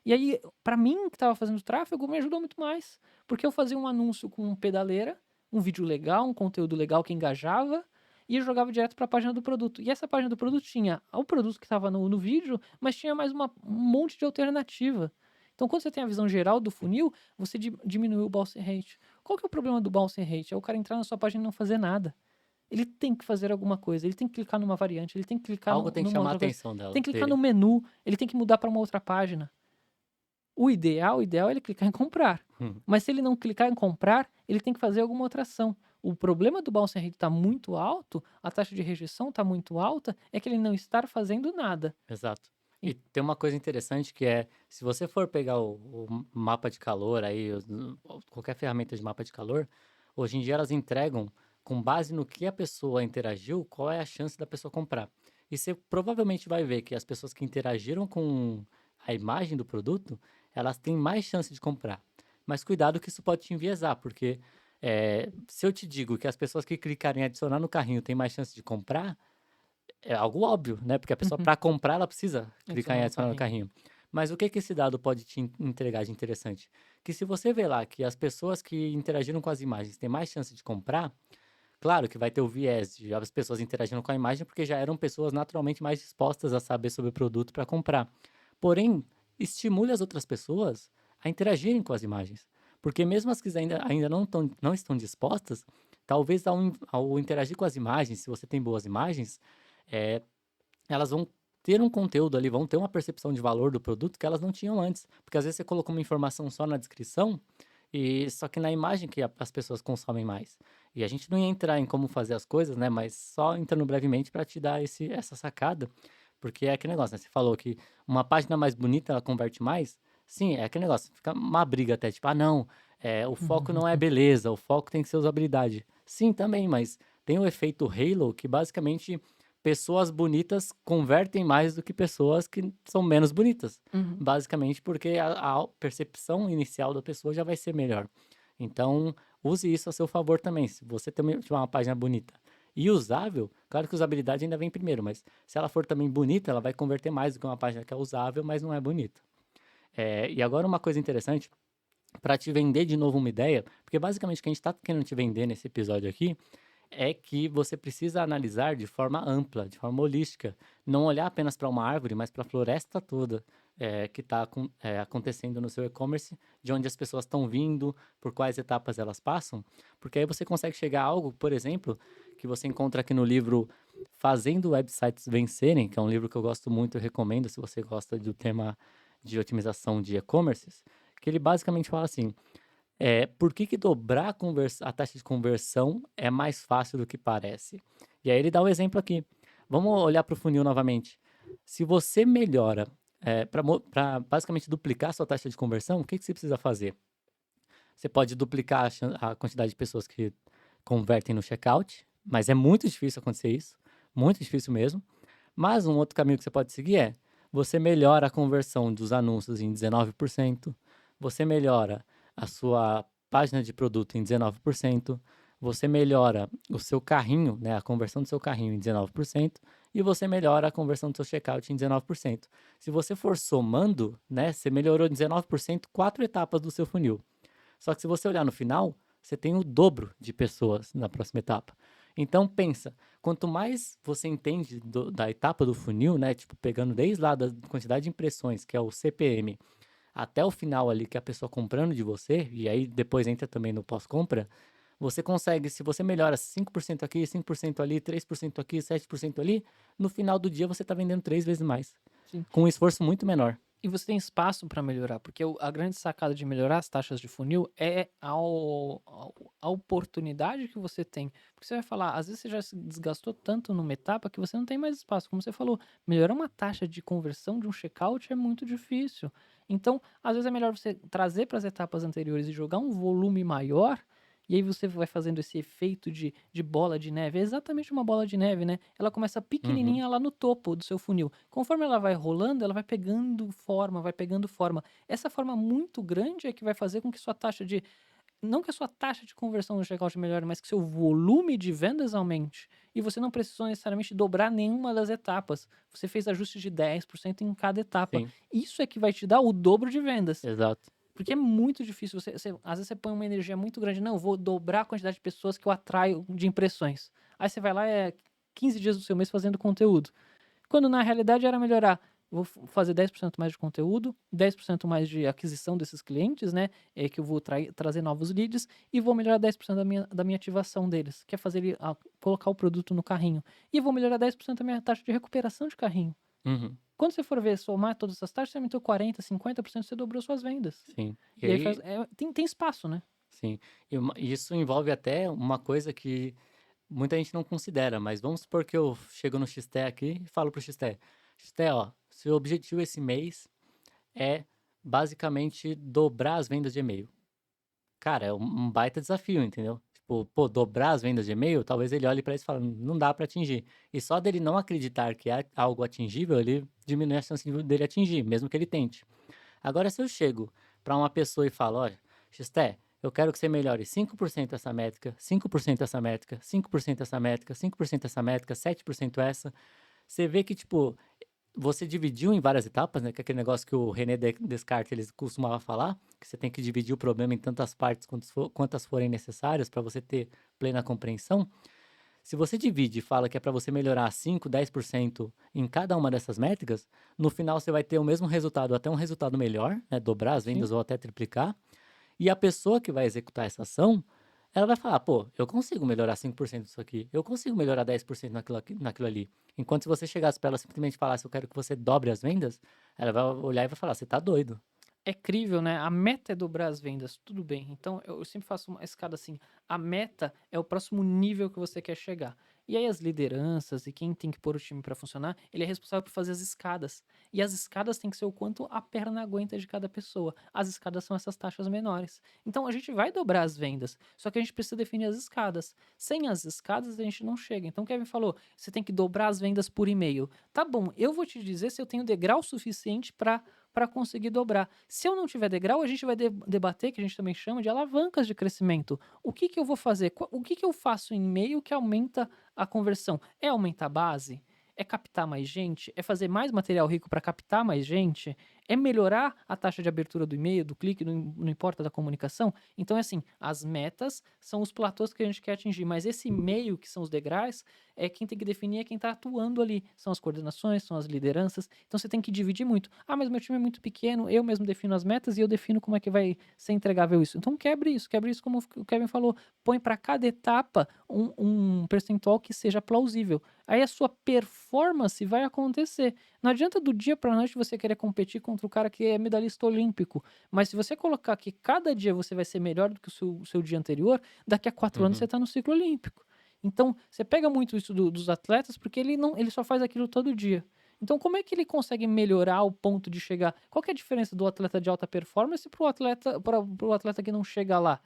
[SPEAKER 2] E aí, para mim, que estava fazendo tráfego, me ajudou muito mais. Porque eu fazia um anúncio com pedaleira, um vídeo legal, um conteúdo legal que engajava, e eu jogava direto para a página do produto. E essa página do produto tinha o produto que estava no vídeo, mas tinha mais um monte de alternativa. Então, quando você tem a visão geral do funil, você diminui o bounce rate. Qual que é o problema do bounce rate? É o cara entrar na sua página e não fazer nada. Ele tem que fazer alguma coisa, ele tem que clicar numa variante, ele tem que clicar
[SPEAKER 1] Algo tem que
[SPEAKER 2] numa
[SPEAKER 1] chamar a
[SPEAKER 2] outra coisa,
[SPEAKER 1] atenção
[SPEAKER 2] tem que clicar
[SPEAKER 1] dele.
[SPEAKER 2] no menu, ele tem que mudar para uma outra página. O ideal é ele clicar em comprar.
[SPEAKER 1] Hum.
[SPEAKER 2] Mas se ele não clicar em comprar, ele tem que fazer alguma outra ação. O problema do bounce rate estar muito alto, a taxa de rejeição está muito alta, é que ele não está fazendo nada.
[SPEAKER 1] Exato.
[SPEAKER 2] E-
[SPEAKER 1] E tem uma coisa interessante que é, se você for pegar o mapa de calor aí, qualquer ferramenta de mapa de calor, hoje em dia elas entregam, com base no que a pessoa interagiu, qual é a chance da pessoa comprar. E você provavelmente vai ver que as pessoas que interagiram com a imagem do produto, elas têm mais chance de comprar. Mas cuidado que isso pode te enviesar, porque se eu te digo que as pessoas que clicarem em adicionar no carrinho têm mais chance de comprar, é algo óbvio, né, porque a pessoa
[SPEAKER 2] Uhum.
[SPEAKER 1] para comprar ela precisa clicar em
[SPEAKER 2] Adicionar no
[SPEAKER 1] adicionar no
[SPEAKER 2] carrinho.
[SPEAKER 1] carrinho. Mas o que que esse dado pode te entregar de interessante? que se você vê lá que as pessoas que interagiram com as imagens têm mais chance de comprar, claro que vai ter o viés de as pessoas interagindo com a imagem, porque já eram pessoas naturalmente mais dispostas a saber sobre o produto para comprar. Porém, estimule as outras pessoas a interagirem com as imagens. Porque mesmo as que ainda não estão dispostas, talvez ao interagir com as imagens, se você tem boas imagens, eh, elas vão ter um conteúdo ali, vão ter uma percepção de valor do produto que elas não tinham antes. Porque às vezes você colocou uma informação só na descrição, e só que na imagem que as pessoas consomem mais. E a gente não ia entrar em como fazer as coisas, né? Mas só entrando brevemente para te dar essa sacada, porque é aquele negócio, né? Você falou que uma página mais bonita ela converte mais. Sim, é aquele negócio, fica uma briga até, tipo, ah, não, o foco não é beleza, o foco tem que ser usabilidade. Sim, também, mas tem o efeito halo que basicamente pessoas bonitas convertem mais do que pessoas que são menos bonitas.
[SPEAKER 2] Uhum.
[SPEAKER 1] Basicamente porque a percepção inicial da pessoa já vai ser melhor. Então, use isso a seu favor também. Se você também tiver uma página bonita e usável, claro que usabilidade ainda vem primeiro, mas se ela for também bonita, ela vai converter mais do que uma página que é usável, mas não é bonita. E agora uma coisa interessante, para te vender de novo uma ideia, porque basicamente o que a gente está querendo te vender nesse episódio aqui é que você precisa analisar de forma ampla, de forma holística, não olhar apenas para uma árvore, mas para a floresta toda que está acontecendo no seu e-commerce, de onde as pessoas estão vindo, por quais etapas elas passam, porque aí você consegue chegar a algo, por exemplo, que você encontra aqui no livro Fazendo Websites Vencerem, que é um livro que eu gosto muito e recomendo se você gosta do tema de otimização de e-commerces, que ele basicamente fala assim: por que que dobrar a taxa de conversão é mais fácil do que parece? E aí ele dá o exemplo aqui. Vamos olhar para o funil novamente. Se você melhora, para basicamente duplicar a sua taxa de conversão, o que que você precisa fazer? Você pode duplicar a quantidade de pessoas que convertem no checkout, mas é muito difícil acontecer isso, muito difícil mesmo. Mas um outro caminho que você pode seguir você melhora a conversão dos anúncios em 19%, você melhora a sua página de produto em 19%, você melhora o seu carrinho, né, a conversão do seu carrinho em 19%, e você melhora a conversão do seu checkout em 19%. Se você for somando, né, você melhorou em 19% 4 etapas do seu funil. Só que se você olhar no final, você tem o dobro de pessoas na próxima etapa. Então pensa, quanto mais você entende da etapa do funil, né, tipo pegando desde lá da quantidade de impressões, que é o CPM, até o final ali que é a pessoa comprando de você, e aí depois entra também no pós-compra, você consegue, se você melhora 5% aqui, 5% ali, 3% aqui, 7% ali, no final do dia você está vendendo 3 vezes mais,
[SPEAKER 2] Sim.
[SPEAKER 1] com um esforço muito menor.
[SPEAKER 2] E você tem espaço para melhorar, porque a grande sacada de melhorar as taxas de funil é a oportunidade que você tem. Porque você vai falar, às vezes você já se desgastou tanto numa etapa que você não tem mais espaço. Como você falou, melhorar uma taxa de conversão de um checkout é muito difícil. Então, às vezes é melhor você trazer para as etapas anteriores e jogar um volume maior. E aí você vai fazendo esse efeito de bola de neve. É exatamente uma bola de neve, né? Ela começa
[SPEAKER 1] Uhum,
[SPEAKER 2] pequenininha lá no topo do seu funil. Conforme ela vai rolando, ela vai pegando forma, vai pegando forma. Essa forma muito grande é que vai fazer com que sua taxa de não que a sua taxa de conversão no checkout melhore, mas que seu volume de vendas aumente. E você não precisou necessariamente dobrar nenhuma das etapas. Você fez ajustes de 10% em cada etapa.
[SPEAKER 1] sim,
[SPEAKER 2] Isso é que vai te dar o dobro de vendas.
[SPEAKER 1] exato.
[SPEAKER 2] Porque é muito difícil, às vezes você põe uma energia muito grande, não, eu vou dobrar a quantidade de pessoas que eu atraio de impressões. Aí você vai lá, 15 dias do seu mês fazendo conteúdo. Quando na realidade era melhorar, vou fazer 10% mais de conteúdo, 10% mais de aquisição desses clientes, né, que eu vou trazer novos leads, e vou melhorar 10% da minha ativação deles, que é fazer ele, colocar o produto no carrinho. E vou melhorar 10% da minha taxa de recuperação de carrinho.
[SPEAKER 1] Uhum,
[SPEAKER 2] Quando você for ver, somar todas essas taxas, você aumentou 40, 50%, você dobrou suas vendas.
[SPEAKER 1] sim. E
[SPEAKER 2] E aí faz
[SPEAKER 1] aí
[SPEAKER 2] tem espaço, né.
[SPEAKER 1] sim, e isso envolve até uma coisa que muita gente não considera, mas vamos supor que eu chego no XT aqui e falo para o XT: "XT, ó, seu objetivo esse mês é basicamente dobrar as vendas de e-mail". Cara, é um baita desafio, entendeu? Tipo, pô, dobrar as vendas de e-mail, talvez ele olhe para isso e fale: "Não dá para atingir". E só dele não acreditar que é algo atingível, ele diminui a chance dele atingir, mesmo que ele tente. Agora, se eu chego para uma pessoa e falo: "Olha, Xté, eu quero que você melhore 5% essa métrica, 5% essa métrica, 5% essa métrica, 5% essa métrica, 7% essa", você vê que, tipo, você dividiu em várias etapas, né, que é aquele negócio que o René Descartes ele costumava falar, que você tem que dividir o problema em tantas partes quantas forem necessárias para você ter plena compreensão. Se você divide e fala que é para você melhorar 5, 10% em cada uma dessas métricas, no final você vai ter o mesmo resultado, até um resultado melhor, né, dobrar as
[SPEAKER 2] Sim.
[SPEAKER 1] vendas ou até triplicar. E a pessoa que vai executar essa ação, ela vai falar: "Pô, eu consigo melhorar 5% disso aqui, eu consigo melhorar 10% naquilo ali". Enquanto se você chegasse para ela simplesmente falasse: "Eu quero que você dobre as vendas", ela vai olhar e vai falar: "Você tá doido".
[SPEAKER 2] É crível, né? A meta é dobrar as vendas, tudo bem. Então eu sempre faço uma escada assim. A meta é o próximo nível que você quer chegar. E aí as lideranças e quem tem que pôr o time para funcionar, ele é responsável por fazer as escadas. E as escadas têm que ser o quanto a perna aguenta de cada pessoa. As escadas são essas taxas menores. Então a gente vai dobrar as vendas, só que a gente precisa definir as escadas. Sem as escadas a gente não chega. Então o Kevin falou, você tem que dobrar as vendas por e-mail. Tá bom, eu vou te dizer se eu tenho degrau suficiente para conseguir dobrar. Se eu não tiver degrau, a gente vai debater, que a gente também chama de alavancas de crescimento. O que que eu vou fazer? O que que eu faço em e-mail que aumenta a conversão? É aumentar a base? É captar mais gente? É fazer mais material rico para captar mais gente? É melhorar a taxa de abertura do e-mail, do clique, não importa da comunicação? Então, é assim, as metas são os platôs que a gente quer atingir, mas esse meio, que são os degraus, é quem tem que definir é quem está atuando ali. São as coordenações, são as lideranças. Então você tem que dividir muito. Ah, mas meu time é muito pequeno, eu mesmo defino as metas e eu defino como é que vai ser entregável isso. Então quebre isso como o Kevin falou. Põe para cada etapa um percentual que seja plausível. Aí a sua performance vai acontecer. Não adianta do dia para noite você querer competir contra o cara que é medalhista olímpico. Mas se você colocar que cada dia você vai ser melhor do que o seu dia anterior, daqui a 4 anos você
[SPEAKER 1] Uhum.
[SPEAKER 2] está no ciclo olímpico. Então, você pega muito isso dos atletas, porque ele só faz aquilo todo dia. Então, como é que ele consegue melhorar ao ponto de chegar? Qual que é a diferença do atleta de alta performance para o atleta que não chega lá?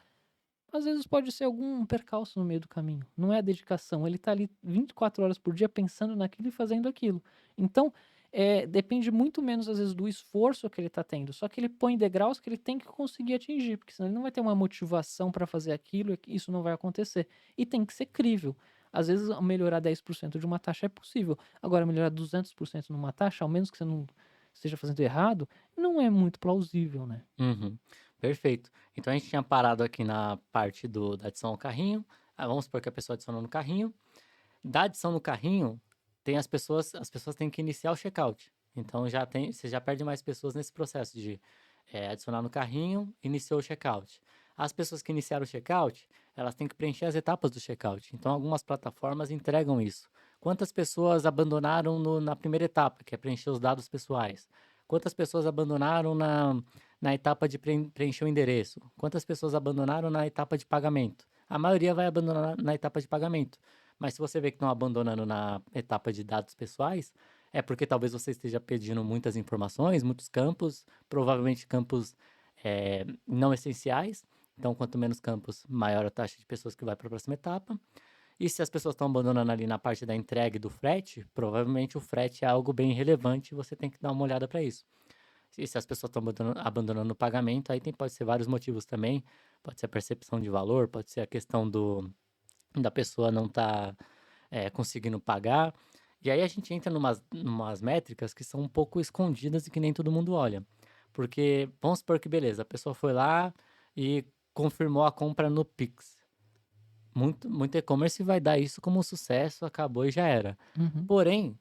[SPEAKER 2] Às vezes pode ser algum percalço no meio do caminho. Não é a dedicação. Ele está ali 24 horas por dia pensando naquilo e fazendo aquilo. Então, depende muito menos, às vezes, do esforço que ele está tendo. Só que ele põe degraus que ele tem que conseguir atingir, porque senão ele não vai ter uma motivação para fazer aquilo e isso não vai acontecer. E tem que ser crível. Às vezes, melhorar 10% de uma taxa é possível. Agora, melhorar 200% numa taxa, ao menos que você não esteja fazendo errado, não é muito plausível, né?
[SPEAKER 1] Uhum. Perfeito. Então a gente tinha parado aqui na parte da adição ao carrinho. Ah, vamos supor que a pessoa adicionou no carrinho. Da adição no carrinho, as pessoas têm que iniciar o checkout. Então você já perde mais pessoas nesse processo de adicionar no carrinho, iniciou o checkout. As pessoas que iniciaram o checkout, elas têm que preencher as etapas do checkout. Então algumas plataformas entregam isso. Quantas pessoas abandonaram na primeira etapa, que é preencher os dados pessoais? Quantas pessoas abandonaram na etapa de preencher o endereço? Quantas pessoas abandonaram na etapa de pagamento? A maioria vai abandonar na etapa de pagamento. Mas se você vê que estão abandonando na etapa de dados pessoais, é porque talvez você esteja pedindo muitas informações, muitos campos, provavelmente campos não essenciais. Então, quanto menos campos, maior a taxa de pessoas que vai para a próxima etapa. E se as pessoas estão abandonando ali na parte da entrega e do frete, provavelmente o frete é algo bem relevante e você tem que dar uma olhada para isso. E se as pessoas estão abandonando o pagamento, aí pode ser vários motivos também. Pode ser a percepção de valor, pode ser a questão da pessoa não estar conseguindo pagar. E aí a gente entra numas métricas que são um pouco escondidas e que nem todo mundo olha. Porque vamos supor que beleza, a pessoa foi lá e confirmou a compra no Pix. Muito e-commerce vai dar isso como sucesso, acabou e já era.
[SPEAKER 2] Uhum.
[SPEAKER 1] Porém,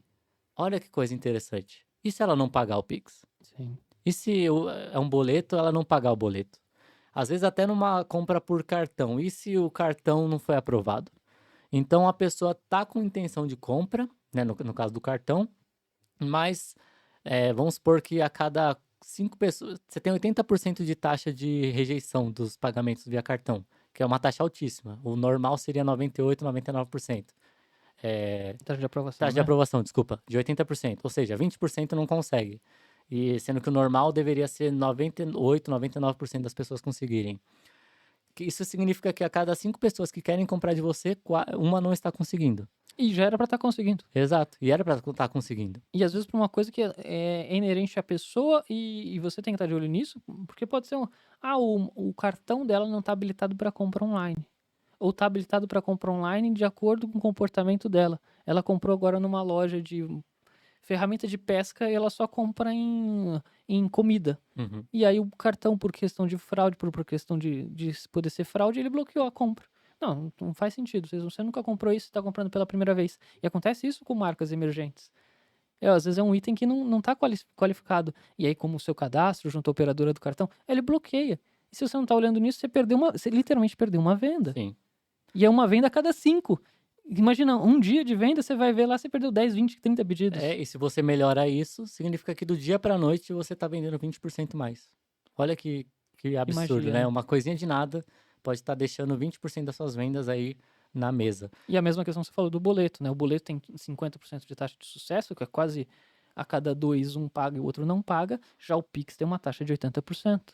[SPEAKER 1] olha que coisa interessante. E se ela não pagar o Pix?
[SPEAKER 2] Sim.
[SPEAKER 1] E se é um boleto, ela não pagar o boleto? Às vezes até numa compra por cartão. E se o cartão não foi aprovado? Então a pessoa tá com intenção de compra, né, no caso do cartão, mas vamos supor que a cada 5 pessoas, você tem 80% de taxa de rejeição dos pagamentos via cartão, que é uma taxa altíssima. O normal seria 98, 99%. É,
[SPEAKER 2] Taxa de aprovação,
[SPEAKER 1] taxa de
[SPEAKER 2] né?
[SPEAKER 1] aprovação, desculpa, de 80%, ou seja, 20% não consegue. E sendo que o normal deveria ser 98, 99% das pessoas conseguirem. Isso significa que a cada 5 pessoas que querem comprar de você, uma não está conseguindo.
[SPEAKER 2] E já era para estar conseguindo.
[SPEAKER 1] Exato. E era pra estar conseguindo.
[SPEAKER 2] E às vezes pra uma coisa que é inerente à pessoa e você tem que estar de olho nisso, porque pode ser o cartão dela não está habilitado para compra online. Ou está habilitado para compra online de acordo com o comportamento dela. Ela comprou agora numa loja de ferramenta de pesca ela só compra em comida.
[SPEAKER 1] Uhum.
[SPEAKER 2] E aí o cartão, por questão de fraude, por questão de poder ser fraude, ele bloqueou a compra. Não, não faz sentido. Você nunca comprou isso, está comprando pela primeira vez. E acontece isso com marcas emergentes. Às vezes é um item que não está qualificado. E aí, como o seu cadastro junto à operadora do cartão, ele bloqueia. E se você não está olhando nisso, você literalmente perdeu uma venda.
[SPEAKER 1] Sim.
[SPEAKER 2] E é uma venda a cada 5. Imagina, um dia de venda, você vai ver lá, você perdeu 10, 20, 30
[SPEAKER 1] É,
[SPEAKER 2] pedidos.
[SPEAKER 1] e se você melhora isso, significa que do dia pra noite você tá vendendo 20% mais. Olha que absurdo, né?
[SPEAKER 2] Imagina.
[SPEAKER 1] Uma coisinha de nada pode estar deixando 20% das suas vendas aí na mesa.
[SPEAKER 2] E a mesma questão que você falou do boleto, né? O boleto tem 50% de taxa de sucesso, que é quase a cada 2, um paga e o outro não paga. Já o Pix tem uma taxa de 80%.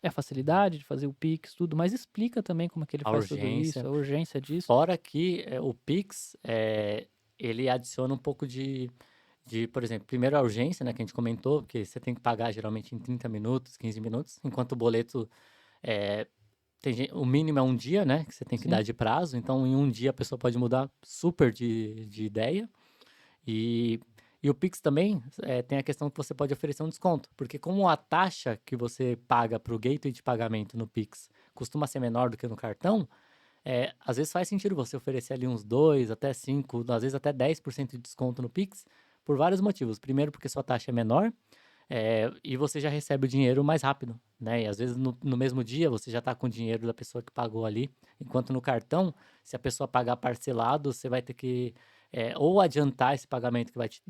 [SPEAKER 2] É a facilidade de fazer o Pix, tudo, mas explica também como é que ele
[SPEAKER 1] A
[SPEAKER 2] faz tudo isso,
[SPEAKER 1] urgência.
[SPEAKER 2] a urgência disso.
[SPEAKER 1] Fora que o Pix, ele adiciona um pouco por exemplo, primeiro a urgência, né, que a gente comentou, que você tem que pagar geralmente em 30 minutos, 15 minutos, enquanto o boleto, eh, o mínimo é um dia, né, que você tem que
[SPEAKER 2] Sim,
[SPEAKER 1] dar de prazo, então em um dia a pessoa pode mudar super de ideia. E, e o Pix também tem a questão que você pode oferecer um desconto, porque como a taxa que você paga para o gateway de pagamento no Pix costuma ser menor do que no cartão, às vezes faz sentido você oferecer ali uns 2 até 5 às vezes até 10% de desconto no Pix, por vários motivos. Primeiro, porque sua taxa é menor, e você já recebe o dinheiro mais rápido, né? E às vezes no mesmo dia você já está com o dinheiro da pessoa que pagou ali, enquanto no cartão, se a pessoa pagar parcelado, você vai ter que ou adiantar esse pagamento que vai te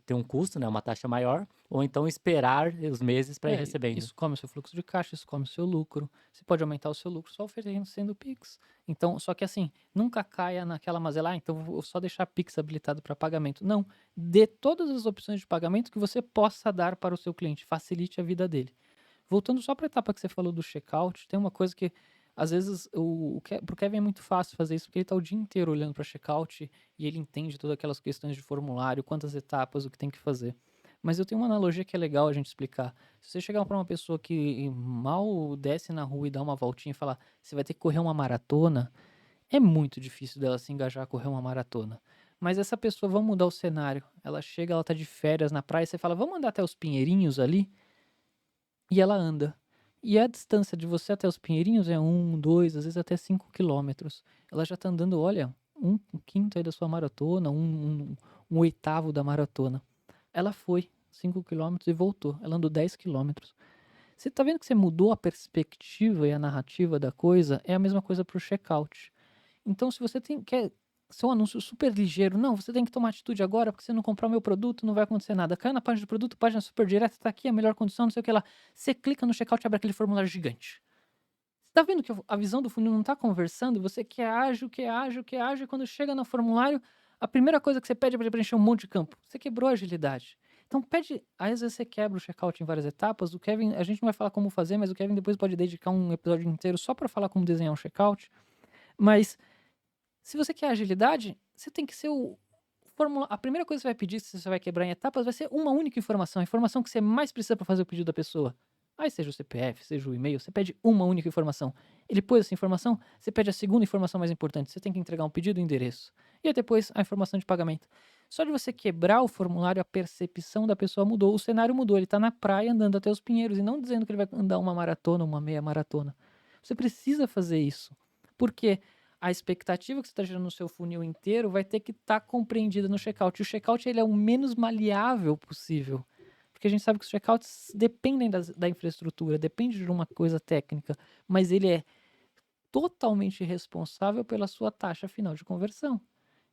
[SPEAKER 1] ter um custo, né? Uma taxa maior, ou então esperar os meses para ir recebendo.
[SPEAKER 2] isso come o seu fluxo de caixa, isso come o seu lucro. Você pode aumentar o seu lucro só oferecendo Pix. Então, só que assim, nunca caia naquela mazela, então vou só deixar Pix habilitado para pagamento. Não, dê todas as opções de pagamento que você possa dar para o seu cliente, facilite a vida dele. Voltando só para a etapa que você falou do checkout, tem uma coisa que às vezes pro Kevin é muito fácil fazer isso, porque ele está o dia inteiro olhando para checkout e ele entende todas aquelas questões de formulário, quantas etapas, o que tem que fazer. Mas eu tenho uma analogia que é legal a gente explicar. Se você chegar para uma pessoa que mal desce na rua e dá uma voltinha e falar, você vai ter que correr uma maratona, é muito difícil dela se engajar a correr uma maratona. Mas essa pessoa, vamos mudar o cenário. Ela chega, ela tá de férias na praia, você fala, vamos andar até os Pinheirinhos ali? E ela anda. E a distância de você até os Pinheirinhos é 2, às vezes até 5 quilômetros. Ela já tá andando, olha, um quinto aí da sua maratona, um oitavo da maratona. Ela foi 5 quilômetros e voltou. Ela andou 10 quilômetros. Você tá vendo que você mudou a perspectiva e a narrativa da coisa? É a mesma coisa para o checkout. Então, se você quer ser um anúncio super ligeiro, não, você tem que tomar atitude agora, porque se você não comprar o meu produto, não vai acontecer nada. Caiu na página do produto, página super direta, tá aqui a melhor condição, não sei o que lá. Você clica no checkout e abre aquele formulário gigante. Você tá vendo que a visão do funil não tá conversando? Você quer ágil, quer ágil, quer ágil, e quando chega no formulário, a primeira coisa que você pede é para preencher um monte de campo. Você quebrou a agilidade. Então pede, às vezes você quebra o checkout em várias etapas. O Kevin, a gente não vai falar como fazer, mas o Kevin depois pode dedicar um episódio inteiro só para falar como desenhar um checkout. Mas se você quer agilidade, você tem que ser o fórmula. A primeira coisa que você vai pedir, se você vai quebrar em etapas, vai ser uma única informação, a informação que você mais precisa para fazer o pedido da pessoa. Aí seja o CPF, seja o e-mail, você pede uma única informação. Ele pôs essa informação, você pede a segunda informação mais importante. Você tem que entregar um pedido e um endereço. E aí depois a informação de pagamento. Só de você quebrar o formulário, a percepção da pessoa mudou, o cenário mudou. Ele está na praia andando até os Pinheiros e não dizendo que ele vai andar uma maratona, uma meia maratona. Você precisa fazer isso. Por quê? A expectativa que você está gerando no seu funil inteiro vai ter que estar compreendida no checkout. E o checkout ele é o menos maleável possível. Porque a gente sabe que os checkouts dependem da infraestrutura, depende de uma coisa técnica, mas ele é totalmente responsável pela sua taxa final de conversão.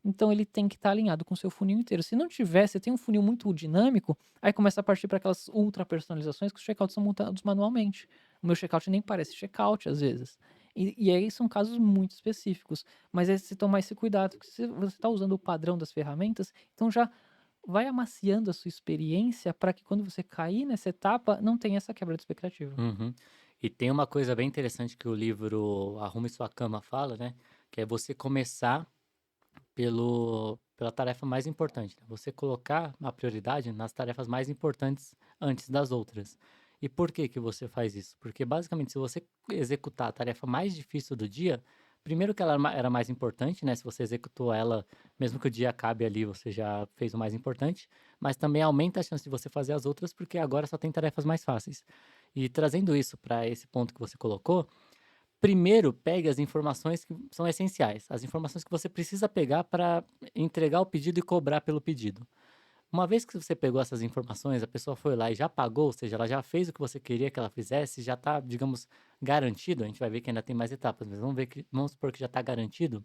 [SPEAKER 2] Então ele tem que estar alinhado com o seu funil inteiro. Se não tiver, você tem um funil muito dinâmico, aí começa a partir para aquelas ultra personalizações que os checkouts são montados manualmente. O meu checkout nem parece checkout às vezes. E aí são casos muito específicos. Mas é se tomar esse cuidado, porque se você está usando o padrão das ferramentas, então já vai amaciando a sua experiência para que quando você cair nessa etapa, não tenha essa quebra de expectativa.
[SPEAKER 1] Uhum. E tem uma coisa bem interessante que o livro Arrume Sua Cama fala, né? Que é você começar pela tarefa mais importante, né? Você colocar a prioridade nas tarefas mais importantes antes das outras. E por que que você faz isso? Porque basicamente, se você executar a tarefa mais difícil do dia, primeiro que ela era mais importante, né? Se você executou ela, mesmo que o dia acabe ali, você já fez o mais importante. mas também aumenta a chance de você fazer as outras, porque agora só tem tarefas mais fáceis. E trazendo isso para esse ponto que você colocou, primeiro pegue as informações que são essenciais, as informações que você precisa pegar para entregar o pedido e cobrar pelo pedido. Uma vez que você pegou essas informações, a pessoa foi lá e já pagou, ou seja, ela já fez o que você queria que ela fizesse, já está, digamos, garantido. A gente vai ver que ainda tem mais etapas, mas vamos supor que já está garantido.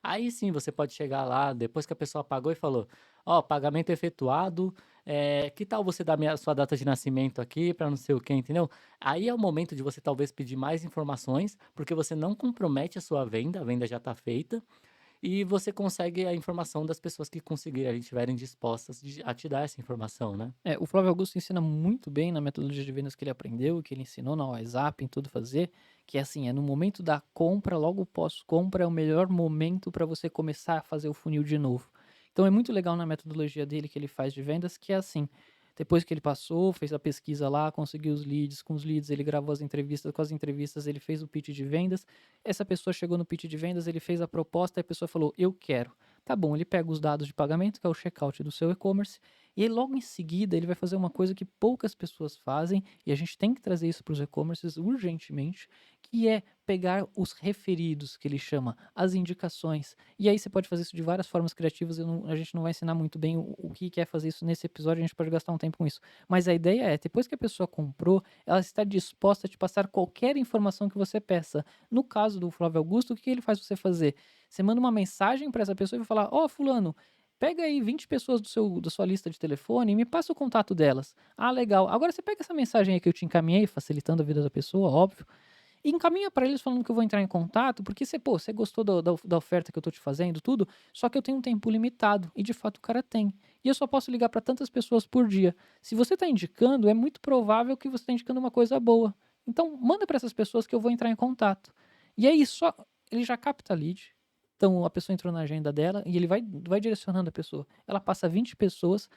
[SPEAKER 1] Aí sim você pode chegar lá, depois que a pessoa pagou e falou: Ó, pagamento efetuado, que tal você dar sua data de nascimento aqui para não sei o quê, entendeu? Aí é o momento de você talvez pedir mais informações, porque você não compromete a sua venda, a venda já está feita, e você consegue a informação das pessoas que conseguirem, estiverem dispostas a te dar essa informação, né?
[SPEAKER 2] O Flávio Augusto ensina muito bem na metodologia de vendas que ele aprendeu, que ele ensinou na WhatsApp, em tudo fazer, que é assim, é no momento da compra, logo pós-compra, é o melhor momento para você começar a fazer o funil de novo. Então é muito legal na metodologia dele que ele faz de vendas, que é assim, depois que ele passou, fez a pesquisa lá, conseguiu os leads, com os leads ele gravou as entrevistas, com as entrevistas ele fez o pitch de vendas, essa pessoa chegou no pitch de vendas, ele fez a proposta e a pessoa falou, eu quero. Tá bom, ele pega os dados de pagamento, que é o checkout do seu e-commerce, e aí, logo em seguida, ele vai fazer uma coisa que poucas pessoas fazem, e a gente tem que trazer isso para os e-commerces urgentemente, que é pegar os referidos, que ele chama, as indicações. E aí você pode fazer isso de várias formas criativas, a gente não vai ensinar muito bem o que é fazer isso nesse episódio, a gente pode gastar um tempo com isso. Mas a ideia é, depois que a pessoa comprou, ela está disposta a te passar qualquer informação que você peça. No caso do Flávio Augusto, o que ele faz você fazer? Você manda uma mensagem para essa pessoa e vai falar, ó, fulano, pega aí 20 pessoas da sua lista de telefone e me passa o contato delas. Ah, legal. Agora você pega essa mensagem aí que eu te encaminhei, facilitando a vida da pessoa, óbvio, e encaminha para eles falando que eu vou entrar em contato, porque você gostou da oferta que eu tô te fazendo, tudo, só que eu tenho um tempo limitado, e de fato o cara tem. E eu só posso ligar para tantas pessoas por dia. Se você está indicando, é muito provável que você está indicando uma coisa boa. Então, manda para essas pessoas que eu vou entrar em contato. E aí, ele já capta lead. Então, a pessoa entrou na agenda dela e ele vai direcionando a pessoa. Ela passa 20 pessoas.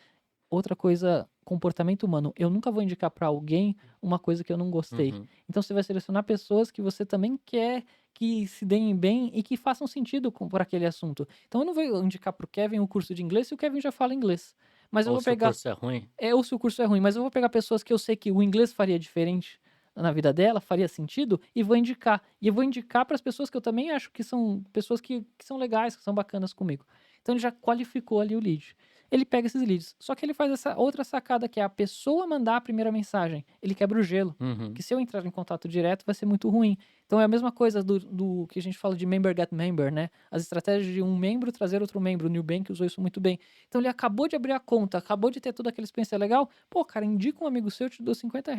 [SPEAKER 2] Outra coisa, comportamento humano. Eu nunca vou indicar para alguém uma coisa que eu não gostei.
[SPEAKER 1] Uhum.
[SPEAKER 2] Então você vai selecionar pessoas que você também quer que se deem bem e que façam sentido por aquele assunto. Então eu não vou indicar para o Kevin um curso de inglês se o Kevin já fala inglês. Mas eu
[SPEAKER 1] Ou
[SPEAKER 2] vou
[SPEAKER 1] se o
[SPEAKER 2] pegar
[SPEAKER 1] curso é ruim,
[SPEAKER 2] ou se o curso é ruim, mas eu vou pegar pessoas que eu sei que o inglês faria diferente na vida dela, faria sentido, e vou indicar. E eu vou indicar para as pessoas que eu também acho que são pessoas que são legais, que são bacanas comigo. Então ele já qualificou ali o lead. Ele pega esses leads. Só que ele faz essa outra sacada que é a pessoa mandar a primeira mensagem. Ele quebra o gelo.
[SPEAKER 1] uhum,
[SPEAKER 2] Que se eu entrar em contato direto vai ser muito ruim. Então é a mesma coisa do que a gente fala de member get member, né? As estratégias de um membro trazer outro membro. O Nubank usou isso muito bem. Então ele acabou de abrir a conta, acabou de ter toda aquela experiência legal. Pô, cara, indica um amigo seu, eu te dou R$ 50.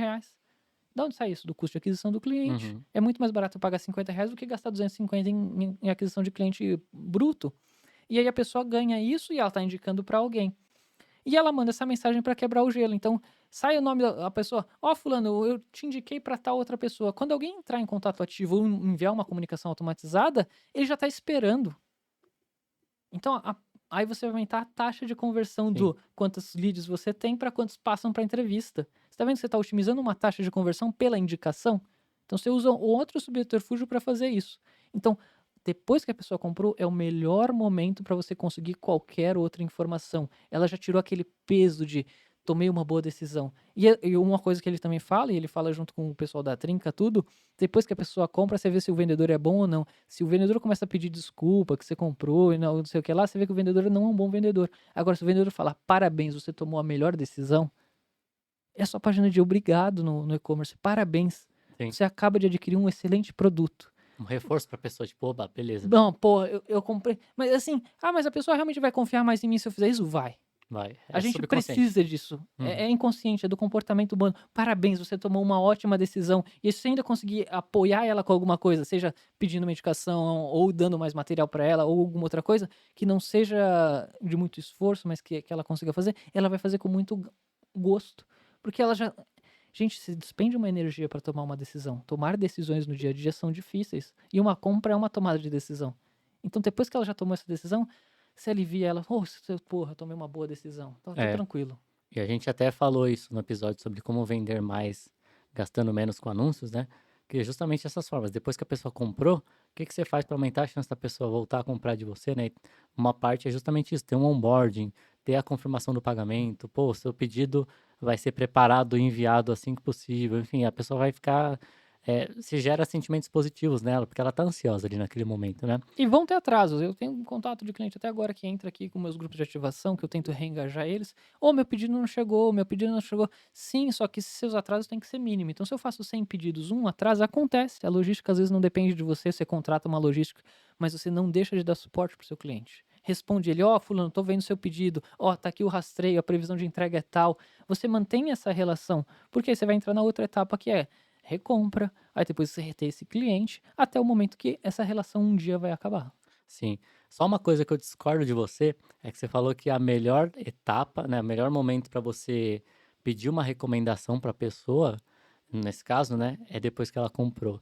[SPEAKER 2] Da onde sai isso? Do custo de aquisição do cliente.
[SPEAKER 1] uhum.
[SPEAKER 2] É muito mais barato eu pagar R$ 50 do que gastar 250 em aquisição de cliente bruto. E aí a pessoa ganha isso e ela está indicando para alguém. E ela manda essa mensagem para quebrar o gelo. Então, sai o nome da pessoa. Ó, fulano, eu te indiquei para tal outra pessoa. Quando alguém entrar em contato ativo ou enviar uma comunicação automatizada, ele já está esperando. Então, aí você vai aumentar a taxa de conversão
[SPEAKER 1] Sim.
[SPEAKER 2] do quantos leads você tem para quantos passam para entrevista. Você está vendo que você está otimizando uma taxa de conversão pela indicação? Então, você usa um outro subterfúgio para fazer isso. Então, depois que a pessoa comprou, é o melhor momento para você conseguir qualquer outra informação. Ela já tirou aquele peso de tomei uma boa decisão. E uma coisa que ele também fala, e ele fala junto com o pessoal da Trinca, tudo, depois que a pessoa compra, você vê se o vendedor é bom ou não. Se o vendedor começa a pedir desculpa que você comprou e não sei o que lá, você vê que o vendedor não é um bom vendedor. Agora, se o vendedor falar parabéns, você tomou a melhor decisão, é só página de obrigado no e-commerce. Parabéns.
[SPEAKER 1] Sim.
[SPEAKER 2] Você acaba de adquirir um excelente produto.
[SPEAKER 1] Um reforço pra pessoa, tipo: "Oba, beleza,
[SPEAKER 2] Não, pô, eu comprei. Mas assim, mas a pessoa realmente vai confiar mais em mim se eu fizer isso? Vai.
[SPEAKER 1] vai".
[SPEAKER 2] A
[SPEAKER 1] É
[SPEAKER 2] gente
[SPEAKER 1] subconsciente.
[SPEAKER 2] precisa disso. É
[SPEAKER 1] Uhum.
[SPEAKER 2] inconsciente, é do comportamento humano. Parabéns, você tomou uma ótima decisão. E se você ainda conseguir apoiar ela com alguma coisa, seja pedindo uma indicação ou dando mais material para ela ou alguma outra coisa, que não seja de muito esforço, mas que ela consiga fazer, ela vai fazer com muito gosto. Porque ela já. Gente, se despende uma energia para tomar uma decisão. Tomar decisões no dia a dia são difíceis. E uma compra é uma tomada de decisão. Então, depois que ela já tomou essa decisão, você alivia ela. Oh, porra, tomei uma boa decisão. Tô
[SPEAKER 1] É.
[SPEAKER 2] tranquilo.
[SPEAKER 1] E a gente até falou isso no episódio sobre como vender mais gastando menos com anúncios, né? Que é justamente essas formas. Depois que a pessoa comprou, o que que você faz para aumentar a chance da pessoa voltar a comprar de você, né? Uma parte é justamente isso, ter um onboarding, ter a confirmação do pagamento, pô, seu pedido vai ser preparado e enviado assim que possível, enfim, a pessoa vai ficar, se gera sentimentos positivos nela, porque ela tá ansiosa ali naquele momento, né.
[SPEAKER 2] E vão ter atrasos. Eu tenho um contato de cliente até agora que entra aqui com meus grupos de ativação, que eu tento reengajar eles. Ô, meu pedido não chegou, meu pedido não chegou. Sim, só que seus atrasos têm que ser mínimo. Então, se eu faço 100 pedidos, um atraso, acontece. A logística às vezes não depende de você, você contrata uma logística, mas você não deixa de dar suporte pro seu cliente. Responde ele, ó, fulano, tô vendo seu pedido, ó, tá aqui o rastreio, a previsão de entrega é tal. Você mantém essa relação, porque aí você vai entrar na outra etapa que é recompra, aí depois você reter esse cliente, até o momento que essa relação um dia vai acabar.
[SPEAKER 1] Sim. Só uma coisa que eu discordo de você, é que você falou que a melhor etapa, né, o melhor momento para você pedir uma recomendação para a pessoa, nesse caso, né, é depois que ela comprou.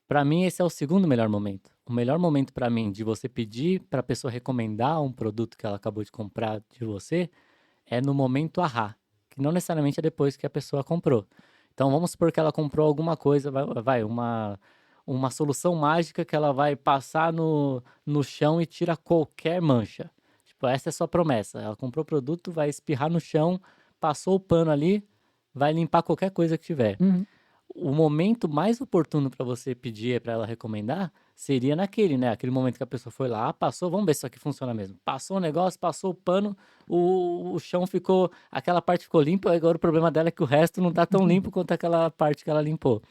[SPEAKER 1] Para mim, esse é o segundo melhor momento. O melhor momento para mim de você pedir para a pessoa recomendar um produto que ela acabou de comprar de você, é no momento "ahá", que não necessariamente é depois que a pessoa comprou. Então vamos supor que ela comprou alguma coisa, uma solução mágica que ela vai passar no chão e tira qualquer mancha. Tipo, essa é a sua promessa. Ela comprou o produto, vai espirrar no chão, passou o pano ali, vai limpar qualquer coisa que tiver.
[SPEAKER 2] Uhum.
[SPEAKER 1] O momento mais oportuno para você pedir para ela recomendar, seria naquele, né, aquele momento que a pessoa foi lá, passou, vamos ver se isso aqui funciona mesmo. Passou o negócio, passou o pano, o chão ficou, aquela parte ficou limpa, agora o problema dela é que o resto não tá tão limpo quanto aquela parte que ela limpou.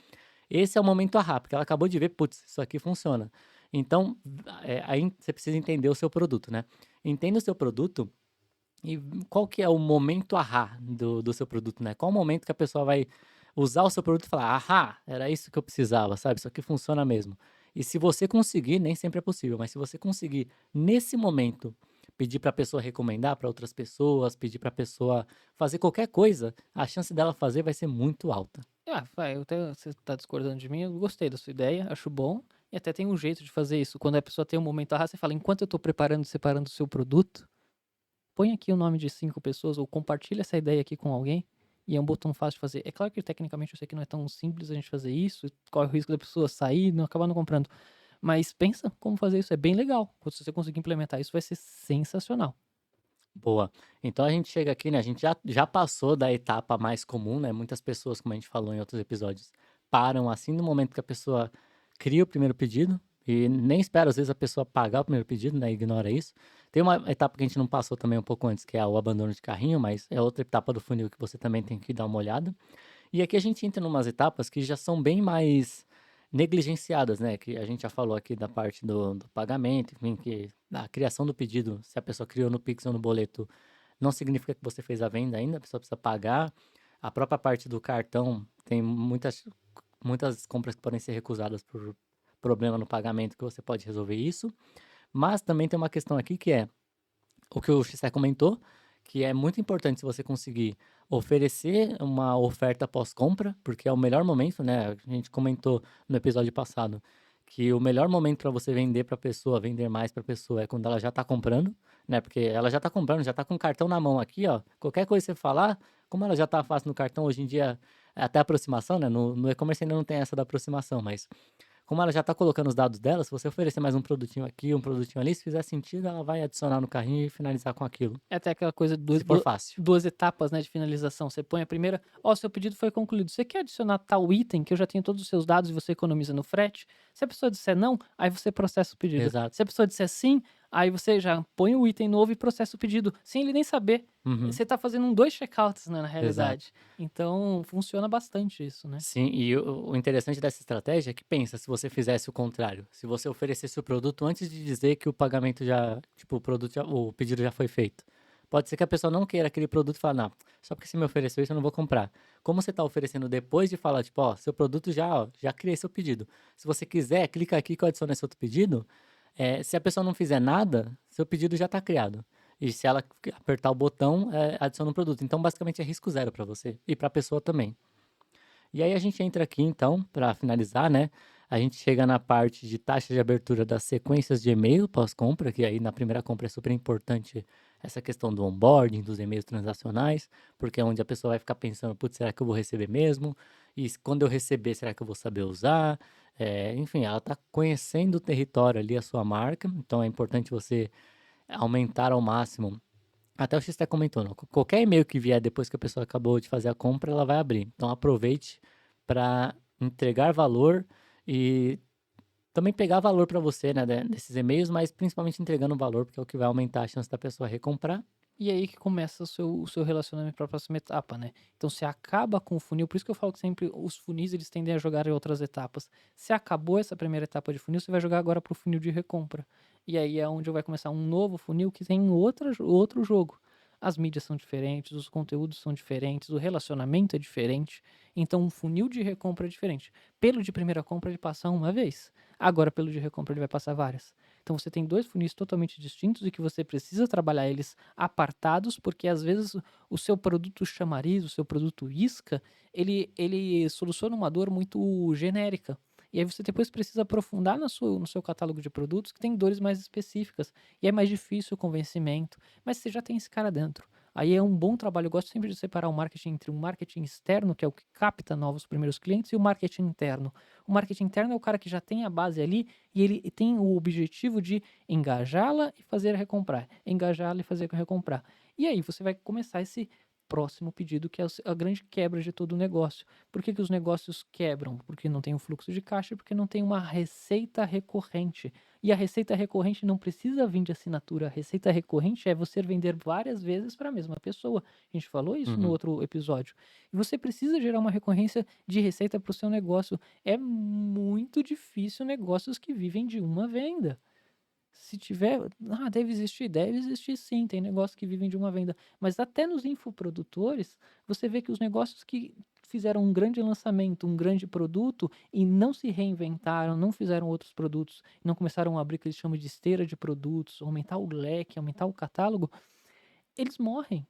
[SPEAKER 1] Esse é o momento "ahá", porque ela acabou de ver: "Putz, isso aqui funciona". Então, aí você precisa entender o seu produto, né. Entenda o seu produto e qual que é o momento "ahá" do seu produto, né. Qual o momento que a pessoa vai usar o seu produto e falar: "Ahá, era isso que eu precisava, sabe, isso aqui funciona mesmo". E se você conseguir, nem sempre é possível, mas se você conseguir, nesse momento, pedir para a pessoa recomendar para outras pessoas, pedir para a pessoa fazer qualquer coisa, a chance dela fazer vai ser muito alta.
[SPEAKER 2] Ah, vai, eu até, você tá discordando de mim, eu gostei da sua ideia, acho bom. E até tem um jeito de fazer isso. Quando a pessoa tem um momento, você fala, enquanto eu tô preparando e separando o seu produto, põe aqui o nome de 5 pessoas ou compartilha essa ideia aqui com alguém. E é um botão fácil de fazer. É claro que tecnicamente eu sei que não é tão simples a gente fazer isso, corre o risco da pessoa sair e não acabar não comprando. Mas pensa como fazer isso, é bem legal. Se você conseguir implementar isso, vai ser sensacional.
[SPEAKER 1] Boa. Então a gente chega aqui, né, a gente já passou da etapa mais comum, né, muitas pessoas, como a gente falou em outros episódios, param assim no momento que a pessoa cria o primeiro pedido e nem espera às vezes a pessoa pagar o primeiro pedido, né, ignora isso. Tem uma etapa que a gente não passou também um pouco antes, que é o abandono de carrinho, mas é outra etapa do funil que você também tem que dar uma olhada. E aqui a gente entra em umas etapas que já são bem mais negligenciadas, né, que a gente já falou aqui da parte do pagamento, enfim, que a criação do pedido, se a pessoa criou no Pix ou no boleto, não significa que você fez a venda ainda, a pessoa precisa pagar. A própria parte do cartão, tem muitas compras que podem ser recusadas por problema no pagamento, que você pode resolver isso. Mas também tem uma questão aqui que é o que o Xé comentou, que é muito importante se você conseguir oferecer uma oferta pós-compra, porque é o melhor momento, né? A gente comentou no episódio passado que o melhor momento para você vender para a pessoa, vender mais para a pessoa é quando ela já está comprando, né? Porque ela já está comprando, já está com o cartão na mão aqui, ó. Qualquer coisa que você falar, como ela já está fácil no cartão hoje em dia, é até aproximação, né? No e-commerce ainda não tem essa da aproximação, mas como ela já está colocando os dados dela, se você oferecer mais um produtinho aqui, um produtinho ali, se fizer sentido, ela vai adicionar no carrinho e finalizar com aquilo,
[SPEAKER 2] É até aquela coisa de
[SPEAKER 1] se for fácil.
[SPEAKER 2] duas etapas, né, de finalização. Você põe a primeira: "Ó, seu pedido foi concluído. Você quer adicionar tal item que eu já tenho todos os seus dados e você economiza no frete?". Se a pessoa disser não, aí você processa o pedido.
[SPEAKER 1] Exato.
[SPEAKER 2] Se a pessoa disser sim, aí você já põe o item novo e processa o pedido, sem ele nem saber.
[SPEAKER 1] Uhum.
[SPEAKER 2] Você tá fazendo 2 checkouts, né, na
[SPEAKER 1] Exato.
[SPEAKER 2] realidade. Então funciona bastante isso, né.
[SPEAKER 1] Sim, e o interessante dessa estratégia é que pensa, se você fizesse o contrário, se você oferecesse o produto antes de dizer que o pagamento já, tipo, o pedido já foi feito. Pode ser que a pessoa não queira aquele produto e fale, não, só porque você me ofereceu isso eu não vou comprar. Como você está oferecendo depois de falar, tipo, ó, seu produto já, ó, já criei seu pedido. Se você quiser, clica aqui que eu adiciono esse outro pedido. Se a pessoa não fizer nada, seu pedido já está criado. E se ela apertar o botão, adiciona um produto. Então, basicamente, é risco zero para você e para a pessoa também. E aí a gente entra aqui então, para finalizar, né, a gente chega na parte de taxa de abertura das sequências de e-mail pós-compra, que aí na primeira compra é super importante essa questão do onboarding, dos e-mails transacionais, porque é onde a pessoa vai ficar pensando, putz, será que eu vou receber mesmo? E quando eu receber, será que eu vou saber usar? Enfim, ela está conhecendo o território ali, a sua marca, então é importante você aumentar ao máximo Até o X até comentou, não, qualquer e-mail que vier depois que a pessoa acabou de fazer a compra, ela vai abrir. Então aproveite para entregar valor e também pegar valor para você, né, desses e-mails, mas principalmente entregando valor, porque é o que vai aumentar a chance da pessoa recomprar.
[SPEAKER 2] E aí que começa o seu relacionamento para a próxima etapa, né. Então você acaba com o funil, por isso que eu falo que sempre os funis eles tendem a jogar em outras etapas. Se acabou essa primeira etapa de funil, você vai jogar agora para o funil de recompra. E aí é onde vai começar um novo funil que tem outro jogo. As mídias são diferentes, os conteúdos são diferentes, o relacionamento é diferente, então um funil de recompra é diferente. Pelo de primeira compra ele passa uma vez, agora pelo de recompra ele vai passar várias. Então você tem 2 funis totalmente distintos e que você precisa trabalhar eles apartados, porque às vezes o seu produto chamariz, o seu produto isca, ele soluciona uma dor muito genérica. E aí você depois precisa aprofundar no seu catálogo de produtos que tem dores mais específicas, e é mais difícil o convencimento, mas você já tem esse cara dentro. Aí é um bom trabalho, eu gosto sempre de separar o marketing entre o marketing externo, que é o que capta novos primeiros clientes, e o marketing interno. O marketing interno é o cara que já tem a base ali e ele tem o objetivo de engajá-la e fazer recomprar, engajá-la e fazer recomprar. E aí você vai começar esse próximo pedido, que é a grande quebra de todo o negócio. Por que, que os negócios quebram? Porque não tem um fluxo de caixa, porque não tem uma receita recorrente. E a receita recorrente não precisa vir de assinatura. A receita recorrente é você vender várias vezes para a mesma pessoa. A gente falou isso no
[SPEAKER 1] Uhum.
[SPEAKER 2] outro episódio. E você precisa gerar uma recorrência de receita para o seu negócio. É muito difícil negócios que vivem de uma venda. Se tiver, deve existir sim, tem negócios que vivem de uma venda. Mas até nos infoprodutores, você vê que os negócios que fizeram um grande lançamento, um grande produto e não se reinventaram, não fizeram outros produtos, não começaram a abrir o que eles chamam de esteira de produtos, aumentar o leque, aumentar o catálogo, eles morrem.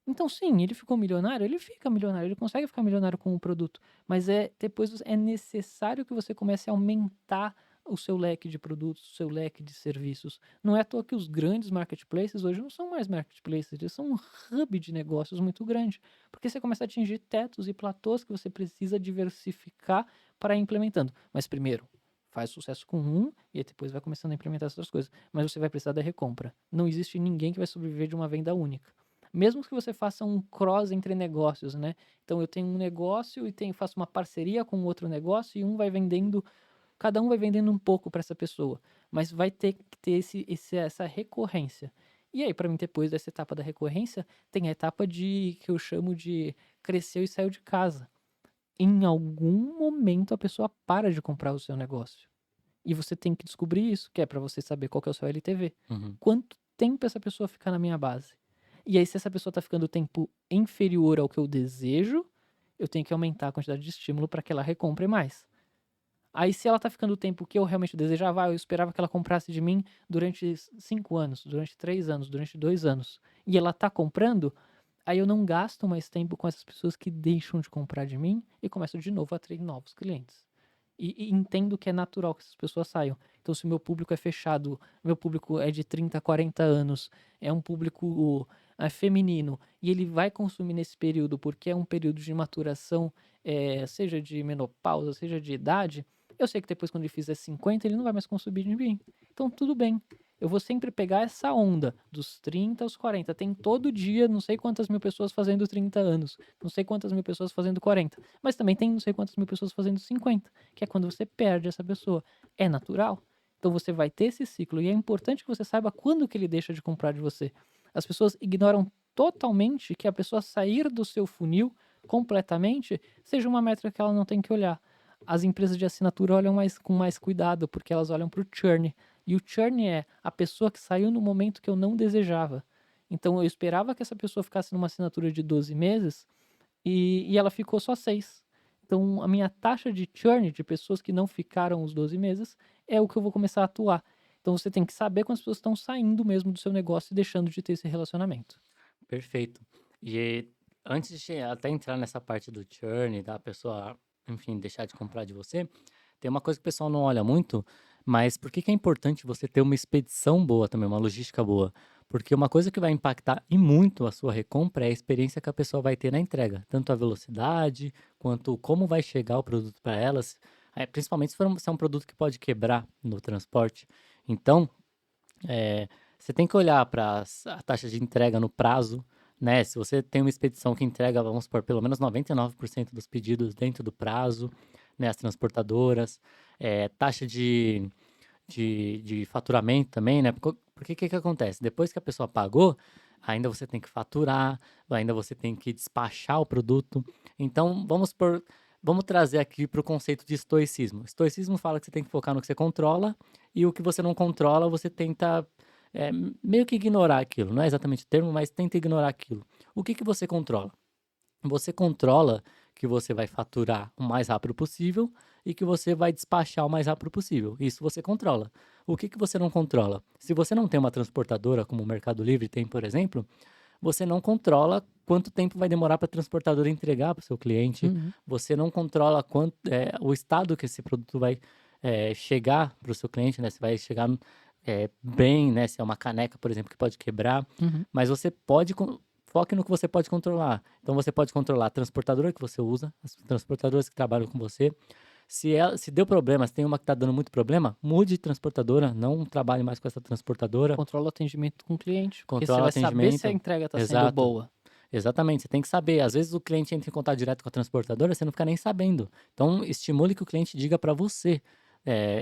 [SPEAKER 2] Então sim, ele ficou milionário, ele fica milionário, ele consegue ficar milionário com o produto, mas depois é necessário que você comece a aumentar o seu leque de produtos, o seu leque de serviços. Não é à toa que os grandes marketplaces hoje não são mais marketplaces, eles são um hub de negócios muito grande, porque você começa a atingir tetos e platôs que você precisa diversificar para ir implementando. Mas primeiro, faz sucesso com um e aí depois vai começando a implementar as outras coisas. Mas você vai precisar da recompra. Não existe ninguém que vai sobreviver de uma venda única. Mesmo que você faça um cross entre negócios, né. Então eu tenho um negócio e faço uma parceria com outro negócio e um vai vendendo, cada um vai vendendo um pouco para essa pessoa, mas vai ter que ter essa recorrência. E aí para mim depois dessa etapa da recorrência, tem a etapa de que eu chamo de cresceu e saiu de casa. Em algum momento a pessoa para de comprar o seu negócio, e você tem que descobrir isso, que é para você saber qual que é o seu LTV.
[SPEAKER 1] Uhum.
[SPEAKER 2] Quanto tempo essa pessoa fica na minha base? E aí, se essa pessoa tá ficando tempo inferior ao que eu desejo, eu tenho que aumentar a quantidade de estímulo para que ela recompre mais. Aí, se ela tá ficando o tempo que eu realmente desejava, eu esperava que ela comprasse de mim durante 5 anos, durante 3 anos, durante 2 anos, e ela tá comprando, aí eu não gasto mais tempo com essas pessoas que deixam de comprar de mim e começo de novo a atrair novos clientes. E entendo que é natural que essas pessoas saiam. Então, se o meu público é fechado, meu público é de 30, 40 anos, é um público feminino, e ele vai consumir nesse período porque é um período de maturação, seja de menopausa, seja de idade, eu sei que depois, quando ele fizer 50, ele não vai mais consumir de mim. Então, tudo bem. Eu vou sempre pegar essa onda dos 30 aos 40. Tem todo dia não sei quantas mil pessoas fazendo 30 anos, não sei quantas mil pessoas fazendo 40, mas também tem não sei quantas mil pessoas fazendo 50, que é quando você perde essa pessoa. É natural. Então você vai ter esse ciclo e é importante que você saiba quando que ele deixa de comprar de você. As pessoas ignoram totalmente que a pessoa sair do seu funil completamente seja uma métrica que ela não tem que olhar. As empresas de assinatura olham com mais cuidado, porque elas olham para o churn. E o churn é a pessoa que saiu no momento que eu não desejava. Então eu esperava que essa pessoa ficasse numa assinatura de 12 meses e ela ficou só 6. Então a minha taxa de churn de pessoas que não ficaram os 12 meses é o que eu vou começar a atuar. Então você tem que saber quando as pessoas estão saindo mesmo do seu negócio e deixando de ter esse relacionamento.
[SPEAKER 1] Perfeito. E antes de até entrar nessa parte do churn, da pessoa, enfim, deixar de comprar de você, tem uma coisa que o pessoal não olha muito, mas por que que é importante você ter uma expedição boa também, uma logística boa? Porque uma coisa que vai impactar e muito a sua recompra é a experiência que a pessoa vai ter na entrega, tanto a velocidade quanto como vai chegar o produto para elas, principalmente se é um produto que pode quebrar no transporte. Então, você tem que olhar para a taxa de entrega no prazo, né? Se você tem uma expedição que entrega, vamos supor, pelo menos 99% dos pedidos dentro do prazo, né? As transportadoras, taxa de faturamento também, né? Porque o que que acontece? Depois que a pessoa pagou, ainda você tem que faturar, ainda você tem que despachar o produto. Então, vamos trazer aqui para o conceito de estoicismo. Estoicismo fala que você tem que focar no que você controla e o que você não controla, você tenta é, meio que ignorar aquilo. Não é exatamente o termo, mas tenta ignorar aquilo. O que que você controla? Você controla que você vai faturar o mais rápido possível e que você vai despachar o mais rápido possível. Isso você controla. O que que você não controla? Se você não tem uma transportadora, como o Mercado Livre tem, por exemplo, você não controla quanto tempo vai demorar para a transportadora entregar para o seu cliente.
[SPEAKER 2] Uhum.
[SPEAKER 1] Você não controla o estado que esse produto vai chegar para o seu cliente, né? Se vai chegar bem, né? Se é uma caneca, por exemplo, que pode quebrar.
[SPEAKER 2] Uhum.
[SPEAKER 1] Mas você foque no que você pode controlar. Então você pode controlar a transportadora que você usa, as transportadoras que trabalham com você. Se deu problema, se tem uma que está dando muito problema, mude de transportadora, não trabalhe mais com essa transportadora,
[SPEAKER 2] Controla o atendimento com o cliente, porque você
[SPEAKER 1] controla o
[SPEAKER 2] vai saber se a
[SPEAKER 1] atendimento.
[SPEAKER 2] entrega está sendo
[SPEAKER 1] Exato.
[SPEAKER 2] boa.
[SPEAKER 1] Exatamente, você tem que saber. Às vezes o cliente entra em contato direto com a transportadora, você não fica nem sabendo. Então, estimule que o cliente diga para você.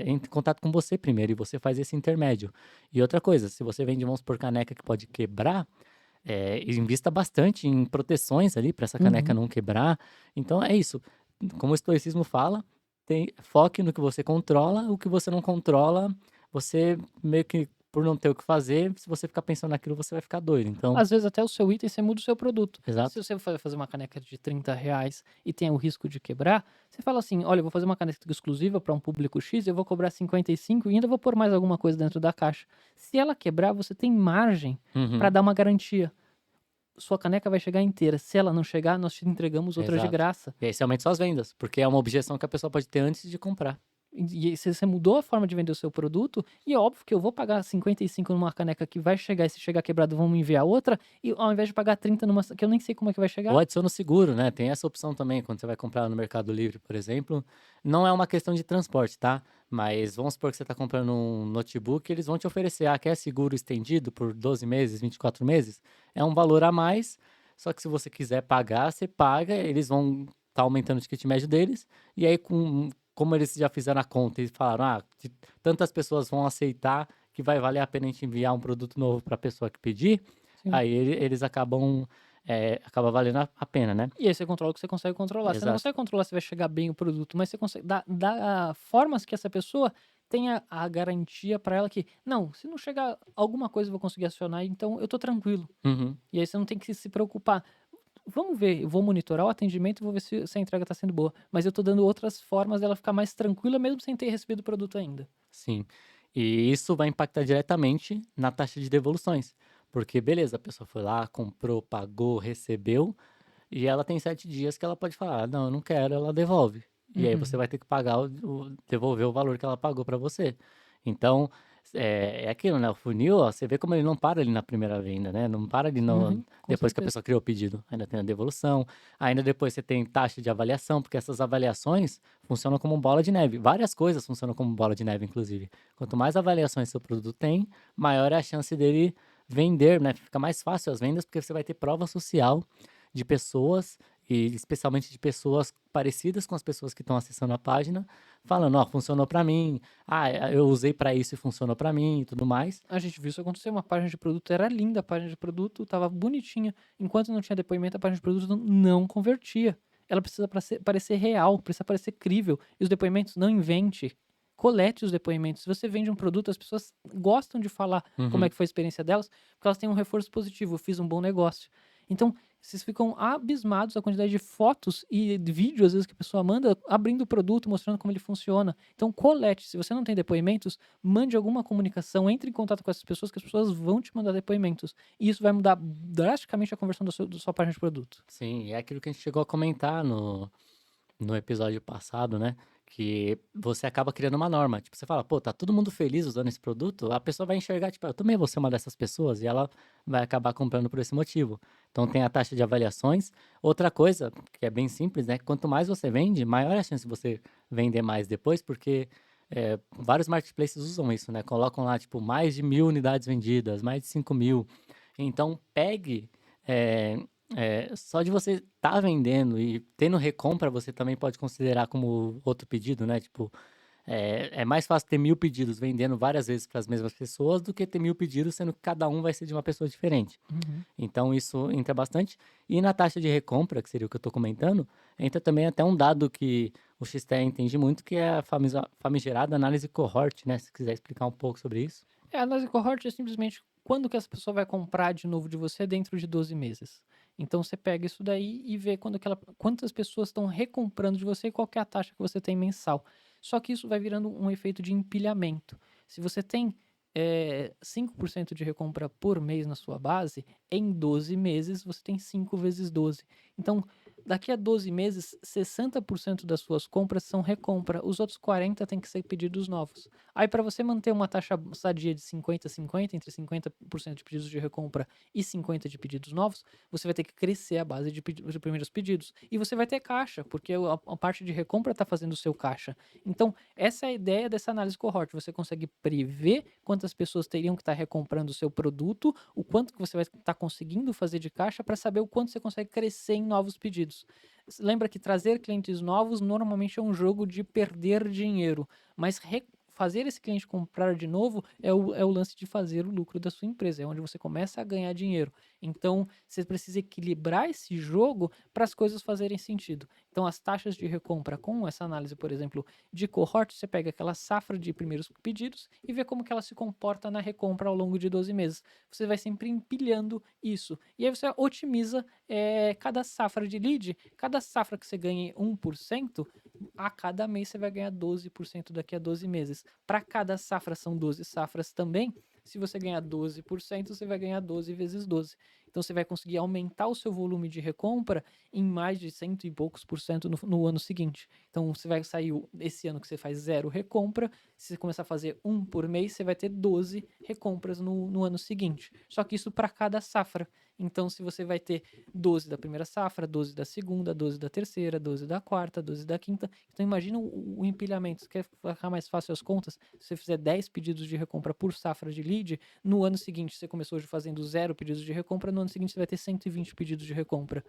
[SPEAKER 1] Entre em contato com você primeiro e você faz esse intermédio. E outra coisa, se você vende, vamos por caneca que pode quebrar, invista bastante em proteções ali para essa caneca
[SPEAKER 2] Uhum.
[SPEAKER 1] não quebrar. Então é isso. Como o estoicismo fala, foque no que você controla, o que você não controla, você meio que por não ter o que fazer, se você ficar pensando naquilo, você vai ficar doido. Então,
[SPEAKER 2] Às vezes até o seu item, você muda o seu produto. Se
[SPEAKER 1] exato.
[SPEAKER 2] você for fazer uma caneca de R$ 30 e tem o risco de quebrar, você fala assim: olha, eu vou fazer uma caneca exclusiva para um público X, eu vou cobrar 55 e ainda vou pôr mais alguma coisa dentro da caixa. Se ela quebrar, você tem margem para
[SPEAKER 1] Uhum,
[SPEAKER 2] dar uma garantia. Sua caneca vai chegar inteira. Se ela não chegar, nós te entregamos outra de
[SPEAKER 1] exato.
[SPEAKER 2] graça.
[SPEAKER 1] E aí você aumenta suas vendas, porque é uma objeção que a pessoa pode ter antes de comprar.
[SPEAKER 2] E se você mudou a forma de vender o seu produto, e é óbvio que eu vou pagar 55 numa caneca que vai chegar, e se chegar quebrado vão me enviar outra, e ao invés de pagar 30 numa que eu nem sei como é que vai
[SPEAKER 1] Ou
[SPEAKER 2] chegar.
[SPEAKER 1] adiciona o seguro, né? Tem essa opção também, quando você vai comprar no Mercado Livre, por exemplo. Não é uma questão de transporte, tá? Mas vamos supor que você está comprando um notebook, eles vão te oferecer, quer seguro estendido por 12 meses, 24 meses? É um valor a mais, só que se você quiser pagar, você paga, eles vão estar aumentando o ticket médio deles, e aí como eles já fizeram a conta e falaram, tantas pessoas vão aceitar que vai valer a pena a gente enviar um produto novo para a pessoa que pedir,
[SPEAKER 2] Sim.
[SPEAKER 1] aí eles acaba valendo a pena, né.
[SPEAKER 2] E aí você controla o que você consegue controlar. Você não
[SPEAKER 1] Exato.
[SPEAKER 2] consegue controlar se vai chegar bem o produto, mas você consegue dar formas que essa pessoa tenha a garantia para ela que: "Não, se não chegar alguma coisa eu vou conseguir acionar, então eu tô tranquilo".
[SPEAKER 1] Uhum.
[SPEAKER 2] E aí você não tem que se preocupar. Vamos ver, eu vou monitorar o atendimento e vou ver se a entrega está sendo boa, mas eu tô dando outras formas dela ficar mais tranquila mesmo sem ter recebido o produto ainda.
[SPEAKER 1] Sim. E isso vai impactar diretamente na taxa de devoluções, porque beleza, a pessoa foi lá, comprou, pagou, recebeu, e ela tem 7 dias que ela pode falar: "Não, eu não quero", ela devolve. E aí você
[SPEAKER 2] Uhum.
[SPEAKER 1] vai ter que pagar devolver o valor que ela pagou para você. Então, é aquilo, né, o funil, ó, você vê como ele não para ali na primeira venda, né, não para ali no
[SPEAKER 2] Uhum, com
[SPEAKER 1] depois que a
[SPEAKER 2] certeza.
[SPEAKER 1] pessoa criou o pedido, ainda tem a devolução, ainda depois você tem taxa de avaliação, porque essas avaliações funcionam como bola de neve. Várias coisas funcionam como bola de neve, inclusive. Quanto mais avaliações seu produto tem, maior é a chance dele vender, né, fica mais fácil as vendas, porque você vai ter prova social de pessoas, e especialmente de pessoas parecidas com as pessoas que estão acessando a página, falando: "Ó, funcionou para mim. Eu usei para isso e funcionou para mim", e tudo mais.
[SPEAKER 2] A gente viu isso acontecer, uma página de produto era linda, a página de produto estava bonitinha, enquanto não tinha depoimento, a página de produto não convertia. Ela precisa parecer real, precisa parecer crível, e os depoimentos não invente, colete os depoimentos. Se você vende um produto, as pessoas gostam de falar como é
[SPEAKER 1] Uhum.
[SPEAKER 2] que foi a experiência delas, porque elas têm um reforço positivo, eu fiz um bom negócio. Então, vocês ficam abismados a quantidade de fotos e de vídeos, às vezes, que a pessoa manda abrindo o produto, mostrando como ele funciona. Então, colete. Se você não tem depoimentos, mande alguma comunicação, entre em contato com essas pessoas, que as pessoas vão te mandar depoimentos. E isso vai mudar drasticamente a conversão da sua página de produto.
[SPEAKER 1] Sim, é aquilo que a gente chegou a comentar no episódio passado, né, que você acaba criando uma norma. Tipo, você fala: "Pô, tá todo mundo feliz usando esse produto", a pessoa vai enxergar, tipo: "Eu também vou ser uma dessas pessoas", e ela vai acabar comprando por esse motivo. Então tem a taxa de avaliações. Outra coisa, que é bem simples, né, quanto mais você vende, maior é a chance de você vender mais depois, porque, vários marketplaces usam isso, né? Colocam lá, tipo, mais de 1.000 unidades vendidas, mais de 5.000. Então, pegue. eh, Só de você estar vendendo e tendo recompra, você também pode considerar como outro pedido, né? Tipo, é mais fácil ter 1.000 pedidos vendendo várias vezes para as mesmas pessoas do que ter 1.000 pedidos, sendo que cada um vai ser de uma pessoa diferente.
[SPEAKER 2] Uhum.
[SPEAKER 1] Então isso entra bastante. E na taxa de recompra, que seria o que eu estou comentando, entra também até um dado que o XTE entende muito, que é a famigerada análise cohort, né? Se quiser explicar um pouco sobre isso.
[SPEAKER 2] A análise cohort é simplesmente quando que essa pessoa vai comprar de novo de você dentro de 12 meses. Então você pega isso daí e vê quantas pessoas estão recomprando de você e qual que é a taxa que você tem mensal. Só que isso vai virando um efeito de empilhamento. Se você tem 5% de recompra por mês na sua base, em 12 meses você tem 5 vezes 12. Então, daqui a 12 meses, 60% das suas compras são recompra, os outros 40% têm que ser pedidos novos. Aí, para você manter uma taxa sadia de 50-50, entre 50% de pedidos de recompra e 50% de pedidos novos, você vai ter que crescer a base de primeiros pedidos. E você vai ter caixa, porque a parte de recompra está fazendo o seu caixa. Então, essa é a ideia dessa análise cohort. Você consegue prever quantas pessoas teriam que estar recomprando o seu produto, o quanto que você vai estar conseguindo fazer de caixa para saber o quanto você consegue crescer em novos pedidos. Lembra que trazer clientes novos normalmente é um jogo de perder dinheiro, mas fazer esse cliente comprar de novo é o lance de fazer o lucro da sua empresa, é onde você começa a ganhar dinheiro. Então, você precisa equilibrar esse jogo para as coisas fazerem sentido. Então, as taxas de recompra com essa análise, por exemplo, de cohort, você pega aquela safra de primeiros pedidos e vê como que ela se comporta na recompra ao longo de 12 meses. Você vai sempre empilhando isso. E aí você otimiza cada safra de lead, cada safra que você ganhe 1%, a cada mês você vai ganhar 12% daqui a 12 meses. Para cada safra são 12 safras também. Se você ganhar 12%, você vai ganhar 12 vezes 12. Então você vai conseguir aumentar o seu volume de recompra em mais de cento e poucos por cento no ano seguinte. Então você vai sair esse ano que você faz zero recompra, se você começar a fazer um por mês, você vai ter 12 recompras no ano seguinte. Só que isso para cada safra. Então, se você vai ter 12 da primeira safra, 12 da segunda, 12 da terceira, 12 da quarta, 12 da quinta. Então, imagina o empilhamento. Você quer ficar mais fácil as contas? Se você fizer 10 pedidos de recompra por safra de lead, no ano seguinte, você começou hoje fazendo 0 pedidos de recompra, no ano seguinte você vai ter 120 pedidos de recompra.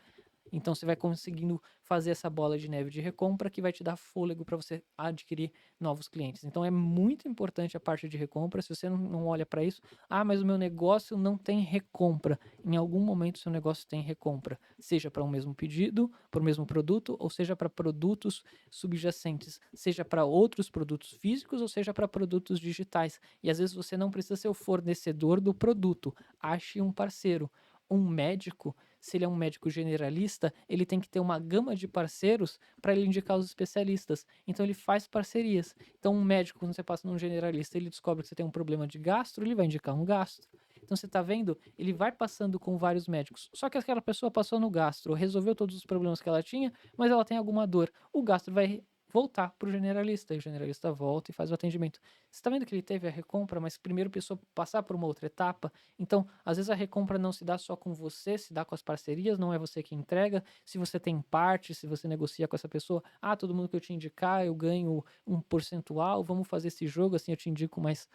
[SPEAKER 2] Então você vai conseguindo fazer essa bola de neve de recompra que vai te dar fôlego para você adquirir novos clientes. Então é muito importante a parte de recompra. Se você não olha para isso, mas o meu negócio não tem recompra. Em algum momento seu negócio tem recompra, seja para um mesmo pedido, para o mesmo produto, ou seja para produtos subjacentes, seja para outros produtos físicos, ou seja para produtos digitais. E às vezes você não precisa ser o fornecedor do produto. Ache um parceiro. Um médico, se ele é um médico generalista, ele tem que ter uma gama de parceiros para ele indicar os especialistas. Então ele faz parcerias. Então um médico, quando você passa num generalista, ele descobre que você tem um problema de gastro, ele vai indicar um gastro. Então você está vendo, ele vai passando com vários médicos. Só que aquela pessoa passou no gastro, resolveu todos os problemas que ela tinha, mas ela tem alguma dor. O gastro vai voltar para o generalista, e o generalista volta e faz o atendimento. Você está vendo que ele teve a recompra, mas primeiro precisou passar por uma outra etapa? Então, às vezes a recompra não se dá só com você, se dá com as parcerias, não é você que entrega. Se você tem parte, se você negocia com essa pessoa, todo mundo que eu te indicar, eu ganho um percentual, vamos fazer esse jogo, assim eu te indico mais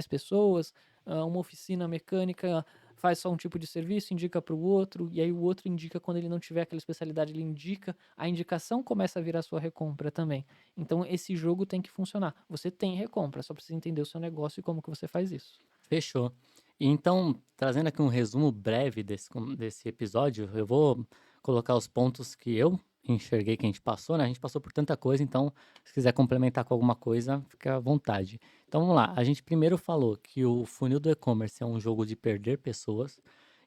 [SPEAKER 2] pessoas. Uma oficina mecânica faz só um tipo de serviço, indica para o outro, e aí o outro indica quando ele não tiver aquela especialidade, ele indica, a indicação começa a virar sua recompra também. Então esse jogo tem que funcionar. Você tem recompra, só precisa entender o seu negócio e como que você faz isso.
[SPEAKER 1] Fechou. E então, trazendo aqui um resumo breve desse episódio, eu vou colocar os pontos que eu enxerguei que a gente passou, né? A gente passou por tanta coisa, então, se quiser complementar com alguma coisa, fica à vontade. Então, vamos lá. A gente primeiro falou que o funil do e-commerce é um jogo de perder pessoas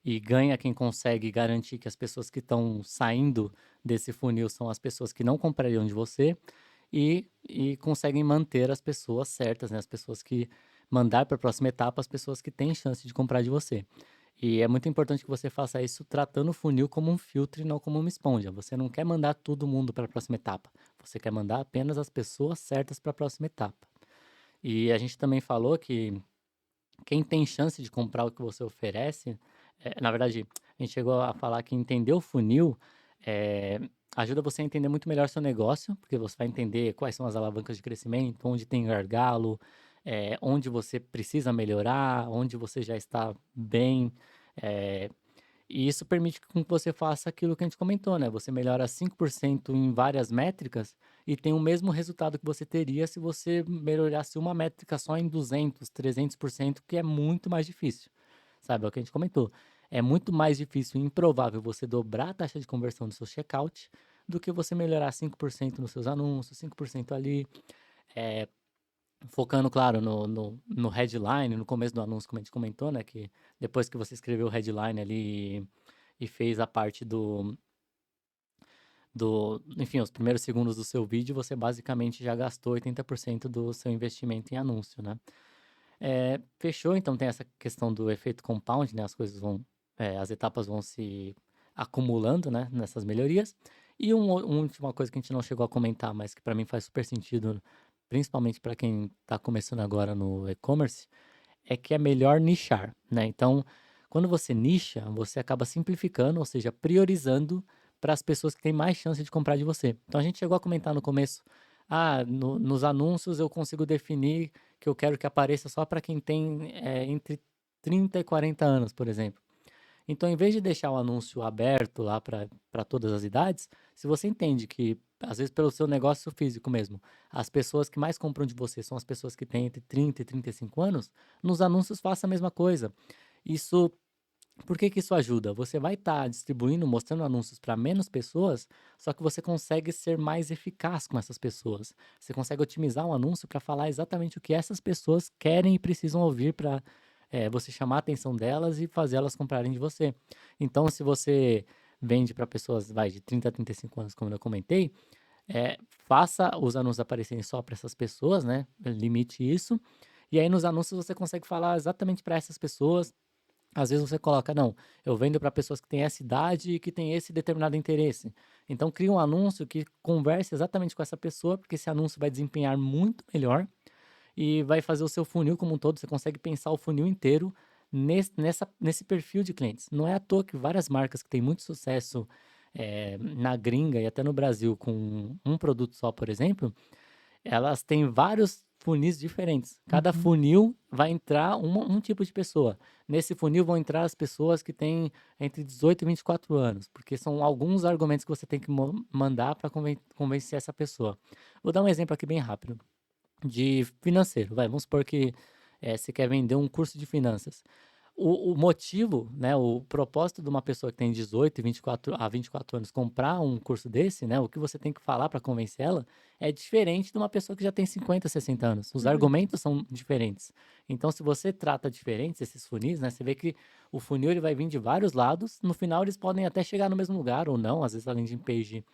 [SPEAKER 1] e ganha quem consegue garantir que as pessoas que estão saindo desse funil são as pessoas que não comprariam de você e conseguem manter as pessoas certas, né? As pessoas que mandar para a próxima etapa as pessoas que têm chance de comprar de você. E é muito importante que você faça isso tratando o funil como um filtro e não como uma esponja. Você não quer mandar todo mundo para a próxima etapa. Você quer mandar apenas as pessoas certas para a próxima etapa. E a gente também falou que quem tem chance de comprar o que você oferece, na verdade, a gente chegou a falar que entender o funil é, ajuda você a entender muito melhor seu negócio, porque você vai entender quais são as alavancas de crescimento, onde tem gargalo, onde você precisa melhorar, onde você já está bem. eh, e isso permite com que você faça aquilo que a gente comentou, né? Você melhora 5% em várias métricas e tem o mesmo resultado que você teria se você melhorasse uma métrica só em 200, 300%, que é muito mais difícil. Sabe? É o que a gente comentou. É muito mais difícil e improvável você dobrar a taxa de conversão do seu checkout do que você melhorar 5% nos seus anúncios, 5% ali. eh, Focando, claro, no headline, no começo do anúncio, como a gente comentou, né? Que depois que você escreveu o headline ali e fez a parte enfim, os primeiros segundos do seu vídeo, você basicamente já gastou 80% do seu investimento em anúncio, né? Fechou, então tem essa questão do efeito compound, né? As coisas vão, as etapas vão se acumulando, né? Nessas melhorias. E uma última coisa que a gente não chegou a comentar, mas que para mim faz super sentido, principalmente para quem está começando agora no e-commerce, é que é melhor nichar, né? Então, quando você nicha, você acaba simplificando, ou seja, priorizando para as pessoas que têm mais chance de comprar de você. Então, a gente chegou a comentar no começo, nos anúncios eu consigo definir que eu quero que apareça só para quem tem entre 30 e 40 anos, por exemplo. Então, em vez de deixar o anúncio aberto lá para todas as idades, se você entende que, às vezes, pelo seu negócio físico mesmo, as pessoas que mais compram de você são as pessoas que têm entre 30 e 35 anos, nos anúncios faça a mesma coisa. Isso, por que que isso ajuda? Você vai estar distribuindo, mostrando anúncios para menos pessoas, só que você consegue ser mais eficaz com essas pessoas. Você consegue otimizar um anúncio para falar exatamente o que essas pessoas querem e precisam ouvir para você chamar a atenção delas e fazer elas comprarem de você. Então, se você vende para pessoas, vai, de 30 a 35 anos, como eu comentei, faça os anúncios aparecerem só para essas pessoas, né? Limite isso. E aí nos anúncios você consegue falar exatamente para essas pessoas. Às vezes você coloca, não, eu vendo para pessoas que têm essa idade e que têm esse determinado interesse. Então cria um anúncio que converse exatamente com essa pessoa, porque esse anúncio vai desempenhar muito melhor e vai fazer o seu funil como um todo. Você consegue pensar o funil inteiro nesse perfil de clientes. Não é à toa que várias marcas que têm muito sucesso na gringa e até no Brasil com um produto só, por exemplo, elas têm vários funis diferentes. Cada
[SPEAKER 2] Uhum.
[SPEAKER 1] funil vai entrar um tipo de pessoa. Nesse funil vão entrar as pessoas que têm entre 18 e 24 anos, porque são alguns argumentos que você tem que mandar para convencer essa pessoa. Vou dar um exemplo aqui bem rápido de financeiro, vai, vamos supor que, você quer vender um curso de finanças. O motivo, né, o propósito de uma pessoa que tem 18 e 24 anos comprar um curso desse, né, o que você tem que falar para convencer ela, é diferente de uma pessoa que já tem 50, 60 anos. Os
[SPEAKER 2] Uhum.
[SPEAKER 1] argumentos são diferentes. Então, se você trata diferentes esses funis, né, você vê que o funil ele vai vir de vários lados, no final eles podem até chegar no mesmo lugar ou não, às vezes a landing page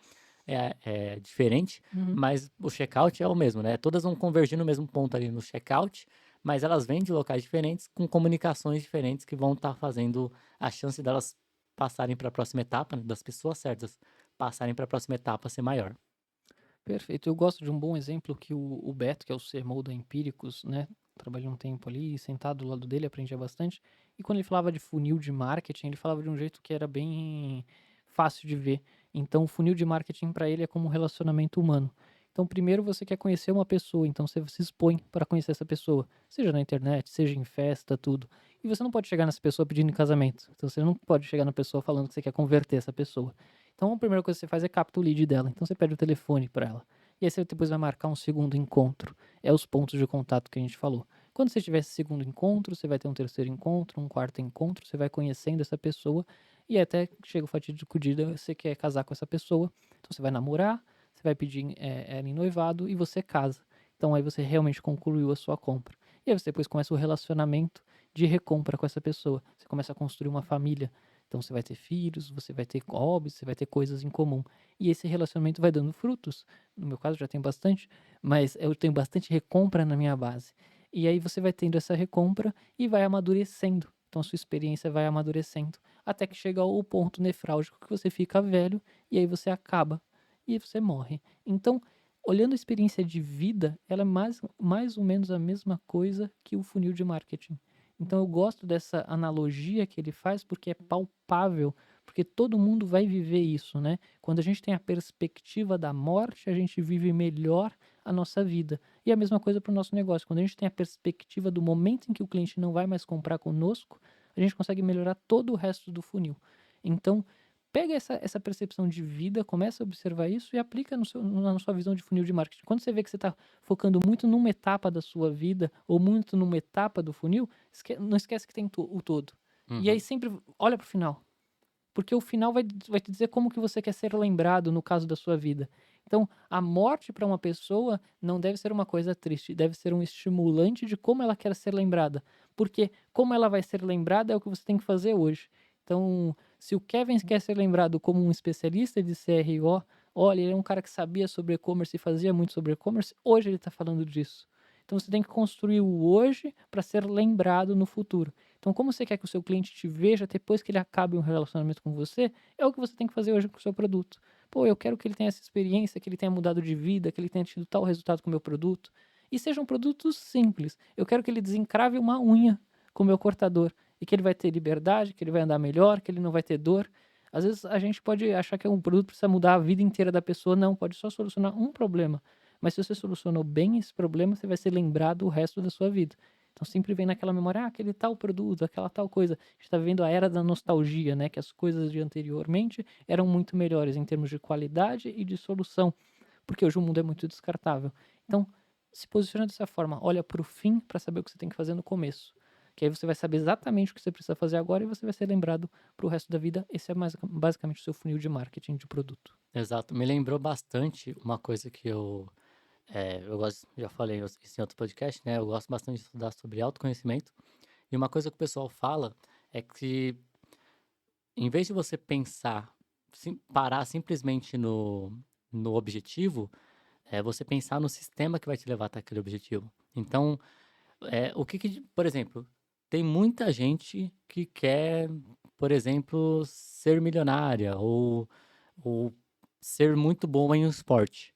[SPEAKER 1] é diferente,
[SPEAKER 2] Uhum.
[SPEAKER 1] mas o checkout é o mesmo, né? Todas vão convergir no mesmo ponto ali no checkout, mas elas vêm de locais diferentes, com comunicações diferentes que vão estar fazendo a chance delas passarem para a próxima etapa, né, das pessoas certas passarem para a próxima etapa ser maior.
[SPEAKER 2] Perfeito. Eu gosto de um bom exemplo que o Beto, que é o CMO da Empíricos, né? Trabalhei um tempo ali, sentado do lado dele, aprendia bastante. E quando ele falava de funil de marketing, ele falava de um jeito que era bem fácil de ver. Então, o funil de marketing para ele é como um relacionamento humano. Então, primeiro você quer conhecer uma pessoa, então você se expõe para conhecer essa pessoa, seja na internet, seja em festa, tudo. E você não pode chegar nessa pessoa pedindo em casamento. Então, você não pode chegar na pessoa falando que você quer converter essa pessoa. Então, a primeira coisa que você faz é captar o lead dela. Então, você pede o telefone para ela. E aí você depois vai marcar um segundo encontro. É os pontos de contato que a gente falou. Quando você tiver esse segundo encontro, você vai ter um terceiro encontro, um quarto encontro, você vai conhecendo essa pessoa e até chega o fatídico dia, você quer casar com essa pessoa. Então, você vai namorar, você vai pedir ela em noivado e você casa. Então, aí você realmente concluiu a sua compra. E aí você depois começa o relacionamento de recompra com essa pessoa. Você começa a construir uma família. Então você vai ter filhos, você vai ter hobbies, você vai ter coisas em comum. E esse relacionamento vai dando frutos. No meu caso já tem bastante, mas eu tenho bastante recompra na minha base. E aí você vai tendo essa recompra e vai amadurecendo. Então a sua experiência vai amadurecendo até que chega ao ponto nefrálgico que você fica velho e aí você acaba e aí você morre. Então, olhando a experiência de vida, ela é mais ou menos a mesma coisa que o funil de marketing. Então eu gosto dessa analogia que ele faz porque é palpável porque todo mundo vai viver isso, né? Quando a gente tem a perspectiva da morte, a gente vive melhor a nossa vida. E a mesma coisa para o nosso negócio. Quando a gente tem a perspectiva do momento em que o cliente não vai mais comprar conosco, a gente consegue melhorar todo o resto do funil. Então, pega essa percepção de vida, começa a observar isso e aplica na sua visão de funil de marketing. Quando você vê que você está focando muito numa etapa da sua vida ou muito numa etapa do funil, não esquece que tem o todo. E aí
[SPEAKER 1] Uhum.
[SPEAKER 2] sempre olha para o final, porque o final vai te dizer como que você quer ser lembrado no caso da sua vida. Então, a morte para uma pessoa não deve ser uma coisa triste, deve ser um estimulante de como ela quer ser lembrada. Porque como ela vai ser lembrada é o que você tem que fazer hoje. Então, se o Kevin quer ser lembrado como um especialista de CRO, olha, ele é um cara que sabia sobre e-commerce e fazia muito sobre e-commerce, hoje ele está falando disso. Então, você tem que construir o hoje para ser lembrado no futuro. Então, como você quer que o seu cliente te veja depois que ele acabe um relacionamento com você, é o que você tem que fazer hoje com o seu produto. Pô, eu quero que ele tenha essa experiência, que ele tenha mudado de vida, que ele tenha tido tal resultado com o meu produto. E sejam produtos simples. Eu quero que ele desencrave uma unha com o meu cortador e que ele vai ter liberdade, que ele vai andar melhor, que ele não vai ter dor. Às vezes a gente pode achar que um produto precisa mudar a vida inteira da pessoa. Não, pode só solucionar um problema. Mas se você solucionou bem esse problema, você vai ser lembrado o resto da sua vida. Então sempre vem naquela memória, aquele tal produto, aquela tal coisa. A gente está vivendo a era da nostalgia, né? Que as coisas de anteriormente eram muito melhores em termos de qualidade e de solução, porque hoje o mundo é muito descartável. Então, se posiciona dessa forma, olha para o fim para saber o que você tem que fazer no começo. Que aí você vai saber exatamente o que você precisa fazer agora e você vai ser lembrado para o resto da vida. Esse é basicamente o seu funil de marketing de produto.
[SPEAKER 1] Exato. Me lembrou bastante uma coisa que eu gosto, já falei isso em outro podcast, né? Eu gosto bastante de estudar sobre autoconhecimento. E uma coisa que o pessoal fala é que, em vez de você pensar, parar simplesmente no objetivo, é você pensar no sistema que vai te levar até aquele objetivo. Então, por exemplo, tem muita gente que quer, por exemplo, ser milionária ou ser muito bom em um esporte.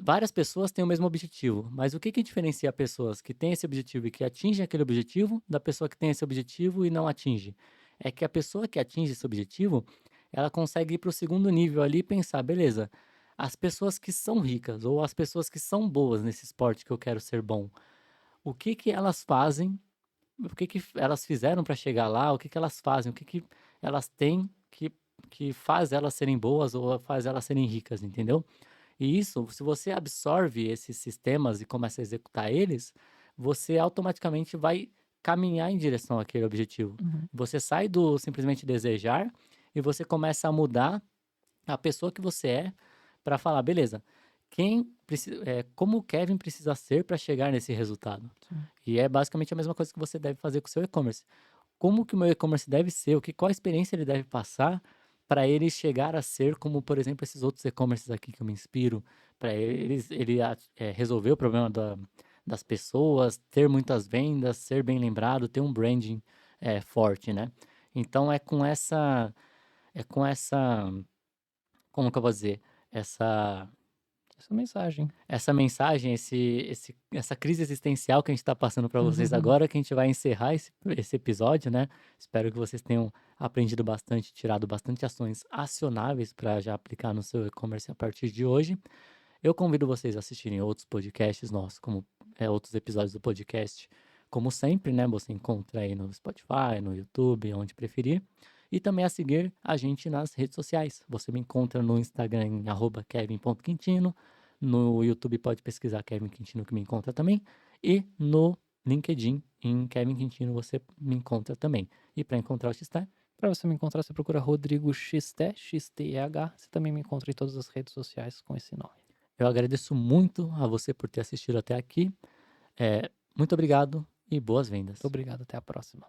[SPEAKER 1] Várias pessoas têm o mesmo objetivo, mas o que que diferencia pessoas que têm esse objetivo e que atingem aquele objetivo da pessoa que tem esse objetivo e não atinge? É que a pessoa que atinge esse objetivo, ela consegue ir para o segundo nível ali e pensar, beleza, as pessoas que são ricas ou as pessoas que são boas nesse esporte que eu quero ser bom, o que que elas fazem, o que que elas fizeram para chegar lá, o que que elas fazem, o que que elas têm que faz elas serem boas ou faz elas serem ricas, entendeu? E isso, se você absorve esses sistemas e começa a executar eles, você automaticamente vai caminhar em direção àquele objetivo.
[SPEAKER 2] Uhum.
[SPEAKER 1] Você sai do simplesmente desejar e você começa a mudar a pessoa que você é para falar, beleza, como o Kevin precisa ser para chegar nesse resultado.
[SPEAKER 2] Sim.
[SPEAKER 1] E é basicamente a mesma coisa que você deve fazer com o seu e-commerce. Como que o meu e-commerce deve ser, qual a experiência ele deve passar para ele chegar a ser como, por exemplo, esses outros e-commerces aqui que eu me inspiro, para resolver o problema das pessoas, ter muitas vendas, ser bem lembrado, ter um branding forte, né? Então é com essa, como que eu vou dizer, essa
[SPEAKER 2] Essa mensagem.
[SPEAKER 1] essa mensagem, essa crise existencial que a gente está passando para vocês agora, que a gente vai encerrar esse episódio, né? Espero que vocês tenham aprendido bastante, tirado bastante ações acionáveis para já aplicar no seu e-commerce a partir de hoje. Eu convido vocês a assistirem outros podcasts nossos, como outros episódios do podcast. Como sempre, né? Você encontra aí no Spotify, no YouTube, onde preferir. E também a seguir a gente nas redes sociais. Você me encontra no Instagram em @kevin.quintino. No YouTube pode pesquisar Kevin Quintino que me encontra também. E no LinkedIn, em Kevin Quintino, você me encontra também. E para encontrar o Xté,
[SPEAKER 2] Para você me encontrar, você procura Rodrigo XT, XTEH. Você também me encontra em todas as redes sociais com esse nome.
[SPEAKER 1] eu agradeço muito a você por ter assistido até aqui. Muito obrigado e boas
[SPEAKER 2] Muito
[SPEAKER 1] vendas.
[SPEAKER 2] obrigado, até a próxima.